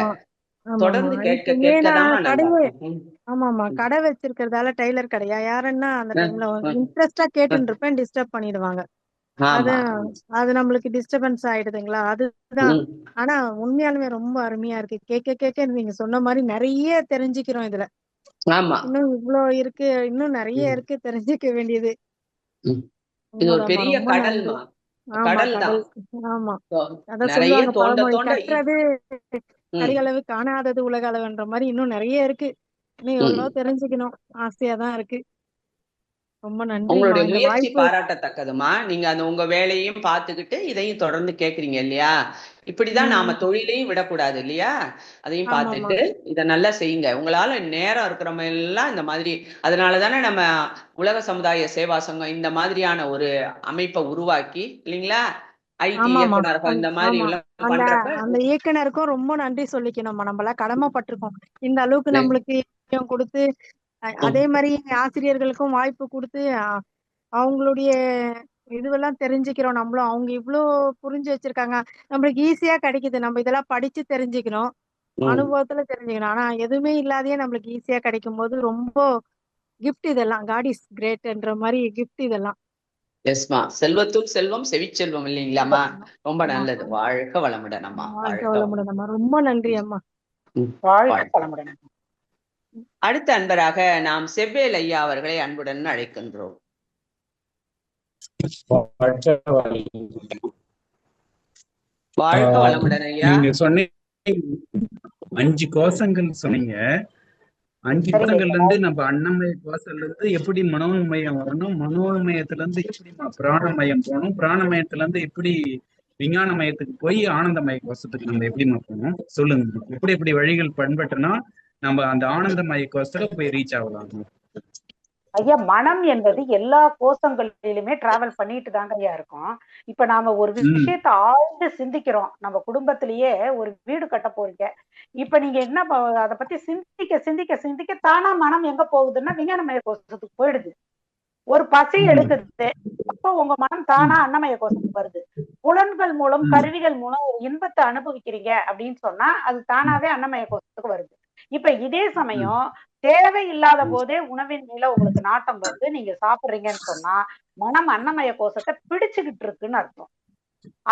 தொடர்ந்து கேட்கதாமா நல்லா இருக்கும். ஆமாமா, கடை வச்சிருக்கிறதால டெய்லர் கடையா யாருன்னா அந்த டைம்ல இன்ட்ரெஸ்டா கேட்டுட்டு இருப்பேன், டிஸ்டர்ப் பண்ணிடுவாங்க. அது நம்மளுக்கு டிஸ்டர்பன்ஸ் ஆயிடுதுங்களா. அதுதான். ஆனா உண்மையாலுமே ரொம்ப அருமையா இருக்கு. கேட்க நீங்க சொன்ன மாதிரி நிறைய தெரிஞ்சுக்கிறோம் இதுல. இன்னும் இவ்வளவு இருக்கு, இன்னும் நிறைய இருக்கு தெரிஞ்சுக்க வேண்டியது. இது ஒரு பெரிய கடல். கடல் தான். ஆமா, அதான் சொல்லுவாங்க பழமொழி, கற்றது கரிகளவு காணாதது உலக அளவுன்ற மாதிரி இன்னும் நிறைய இருக்கு. இன்னும் எவ்வளவு தெரிஞ்சுக்கணும், ஆசையாதான் இருக்கு. ரொம்ப நன்றி. உங்களுடைய முயற்சி பாராட்டத்தக்கதுமா. நீங்க உங்க வேலையும் பார்த்துக்கிட்டு இதையும் தொடர்ந்து கேக்குறீங்க இல்லையா. இப்படிதான் நாம தொழிலையும் விடக்கூடாது இல்லையா. அதையும் பார்த்துட்டு இதை நல்லா செய்யுங்க. உங்களால நேரம் இருக்கிறவங்க எல்லாம் இந்த மாதிரி. அதனாலதானே நம்ம உலக சமுதாய சேவா சங்கம் இந்த மாதிரியான ஒரு அமைப்பை உருவாக்கி இல்லைங்களா. ஐடி இயக்குனர்கள் இந்த மாதிரி அந்த இயக்குனருக்கும் ரொம்ப நன்றி சொல்லிக்கணும். நம்மள கடமைப்பட்டிருக்கோம். இந்த அளவுக்கு நம்மளுக்கு கொடுத்து, அதே மாதிரி ஆசிரியர்களுக்கும் வாய்ப்பு கொடுத்து அவங்களுடைய இதுவெல்லாம் தெரிஞ்சுக்கிறோம். நம்மளும் அவங்க இவ்வளவு புரிஞ்சு வச்சிருக்காங்க, நம்மளுக்கு ஈஸியா கிடைக்குது. நம்ம இதெல்லாம் படிச்சு தெரிஞ்சுக்கணும், அனுபவத்துல தெரிஞ்சுக்கணும். ஆனா எதுவுமே இல்லாதே நம்மளுக்கு ஈஸியா கிடைக்கும் போது ரொம்ப கிஃப்ட் இதெல்லாம். காட் இஸ் கிரேட்ன்ற மாதிரி கிஃப்ட் இதெல்லாம். எஸ்மா, செல்வத்துள் செல்வம் செவிச்செல்வம் இல்லைங்களாமா. ரொம்ப நல்லது. வாழ்க வளமுடன் அம்மா. வாழ்க வளமுடன் அம்மா. ரொம்ப நன்றி அம்மா. வாழ்க வளமுடன். அடுத்த அன்பராக நாம் செவ்வேல் ஐயா அவர்களை அன்புடன் அழைக்கின்றோம். வாழ்க வளமுடன் ஐயா. நீங்க சொன்னீங்க 5 கோஷங்கள் சொன்னீங்க. 5 கோஷங்கள்ல இருந்து நம்ம அன்னமய கோஷத்துல இருந்து எப்படி மனோன்மயம் வரணும், மனோன்மயத்துல இருந்து எப்படி பிராணமயம் போகணும், பிராணமயத்துல இருந்து எப்படி விஞ்ஞான மயத்துக்கு போய் ஆனந்தமய கோஷத்துக்கு நம்ம எப்படி போகணும் சொல்லுங்க. எப்படி எப்படி வழிகள் பண்பட்டுனா நம்ம அந்த ஆனந்தமய கோஷத்துல போய் ரீச் ஆகலாம்? ஐயா, மனம் என்பது எல்லா கோஷங்களிலுமே டிராவல் பண்ணிட்டு தாங்க ஐயா இருக்கும். இப்ப நாம ஒரு விஷயத்த ஆழ்ந்து சிந்திக்கிறோம். நம்ம குடும்பத்திலேயே ஒரு வீடு கட்ட போறீங்க. இப்ப நீங்க என்ன அதை பத்தி சிந்திக்க சிந்திக்க சிந்திக்க தானா மனம் எங்க போகுதுன்னா விஞ்ஞானமய கோஷத்துக்கு போயிடுது. ஒரு பசி எடுக்குது, அப்போ உங்க மனம் தானா அன்னமய கோஷத்துக்கு வருது. புலன்கள் மூலம் கருவிகள் மூலம் ஒரு இன்பத்தை அனுபவிக்கிறீங்க அப்படின்னு சொன்னா அது தானாவே அன்னமய கோஷத்துக்கு வருது. இப்ப இதே சமயம் தேவையில்லாத போதே உணவின் மேல உங்களுக்கு நாட்டம் வந்து நீங்க சாப்பிடுறீங்கன்னு சொன்னா மனம் அன்னமய கோஷத்தை பிடிச்சுக்கிட்டு இருக்குன்னு அர்த்தம்.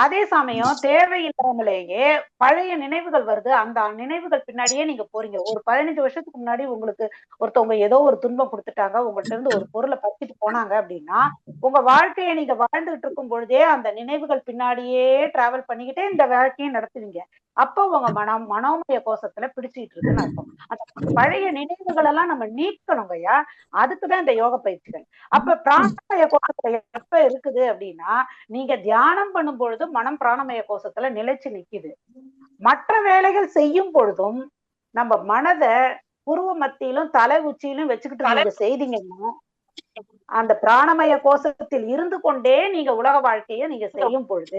அதே சமயம் தேவையில்லாமலேயே பழைய நினைவுகள் வருது, அந்த நினைவுகள் பின்னாடியே நீங்க போறீங்க. ஒரு 15 வருஷத்துக்கு முன்னாடி உங்களுக்கு ஒருத்தவங்க ஏதோ ஒரு துன்பம் கொடுத்துட்டாங்க, உங்கள்ட்ட இருந்து ஒரு பொருளை பறிச்சுட்டு போனாங்க அப்படின்னா உங்க வாழ்க்கையை நீங்க வாழ்ந்துகிட்டு இருக்கும் பொழுதே அந்த நினைவுகள் பின்னாடியே டிராவல் பண்ணிக்கிட்டே இந்த வாழ்க்கையை நடத்துவீங்க. அப்போ உங்க மனோமய கோஷத்துல பிடிச்சிட்டு இருக்குன்னு அர்த்தம். அந்த பழைய நினைவுகள் எல்லாம் நம்ம நீக்கணும் ஐயா. அதுக்குதான் இந்த யோக பயிற்சிகள். அப்ப பிராணமய கோஷத்துல எப்ப இருக்குது அப்படின்னா நீங்க தியானம் பண்ணும் பொழுது மனம் பிராணமய கோஷத்துல நிலைச்சு நிக்குது. மற்ற வேலைகள் செய்யும் பொழுதும் நம்ம மனதை புருவ மத்தியிலும் தலை உச்சியிலும் வச்சுக்கிட்டு நீங்க செய்தீங்கன்னா அந்த பிராணமய கோஷத்தில் இருந்து கொண்டே நீங்க உலக வாழ்க்கையை நீங்க செய்யும் பொழுது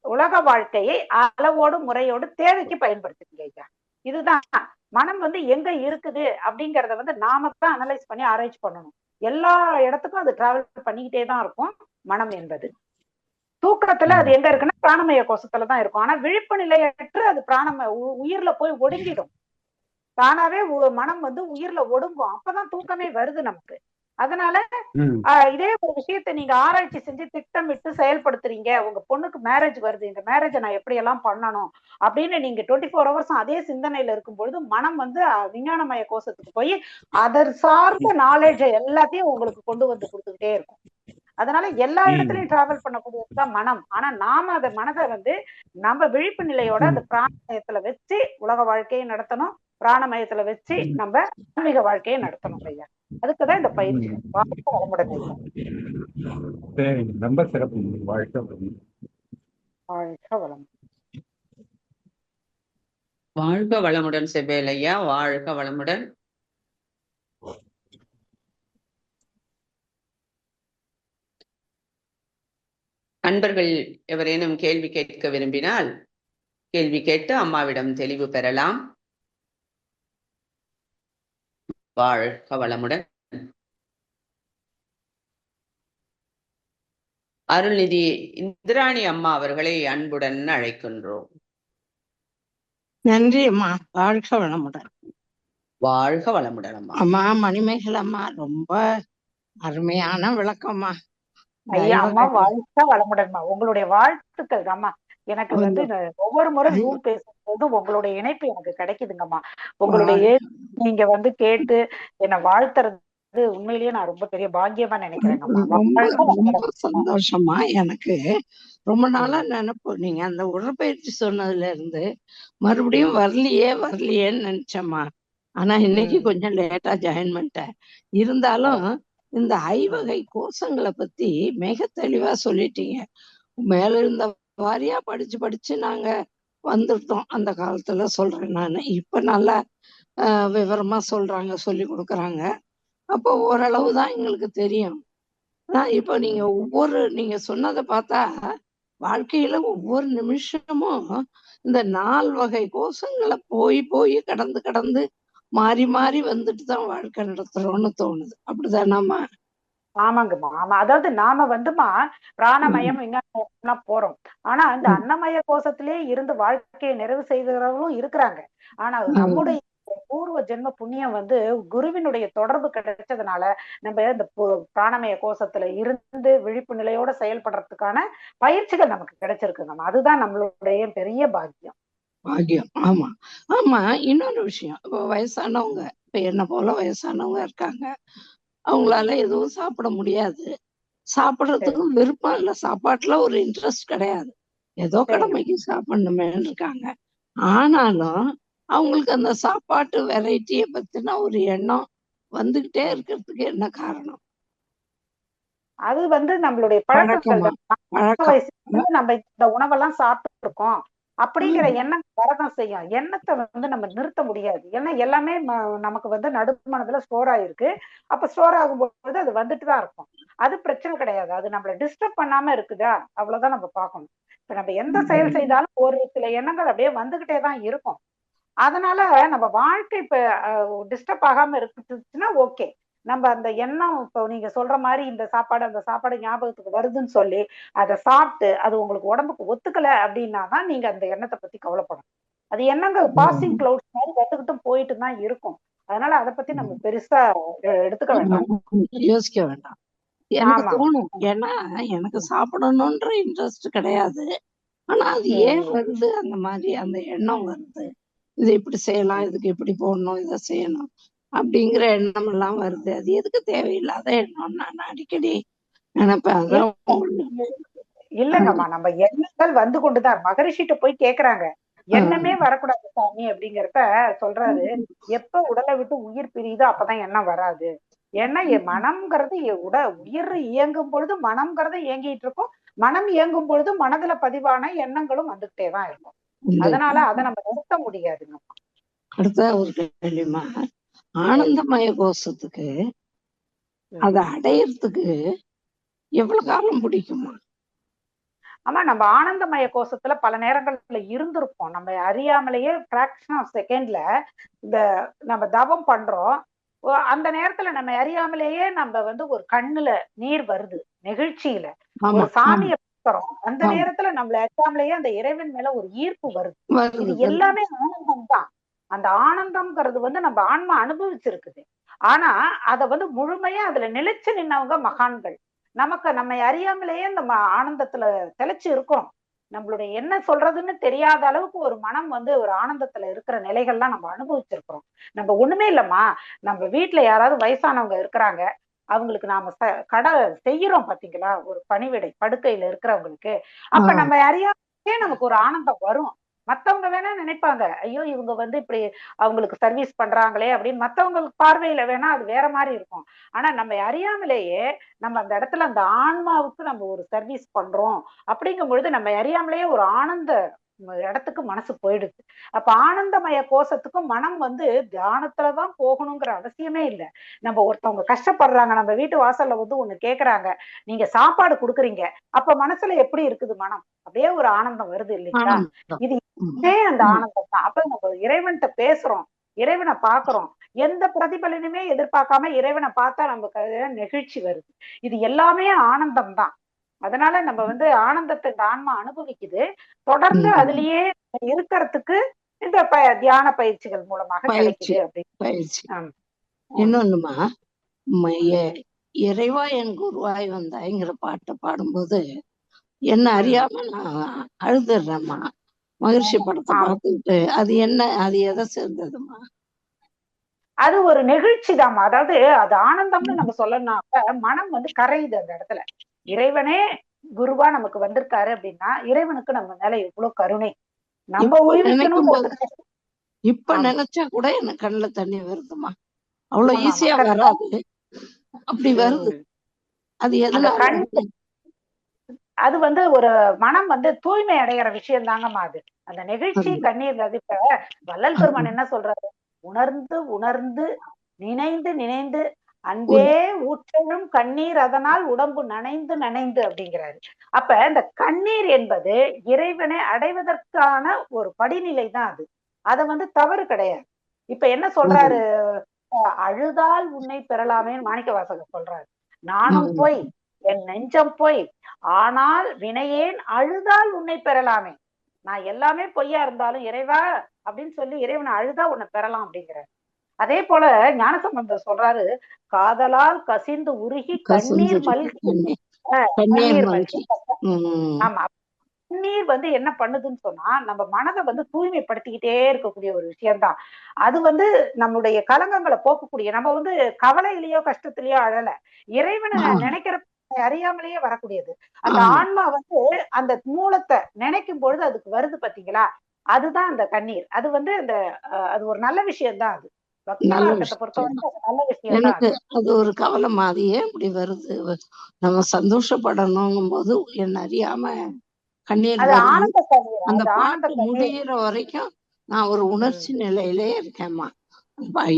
உலக வாழ்க்கையை அளவோடு முறையோடு தேவைக்கு பயன்படுத்துங்க ஐயா. இதுதான் மனம் வந்து எங்க இருக்குது அப்படிங்கறத வந்து நாம தான் அனலைஸ் பண்ணி ஆராய்ச்சி பண்ணணும். எல்லா இடத்துக்கும் அது டிராவல் பண்ணிக்கிட்டே தான் இருக்கும் மனம் என்பது. தூக்கத்துல அது எங்க இருக்குன்னா பிராணமய கோஷத்துலதான் இருக்கும். ஆனா விழிப்பு நிலையற்று அது உயிர்ல போய் ஒடுங்கிடும். தானாவே மனம் வந்து உயிர்ல ஒடுங்கும். அப்பதான் தூக்கமே வருது நமக்கு. அதனால இதே ஒரு விஷயத்த நீங்க ஆராய்ச்சி செஞ்சு திட்டமிட்டு செயல்படுத்துறீங்க. உங்க பொண்ணுக்கு மேரேஜ் வருது, இந்த மேரேஜை நான் எப்படி எல்லாம் பண்ணணும் அப்படின்னு நீங்க 24 hours அதே சிந்தனையில இருக்கும் பொழுது மனம் வந்து விஞ்ஞானமய கோஷத்துக்கு போய் அதர் சார்ந்த நாலேஜை எல்லாத்தையும் உங்களுக்கு கொண்டு வந்து கொடுத்துக்கிட்டே இருக்கும். அதனால எல்லா இடத்துலயும் டிராவல் பண்ணக்கூடியதுதான் மனம். ஆனா நாம அந்த மனதை வந்து நம்ம விழிப்பு நிலையோட அந்த பிராணமயத்துல வச்சு உலக வாழ்க்கையை நடத்தணும், பிராணமயத்துல வச்சு நம்ம ஆன்மீக வாழ்க்கையை நடத்தணும் ஐயா. அதுக்குதான் இந்த பயிற்சி. வாழ்க்கை வளமுடன் ஐயா. ரொம்ப சிறப்பு. வாழ்க்கை வளம். வாழ்க வளமுடன் செவ்வேல் ஐயா. வாழ்க வளமுடன். நண்பர்கள் எவரேனும் கேள்வி கேட்க விரும்பினால் கேள்வி கேட்டு அம்மாவிடம் தெளிவு பெறலாம். வாழ்க வளமுடன். அருள்நிதி இந்திராணி அம்மா அவர்களை அன்புடன் அழைக்கின்றோம். நன்றி அம்மா. வாழ்க வளமுடன். வாழ்க வளமுடன் அம்மா. அம்மா மணிமேகலை அம்மா ரொம்ப அருமையான விளக்கம்மா. ஐயா அம்மா வாழ்க வளமுடன்மா. உங்களுடைய வாழ்த்துக்கள் தான்மா. எனக்கு வந்து ஒவ்வொரு முறை ஜூம் பேசும்போது உங்களுடைய இணைப்பு எனக்கு கிடைக்குதுங்கம்மா. உங்களுடைய நீங்க வந்து கேட்டு என்னை வாழ்த்துறது உண்மையிலேயே நான் ரொம்ப பெரிய பாக்கியமா நினைக்கிறேன். சந்தோஷமா. எனக்கு ரொம்ப நாளா நினைப்பு, நீங்க அந்த உடற்பயிற்சி சொன்னதுல இருந்து மறுபடியும் வரலையேன்னு நினைச்சேம்மா. ஆனா இன்னைக்கு கொஞ்சம் லேட்டா ஜாயின் பண்ணிட்டேன். இருந்தாலும் இந்த ஐவகை கோஷங்களை பத்தி மிக தெளிவா சொல்லிட்டீங்க. மேல இருந்த வாரியா படிச்சு நாங்க வந்துட்டோம். அந்த காலத்துல சொல்றேன் நானு. இப்ப நல்லா விவரமா சொல்றாங்க, சொல்லி கொடுக்குறாங்க. அப்போ ஓரளவுதான் எங்களுக்கு தெரியும். இப்போ நீங்க சொன்னதை பார்த்தா வாழ்க்கையில ஒவ்வொரு நிமிஷமும் இந்த 4 வகை கோஷங்களை போய் கடந்து மாறி வந்துட்டு தான் வாழ்க்கை நடத்துறோம்னு தோணுது. அப்படிதானாமா? ஆமாங்கம்மா. ஆமா. அதாவது நாம வந்துமா பிராணமயம் விஞ்ஞானமயம் போறோம். ஆனா அந்த அன்னமய கோஷத்திலே இருந்து வாழ்க்கையை நிறைவு செய்கிறவங்களும் இருக்கிறாங்க. ஆனா நம்முடைய பூர்வ ஜென்ம புண்ணியம் வந்து குருவினுடைய தொடர்பு கிடைச்சதுனால நம்ம இந்த பிராணமய கோஷத்துல இருந்து விழிப்பு நிலையோட செயல்படுறதுக்கான பயிற்சிகள் நமக்கு கிடைச்சிருக்குங்கம்மா. அதுதான் நம்மளுடைய பெரிய பாக்கியம். ஆமா. இன்னொரு விஷயம், இப்போ வயசானவங்க, இப்ப என்ன போல வயசானவங்க இருக்காங்க, அவங்களால எதுவும் சாப்பிட முடியாது. சாப்பிடுறதுக்கும் விருப்பம் இல்லை, சாப்பாட்டுல ஒரு இன்ட்ரெஸ்ட் கிடையாது, ஏதோ சரி கடமைக்கு சாப்பிடணுமேன்னு இருக்காங்க. ஆனாலும் அவங்களுக்கு அந்த சாப்பாட்டு வெரைட்டியை பத்தின ஒரு எண்ணம் வந்துகிட்டே இருக்கிறதுக்கு என்ன காரணம்? அது வந்து நம்மளுடைய பழக்கங்கள் பழக்கமா? தான். சின்ன பழக்கம். வயசுல இருந்து நம்ம இந்த உணவெல்லாம் சாப்பிட்டு இருக்கோம் அப்படிங்கிற எண்ணம் வரதான் செய்யும். எண்ணத்தை வந்து நம்ம நிறுத்த முடியாது. ஏன்னா எல்லாமே நமக்கு வந்து நடுமனதுல ஸ்டோர் ஆயிருக்கு. அப்ப ஸ்டோர் ஆகும்போது அது வந்துட்டு தான் இருக்கும். அது பிரச்சனை கிடையாது. அது நம்மள டிஸ்டர்ப் பண்ணாம இருக்குதா, அவ்வளவுதான் நம்ம பார்க்கணும். இப்ப நம்ம எந்த செயல் செய்தாலும் ஒரு சில எண்ணங்கள் அப்படியே வந்துகிட்டே தான் இருக்கும். அதனால நம்ம வாழ்க்கை இப்ப டிஸ்டர்ப் ஆகாம இருக்குச்சுன்னா ஓகே. நம்ம அந்த எண்ணம் இப்போ நீங்க சொல்ற மாதிரி இந்த சாப்பாடு அந்த சாப்பாடு ஞாபகத்துக்கு வருதுன்னு சொல்லி அதை சாப்பிட்டு அது உங்களுக்கு உடம்புக்கு ஒத்துக்கல அப்படின்னா தான் நீங்க அந்த எண்ணத்தை பத்தி கவலைப்படணும். அது எண்ணங்கள் பாசிங் கிளவுட்ஸ் மாதிரி வந்துகிட்டும் போயிட்டு தான் இருக்கும். அதனால அதை பத்தி நம்ம பெருசா எடுத்துக்க வேண்டாம், யோசிக்க வேண்டாம். எனக்கு ஆமா தோணும், ஏன்னா எனக்கு சாப்பிடணும்ன்ற இன்ட்ரெஸ்ட் கிடையாது. ஆனா அது ஏன் வருது, அந்த மாதிரி அந்த எண்ணம் வருது, இது இப்படி செய்யலாம், இதுக்கு இப்படி போடணும், இதை செய்யணும் அப்படிங்கிற எண்ணம் எல்லாம் வருது. அது எதுக்கு தேவையில்லாத எண்ணம் நான் அடிக்கடி நினைப்பேன். அதான் இல்லங்கம்மா, நம்ம எண்ணங்கள் வந்து கொண்டுதான். மகரிஷிட்ட போய் கேக்குறாங்க, எண்ணமே வரக்கூடாது சாமி அப்படிங்கிறப்ப சொல்றாரு, எப்ப உடலை விட்டு உயிர் பிரியுதோ அப்பதான் எண்ணம் வராது. ஏன்னா மனம்ங்கிறது உயிர் இயங்கும் பொழுது மனம்ங்கிறத இயங்கிட்டு இருக்கும். மனம் இயங்கும் பொழுது மனதுல பதிவான எண்ணங்களும் வந்துகிட்டே தான் இருக்கும். அதனால அதை நம்ம நிறுத்த முடியாதுங்க. அடுத்த ஒரு கேள்விமா, ஆனந்தமய கோஷத்துக்கு அதை அடையறதுக்கு எவ்வளவு காலம் பிடிக்குமா? ஆமா, நம்ம ஆனந்தமய கோஷத்துல பல நேரங்கள்ல இருந்திருப்போம். நம்ம அறியாமலேயே பிராக்ஷன் ஆஃப் செகண்ட்ல இந்த நம்ம தவம் பண்றோம். அந்த நேரத்துல நம்ம அறியாமலேயே நம்ம வந்து ஒரு கண்ணுல நீர் வருது, நெகிழ்ச்சியில ஒரு சாமியை பார்க்கிறோம். அந்த நேரத்துல நம்மள அறியாமலேயே அந்த இறைவன் மேல ஒரு ஈர்ப்பு வருது. இது எல்லாமே ஆனந்தம் தான். அந்த ஆனந்தம்ங்கிறது வந்து நம்ம ஆன்மா அனுபவிச்சிருக்குது. ஆனா அதை வந்து முழுமையா அதுல நிலைச்சு நின்னவங்க மகான்கள். நமக்கு நம்ம அறியாமலேயே இந்த ஆனந்தத்துல தெளிச்சு இருக்கிறோம். நம்மளுடைய என்ன சொல்றதுன்னு தெரியாத அளவுக்கு ஒரு மனம் வந்து ஒரு ஆனந்தத்துல இருக்கிற நிலைகள்லாம் நம்ம அனுபவிச்சிருக்கிறோம். நம்ம ஒண்ணுமே இல்லம்மா, நம்ம வீட்டுல யாராவது வயசானவங்க இருக்கிறாங்க, அவங்களுக்கு நாம கடை செய்யறோம் பாத்தீங்களா, ஒரு பணிவிடை படுக்கையில இருக்கிறவங்களுக்கு, அப்ப நம்ம அறியாமலே நமக்கு ஒரு ஆனந்தம் வரும். மத்தவங்க வேணா நினைப்பாங்க, ஐயோ இவங்க வந்து இப்படி அவங்களுக்கு சர்வீஸ் பண்றாங்களே அப்படின்னு மத்தவங்களுக்கு பார்வையில வேணா அது வேற மாதிரி இருக்கும். ஆனா நம்ம அறியாமலேயே நம்ம அந்த இடத்துல அந்த ஆன்மாவுக்கு நம்ம ஒரு சர்வீஸ் பண்றோம் அப்படிங்கும் பொழுது நம்ம அறியாமலேயே ஒரு ஆனந்த இடத்துக்கு மனசு போயிடுது. அப்ப ஆனந்தமய கோஷத்துக்கும் மனம் வந்து தியானத்துலதான் போகணுங்கிற அவசியமே இல்லை. நம்ம ஒருத்தவங்க கஷ்டப்படுறாங்க, நம்ம வீட்டு வாசல்ல வந்து ஒண்ணு கேக்குறாங்க, நீங்க சாப்பாடு கொடுக்குறீங்க, அப்ப மனசுல எப்படி இருக்குது மனம், அப்படியே ஒரு ஆனந்தம் வருது இல்லைங்களா? இதே அந்த ஆனந்தம் தான். அப்ப நம்ம இறைவன்கிட்ட பேசுறோம், இறைவனை பாக்குறோம், எந்த பிரதிபலனுமே எதிர்பார்க்காம இறைவனை பார்த்தா நமக்கு நெகிழ்ச்சி வருது. இது எல்லாமே ஆனந்தம் தான். அதனால நம்ம வந்து ஆனந்தத்தை இந்த ஆன்மா அனுபவிக்குது. தொடர்ந்து அதுலயே இருக்கிறதுக்கு இந்த தியான பயிற்சிகள் மூலமாக கிடைக்குது அப்படின்னு. இன்னொன்னுமா, இறைவா என் குருவாய் வந்தாய்ங்கிற பாட்டை பாடும்போது என்ன அறியாம நான் அழுதுடுறேம்மா. மகிழ்ச்சி படத்தை பார்த்துக்கிட்டு அது என்ன, அது எதை சேர்ந்ததுமா? அது ஒரு நெகிழ்ச்சி தாம்மா. அதாவது அது ஆனந்தம்னு நம்ம சொல்லணும்னாக்க மனம் வந்து கரையுது அந்த இடத்துல. இறைவனே குருவா நமக்கு வந்திருக்காரு அப்படின்னா இறைவனுக்கு நம்ம மேல எவ்வளவு கருணை. நம்ம நினைக்கும் போது இப்ப நினைச்சா கூட எனக்கு கண்ணுல தண்ணி வருதுமா. அவ்வளவு ஈஸியா வராது, அப்படி வருது. அது எதனால? அது வந்து ஒரு மனம் வந்து தூய்மை அடைகிற விஷயம் தாங்கம்மா அது. அந்த நெகிழ்ச்சி கண்ணீர். அது இப்ப வள்ளல் பெருமான் என்ன சொல்றாரு, உணர்ந்து உணர்ந்து நினைந்து நினைந்து அன்பே ஊற்றலும் கண்ணீர் அதனால் உடம்பு நனைந்து நனைந்து அப்படிங்கிறாரு. அப்ப இந்த கண்ணீர் என்பது இறைவனை அடைவதற்கான ஒரு படிநிலை தான். அது அதை வந்து தவறு கிடையாது. இப்ப என்ன சொல்றாரு, அழுதால் உன்னை பெறலாமே மாணிக்கவாசகர் சொல்றாரு. நானும் போய் என் நெஞ்சம் போய் ஆனால் வினையேன் அழுதால் உன்னை பெறலாமே. நான் எல்லாமே பொய்யா இருந்தாலும் இறைவா அப்படின்னு சொல்லி இறைவனை அழுதா உன்னை பெறலாம் அப்படிங்கிறாரு. அதே போல ஞானசம்பந்தர் சொல்றாரு, காதலால் கசிந்து உருகி கண்ணீர் மல்கி. ஆமா, கண்ணீர் வந்து என்ன பண்ணுதுன்னு சொன்னா நம்ம மனதை வந்து தூய்மைப்படுத்திக்கிட்டே இருக்கக்கூடிய ஒரு விஷயம்தான். அது வந்து நம்மளுடைய கலங்கங்களை போக்கக்கூடிய, நம்ம வந்து கவலையிலயோ கஷ்டத்திலயோ அழல, இறைவனை நினைக்கிற அறியாமலேயே வரக்கூடியது. அந்த ஆமா ஆன்மா வந்து அந்த மூலத்தை நினைக்கும் பொழுது அதுக்கு வருது பாத்தீங்களா, அதுதான் அந்த கண்ணீர். அது வந்து அந்த அது ஒரு நல்ல விஷயம் தான். அது பக்தி நல்ல மார்க்கத்தை விஷயம். பொறுத்தவரைக்கும் அது நல்ல விஷயம் தான். எனக்கு அது ஒரு கவலை மாதிரியே இப்படி வருது. நம்ம சந்தோஷப்படணுங்கும் போது என்ன அறியாம கண்ணீர் அது வருது. ஆனந்த கண்ணீர். அந்த அது ஆனந்த பாட்டு கண்ணீர். முடியிற வரைக்கும் நான் ஒரு உணர்ச்சி நிலையிலே இருக்கேம்மா.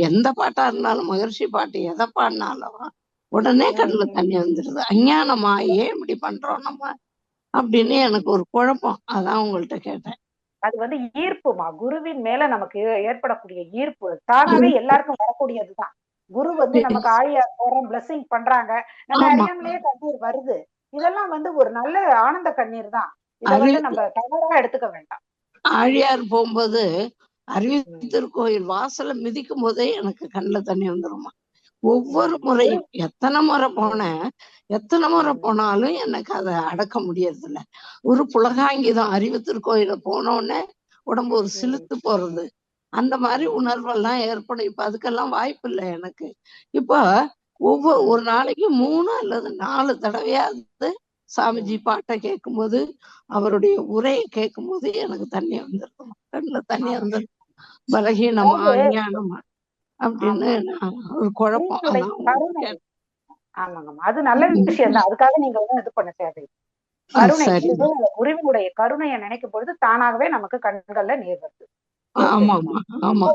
எந்த பாட்டா இருந்தாலும் மகர்ஷி பாட்டு எதை பாடினாலும் உடனே கண்ணுல தண்ணி வந்துடுது. அஞ்ஞானமா ஏன் இப்படி பண்றோம் நம்ம அப்படின்னு எனக்கு ஒரு குழப்பம். அதான் உங்கள்ட்ட கேட்டேன். அது வந்து ஈர்ப்புமா, குருவின் மேல நமக்கு ஏற்படக்கூடிய ஈர்ப்பு தானாவே எல்லாருக்கும் வரக்கூடியதுதான். குரு வந்து நமக்கு ஆழியா போறோம், பிளஸிங் பண்றாங்க, நம்ம ஆமா அறியாமலேயே கண்ணீர் வருது. இதெல்லாம் வந்து ஒரு நல்ல ஆனந்த கண்ணீர் தான். இத வந்து நம்ம தவறா எடுத்துக்க வேண்டாம். ஆழியார் போகும்போது அறிவித்திருக்கோயில் வாசல மிதிக்கும் போதே எனக்கு கண்ணுல தண்ணி வந்துருமா. ஒவ்வொரு முறையும் எத்தனை முறை போனேன், எத்தனை முறை போனாலும் எனக்கு அதை அடக்க முடியறது இல்ல. ஒரு புலகாங்கிதம் அறிவித்திருக்கோயில போனோடனே உடம்பு ஒரு சிலுத்து போறது, அந்த மாதிரி உணர்வெல்லாம் ஏற்படும். இப்ப அதுக்கெல்லாம் வாய்ப்பு இல்லை எனக்கு. இப்போ ஒரு நாளைக்கு 3 அல்லது 4 தடவையாவது சாமிஜி பாட்டை கேட்கும்போது, அவருடைய உரையை கேட்கும்போது எனக்கு தண்ணி வந்துருக்கும், கண்ணுல தண்ணி வந்துடும். பலகீனமா அஞ்ஞானமா அப்படின்னு ஒரு குழப்பம். ஆமாங்கம்மா, அது நல்ல விஷயம் தான். அதுக்காக நீங்க வந்து இது பண்ண தேவையில்லை. கருணை, குருவினுடைய கருணையை நினைக்கும் பொழுது தானாகவே நமக்கு கண்கள்ல நீர் வருது. ஆமா ஆமா ஆமா.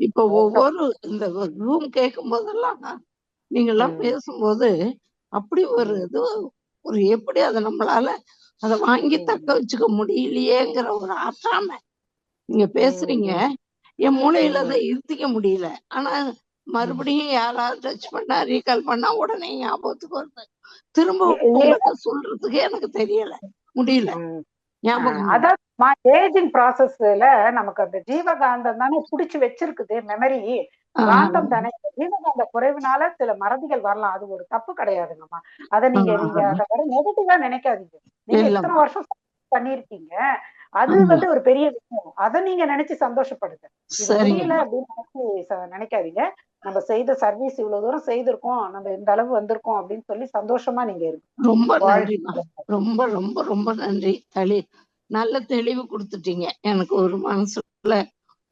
இப்ப ஒவ்வொரு இந்த ரூம் கேட்கும் போதெல்லாம் நீங்க எல்லாம் பேசும்போது அப்படி ஒரு இது, ஒரு எப்படி அதை நம்மளால அதை வாங்கி தக்க வச்சுக்க முடியலையேங்கிற ஒரு ஆற்றாம நீங்க பேசுறீங்க. என் மூளையில அதை இருத்திக்க முடியல. ஆனா மறுபடியும் யாராவது டச் பண்ணா, ரீகால் பண்ணா உடனே ஞாபகத்துக்கு வருது. திரும்ப உங்களுக்கு சொல்றதுக்கு எனக்கு தெரியல, முடியல. அதான் ஏஜிங் ப்ராசஸ்ல நமக்கு அந்த ஜீவகாந்தம் தானே புடிச்சு வச்சிருக்குது, மெமரி காந்தம் தானே. ஜீவகாந்த குறைவுனால சில மறதிகள் வரலாம், அது ஒரு தப்பு கிடையாதுங்கம்மா. அதை நீங்க அதை நெகட்டிவா நினைக்காதீங்க. நீங்க இத்தனை வருஷம் பண்ணிருக்கீங்க, அது வந்து ஒரு பெரிய விஷயம். அதை நீங்க நினைச்சு சந்தோஷப்படுங்க. இது முடியல அப்படின்னு நினைக்காதீங்க. நம்ம செய்த சர்வீஸ் இவ்வளவு தூரம் செய்திருக்கோம், நம்ம இந்த அளவு வந்திருக்கோம் அப்படின்னு சொல்லி சந்தோஷமா நீங்க இருக்கு. ரொம்ப நன்றி, ரொம்ப ரொம்ப ரொம்ப நன்றி. நல்ல தெளிவு கொடுத்துட்டீங்க. எனக்கு ஒரு மனசுல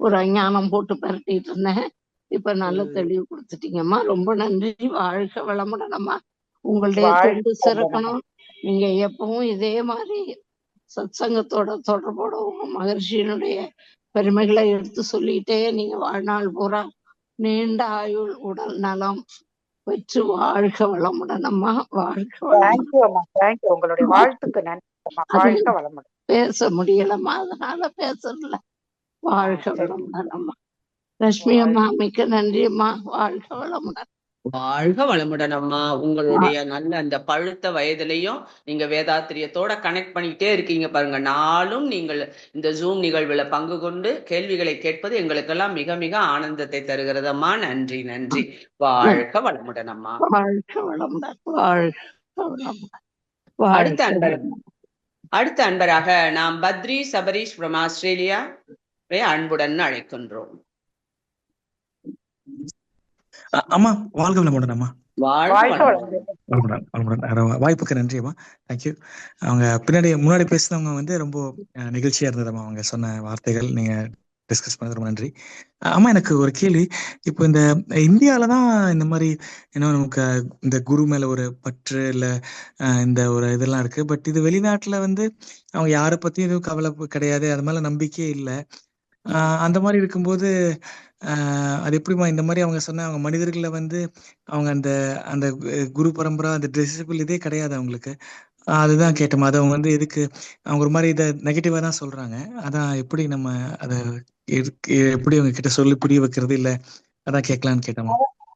ஒரு அஞ்ஞானம் போட்டு பரட்டிட்டு இருந்தேன். இப்ப நல்ல தெளிவு கொடுத்துட்டீங்கம்மா, ரொம்ப நன்றி. வாழ்க வளமுடனம்மா. உங்களுடைய தொண்டு சிறக்கணும். நீங்க எப்பவும் இதே மாதிரி சத்சங்கத்தோட தொடர்போட உங்க மகர்ஷியினுடைய பெருமைகளை எடுத்து சொல்லிட்டே நீங்க வாழ்நாள் பூரா நீண்ட ஆயுள் உடல் நலம் பெற்று வாழ்க வளமுடனம்மா. வாழ்க வளமுடன். உங்களுடைய வாழ்த்துக்கு நன்றி. வாழ்க வளமுடன். பேச முடியலம்மா, அதனால பேசல. வாழ்க வளமுடனம்மா. லட்சுமி அம்மா மிக்க நன்றி அம்மா. வாழ்க வளமுடன். வாழ்க வளமுடன் அம்மா. உங்களுடைய நல்ல அந்த பழுத்த வயதிலையும் நீங்க வேதாத்திரியத்தோட கனெக்ட் பண்ணிக்கிட்டே இருக்கீங்க பாருங்க. நாளும் நீங்கள் இந்த ஜூம் நிகழ்வுல பங்கு கொண்டு கேள்விகளை கேட்பது எங்களுக்கெல்லாம் மிக மிக ஆனந்தத்தை தருகிறதம்மா. நன்றி நன்றி. வாழ்க வளமுடன் அம்மா. வாழ்க வளமுடன். வாழ்க வளமுடன். அடுத்த அன்பராக நாம் பத்ரி சபரீஷ் from ஆஸ்திரேலியா அன்புடன் அழைக்கின்றோம். அம்மா வாழ்க வளமுடன் அம்மா. வாய்ப்புக்கு நன்றி அம்மா. தேங்க்யூ. அவங்க முன்னாடி பேசினவங்க வந்து ரொம்ப நிகழ்ச்சியா இருந்ததம்மா. அவங்க சொன்ன வார்த்தைகள் நீங்க டிஸ்கஸ் பண்ணது ரொம்ப நன்றி அம்மா. எனக்கு ஒரு கேள்வி. இப்போ இந்த இந்தியாவிலதான் இந்த மாதிரி நமக்கு இந்த குரு மேல ஒரு பற்று இல்ல இந்த ஒரு இதெல்லாம் இருக்கு. பட் இது வெளிநாட்டுல வந்து அவங்க யாரை பத்தியும் எதுவும் கவலை கிடையாது, அது மேல நம்பிக்கையே இல்லை. அந்த மாதிரி இருக்கும்போது அது எப்படிமா இந்த மாதிரி அவங்க சொன்ன அவங்க மனிதர்களை வந்து அவங்க அந்த அந்த குரு பரம்பரா அந்த டிசிபிள் இதே கிடையாது அவங்களுக்கு. அதுதான் கேட்டோம். அது அவங்க வந்து எதுக்கு அவங்க ஒரு மாதிரி இதை நெகட்டிவா தான் சொல்றாங்க. அதான் எப்படி நம்ம அதை எப்படி அவங்க கிட்ட சொல்லி புரிய வைக்கிறது இல்ல, அதான் கேட்கலான்னு கேட்டோம்.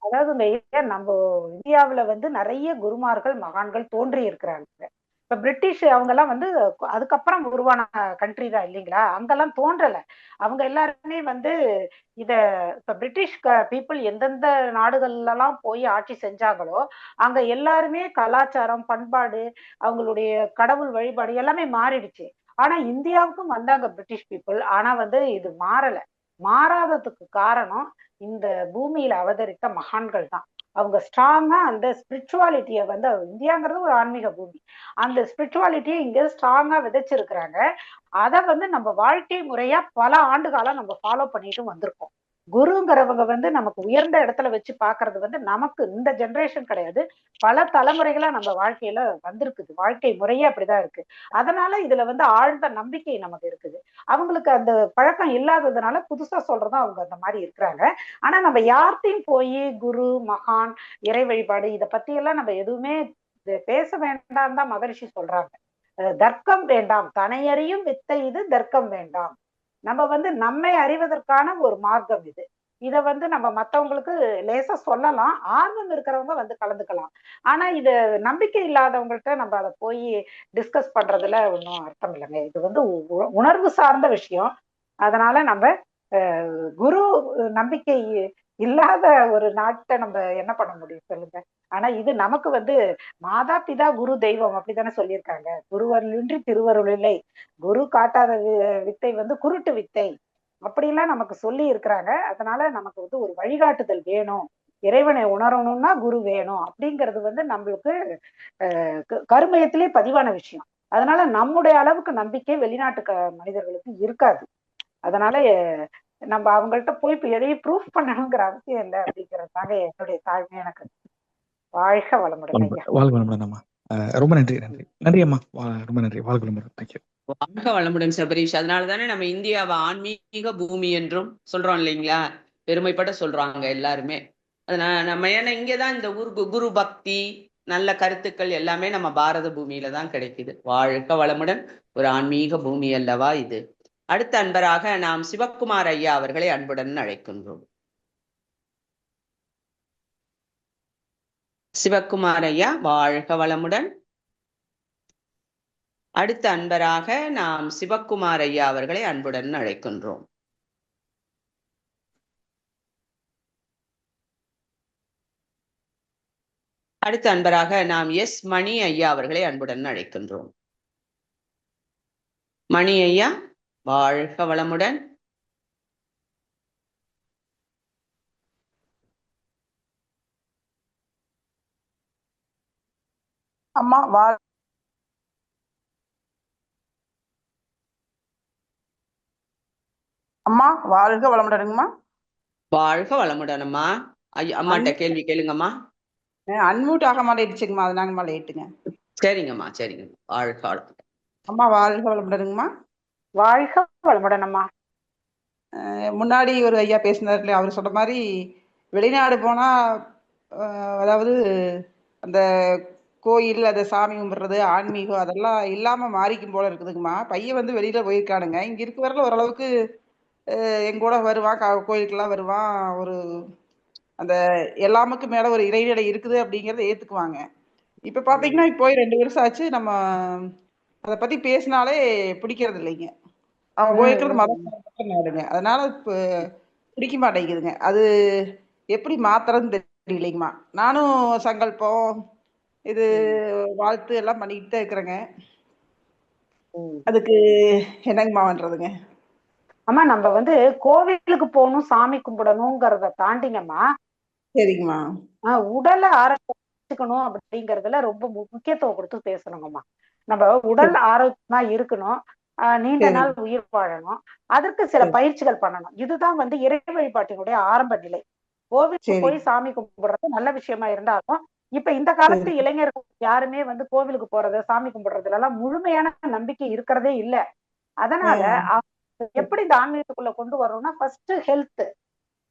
அதாவது நம்ம இந்தியாவுல வந்து நிறைய குருமார்கள் மகான்கள் தோன்றி இருக்கிறாங்க. இப்ப பிரிட்டிஷ் அவங்க எல்லாம் வந்து அதுக்கப்புறம் உருவான கண்ட்ரி தான் இல்லைங்களா, அங்கெல்லாம் தோன்றல. அவங்க எல்லாருமே வந்து இப்ப பிரிட்டிஷ் பீப்புள் எந்தெந்த நாடுகள்ல எல்லாம் போய் ஆட்சி செஞ்சாங்களோ அங்க எல்லாருமே கலாச்சாரம், பண்பாடு, அவங்களுடைய கடவுள் வழிபாடு எல்லாமே மாறிடுச்சு. ஆனா இந்தியாவுக்கும் வந்தாங்க பிரிட்டிஷ் பீப்புள். ஆனா வந்து இது மாறல. மாறாததுக்கு காரணம் இந்த பூமியில அவதரித்த மகான்கள் தான். அவங்க ஸ்ட்ராங்கா அந்த ஸ்பிரிச்சுவாலிட்டியை வந்து, இந்தியாங்கிறது ஒரு ஆன்மீக பூமி, அந்த ஸ்பிரிச்சுவாலிட்டியை இங்க ஸ்ட்ராங்கா விதைச்சிருக்கிறாங்க. அதை வந்து நம்ம வாழ்க்கை முறையா பல ஆண்டு காலம் நம்ம ஃபாலோ பண்ணிட்டு வந்திருக்கோம். குருங்கிறவங்க வந்து நமக்கு உயர்ந்த இடத்துல வச்சு பாக்குறது வந்து நமக்கு இந்த ஜெனரேஷன் கிடையாது, பல தலைமுறைகளா நம்ம வாழ்க்கையில வந்திருக்குது. வாழ்க்கை முறையே அப்படிதான் இருக்கு. அதனால இதுல வந்து ஆழ்ந்த நம்பிக்கை நமக்கு இருக்குது. அவங்களுக்கு அந்த பழக்கம் இல்லாததுனால புதுசா சொல்றதும் அவங்க அந்த மாதிரி இருக்கிறாங்க. ஆனா நம்ம யார்த்தையும் போய் குரு, மகான், இறை வழிபாடு இதை பத்தி எல்லாம் நம்ம எதுவுமே பேச வேண்டாம் தான் மகரிஷி சொல்றாங்க. தர்க்கம் வேண்டாம், தனையறியும் வித்தை இது, தர்க்கம் வேண்டாம். நம்ம வந்து நம்மை அறிவதற்கான ஒரு மார்க்கம் இது. இத வந்து நம்ம மத்தவங்களுக்கு லேசா சொல்லலாம், ஆர்வம் இருக்கிறவங்க வந்து கலந்துக்கலாம். ஆனா இது நம்பிக்கை இல்லாதவங்கள்ட்ட நம்ம அதை போய் டிஸ்கஸ் பண்றதுல ஒன்றும் அர்த்தம் இல்லைங்க. இது வந்து உணர்வு சார்ந்த விஷயம். அதனால நம்ம குரு நம்பிக்கை இல்லாத ஒரு நாட்டை நம்ம என்ன பண்ண முடியும் சொல்லுங்க. ஆனா இது நமக்கு வந்து மாதா பிதா குரு தெய்வம் அப்படித்தானே சொல்லியிருக்காங்க. குருவருளின்றி திருவருள் இல்லை, குரு காட்டாத வித்தை வந்து குருட்டு வித்தை அப்படிலாம் நமக்கு சொல்லி இருக்கிறாங்க. அதனால நமக்கு வந்து ஒரு வழிகாட்டுதல் வேணும், இறைவனை உணரணும்னா குரு வேணும் அப்படிங்கிறது வந்து நம்மளுக்கு கருமையத்திலே பதிவான விஷயம். அதனால நம்முடைய அளவுக்கு நம்பிக்கை வெளிநாட்டு மனிதர்களுக்கு இருக்காது. அதனால நம்ம அவங்கள்ட்ட போய் இப்ப எதையும் ப்ரூஃப் பண்ணணுங்கிற அவசியம் இல்லை அப்படிங்கிறதுனால என்னுடைய தாழ்மை எனக்கு. வாழ்க வளமுடன் ஐயா. வாழ்க வளமுடன் அம்மா. ரொம்ப நன்றி. நன்றி அம்மா, ரொம்ப நன்றி. வாழ்க வளமுடன். தேங்க்யூ. வாழ்க வளமுடன் சபரீஷ். அதனாலதானே நம்ம இந்தியாவை ஆன்மீக பூமி என்றும் சொல்றோம் இல்லைங்களா, பெருமைப்பட சொல்றாங்க எல்லாருமே. அதனால நம்ம ஏன்னா இங்கதான் இந்த குரு பக்தி நல்ல கருத்துக்கள் எல்லாமே நம்ம பாரத பூமியில தான் கிடைக்குது. வாழ்க வளமுடன். ஒரு ஆன்மீக பூமி அல்லவா இது. அடுத்த அன்பராக நாம் சிவக்குமார் ஐயா அவர்களை அன்புடன் அழைக்கின்றோம். சிவக்குமார் ஐயா வாழ்க வளமுடன். அடுத்த அன்பராக நாம் சிவக்குமார் ஐயா அவர்களை அன்புடன் அழைக்கின்றோம். அடுத்த அன்பராக நாம் எஸ் மணி ஐயா அவர்களை அன்புடன் அழைக்கின்றோம். மணி ஐயா வாழ்க வளமுடன். அம்மா அம்மா வாழ்க வளமுடனுங்கம்மா. வாழ்க வளமுடனம்மா. அம்மாட்ட கேள்வி கேளுங்கம்மா. அன்மியூட் ஆக மாட்டேடுச்சுங்கம்மா, அதனாங்கம்மா லேட்டுங்க. சரிங்கம்மா சரிங்கம்மா. வாழ்க வளமுடன் அம்மா. வாழ்க வளமுடனுங்கம்மா. வாழ்க வளமுடனம்மா. முன்னாடி ஒரு ஐயா பேசினார் இல்லையா, அவர் சொன்ன மாதிரி வெளிநாடு போனா அதாவது அந்த கோயில், அதை சாமி கும்பிடுறது, ஆன்மீகம் அதெல்லாம் இல்லாம மாறிக்கும் போல இருக்குதுங்கம்மா. பையன் வந்து வெளியில போயிருக்கானுங்க, இங்க இருக்க வரல ஓரளவுக்கு எங்கூட வருவான், கோயிலுக்கெல்லாம் வருவான். ஒரு அந்த எல்லாமுக்கு மேல ஒரு இறைநிலை இருக்குது அப்படிங்கறத ஏத்துக்குவாங்க. இப்ப பாத்தீங்கன்னா போய் 2 வருஷம் ஆச்சு, நம்ம அதை பத்தி பேசினாலே பிடிக்கிறது இல்லைங்க. அவன் போயிருக்கிறது மதம் நாடுங்க, அதனால பிடிக்க மாட்டேங்குதுங்க. அது எப்படி மாத்துறதுன்னு தெரியலைங்கம்மா. நானும் சங்கல்பம் இது வாழ்த்து எல்லாம் பண்ணிக்கிட்டு தான் இருக்கிறேங்க. அதுக்கு என்னங்கம்மா பண்றதுங்க? அம்மா நம்ம வந்து கோவிலுக்கு போகணும், சாமி கும்பிடணுங்கிறத தாண்டிங்கம்மா, சரிங்கம்மா, உடலை ஆரோக்கியணும் அப்படிங்கறதுல ரொம்ப முக்கியத்துவம் கொடுத்து பேசணுங்கம்மா. நம்ம உடல் ஆரோக்கியமா இருக்கணும், நீண்ட நாள் உயிர் வாழணும், அதற்கு சில பயிற்சிகள் பண்ணணும். இதுதான் வந்து இறை வழிபாட்டினுடைய ஆரம்ப நிலை. கோவிலுக்கு போய் சாமி கும்பிடுறது நல்ல விஷயமா இருந்தாலும் இப்ப இந்த காலத்து இளைஞர்கள் யாருமே வந்து கோவிலுக்கு போறது, சாமி கும்பிடுறதுல எல்லாம் முழுமையான நம்பிக்கை இருக்கிறதே இல்லை. அதனால எப்படி இந்த ஆன்மீகத்துக்குள்ள கொண்டு வரணும்னா, ஃபர்ஸ்ட் ஹெல்த்,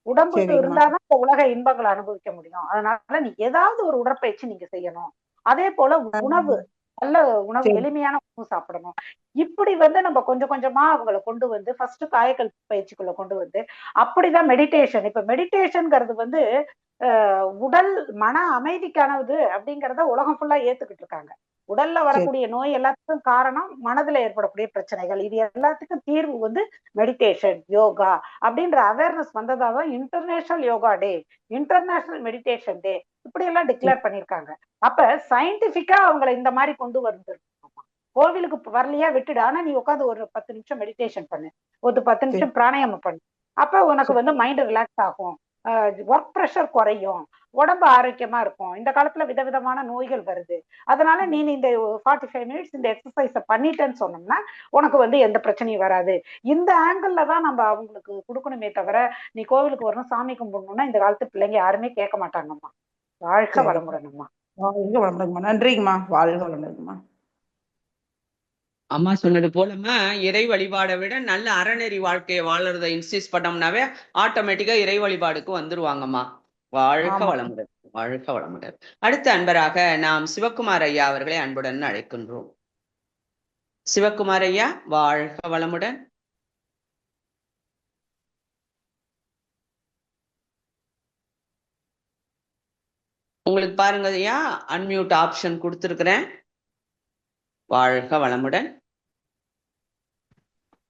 உடம்பு இருந்தாதான் இந்த உலக இன்பங்களை அனுபவிக்க முடியும். அதனால நீ ஏதாவது ஒரு உடற்பயிற்சி நீங்க செய்யணும். அதே போல உணவு, நல்ல உணவு, எளிமையான உணவு சாப்பிடணும். இப்படி வந்து நம்ம கொஞ்சம் கொஞ்சமா அவங்களை கொண்டு வந்து ஃபர்ஸ்ட் காயக்கல் பயிற்சிக்குள்ள கொண்டு வந்து, அப்படிதான் மெடிடேஷன். இப்ப மெடிடேஷன்ங்கிறது வந்து உடல் மன அமைதிக்கானது அப்படிங்கிறத உலகம் ஃபுல்லா ஏத்துக்கிட்டு இருக்காங்க. உடல்ல வரக்கூடிய நோய் எல்லாத்துக்கும் காரணம் மனதுல ஏற்படக்கூடிய பிரச்சனைகள். இது எல்லாத்துக்கும் தீர்வு வந்து மெடிடேஷன், யோகா அப்படின்ற அவேர்னஸ் வந்ததாதான் இன்டர்நேஷனல் யோகா டே, இன்டர்நேஷனல் மெடிடேஷன் டே இப்படி எல்லாம் டிக்ளேர் பண்ணிருக்காங்க. அப்ப சயின்டிபிக்கா அவங்களை இந்த மாதிரி கொண்டு வந்து, கோவிலுக்கு வரலையா விட்டுடு, ஆனா நீ உட்காந்து ஒரு 10 நிமிஷம் மெடிடேஷன் பண்ணு, ஒரு 10 நிமிஷம் பிராணாயாமம் பண்ணு, அப்ப உனக்கு வந்து மைண்ட் ரிலாக்ஸ் ஆகும். ஒர்க் ப்ரெஷர் குறையும், உடம்பு ஆரோக்கியமா இருக்கும். இந்த காலத்துல விதவிதமான நோய்கள் வருது. அதனால நீ இந்த 45 மினிட்ஸ் இந்த எக்ஸசைஸ பண்ணிட்டேன்னு சொன்னோம்னா உனக்கு வந்து எந்த பிரச்சனையும் வராது. இந்த ஆங்கிள் தான் நம்ம அவங்களுக்கு கொடுக்கணுமே தவிர நீ கோவிலுக்கு வரணும் சாமி கும்பிடணும்னா இந்த காலத்து பிள்ளைங்க யாருமே கேட்க மாட்டாங்கம்மா. வாழ்க வளமுடன்மா. வாழ்க வளமுடன்மா. நன்றிங்கம்மா. வாழ்க வளமுடன்மா. அம்மா சொன்னது போலமா இறை வழிபாடை விட நல்ல அறநெறி வாழ்க்கையை வாழறதை இன்சிஸ்ட் பண்ணோம்னாவே ஆட்டோமேட்டிக்கா இறை வழிபாடுக்கு வந்துருவாங்கம்மா. வாழ்க வளமுடன். வாழ்க வளமுடன். அடுத்த அன்பராக நாம் சிவக்குமார் ஐயா அவர்களை அன்புடன் அழைக்கின்றோம். சிவக்குமார் ஐயா, வாழ்க வளமுடன். உங்களுக்கு பாருங்க ஐயா, அன்மியூட் ஆப்ஷன் கொடுத்திருக்கிறேன். வாழ்க வளமுடன்.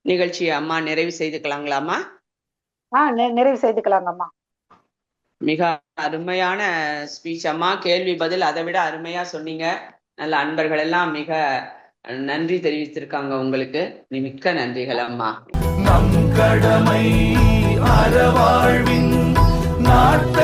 நிகழ்ச்சியை அம்மா நிறைவு செய்துக்கலாங்களாம்மா? நிறைவு செய்துக்கலாங்கம்மா. மிக அருமையான ஸ்பீச் அம்மா. கேள்வி பதில் அதை விட அருமையா சொன்னீங்க. நல்ல அன்பர்கள் எல்லாம் மிக நன்றி தெரிவித்திருக்காங்க உங்களுக்கு. மிக்க நன்றிகள் அம்மா. நம் கடமை அறவாழ்வின் நாட்டு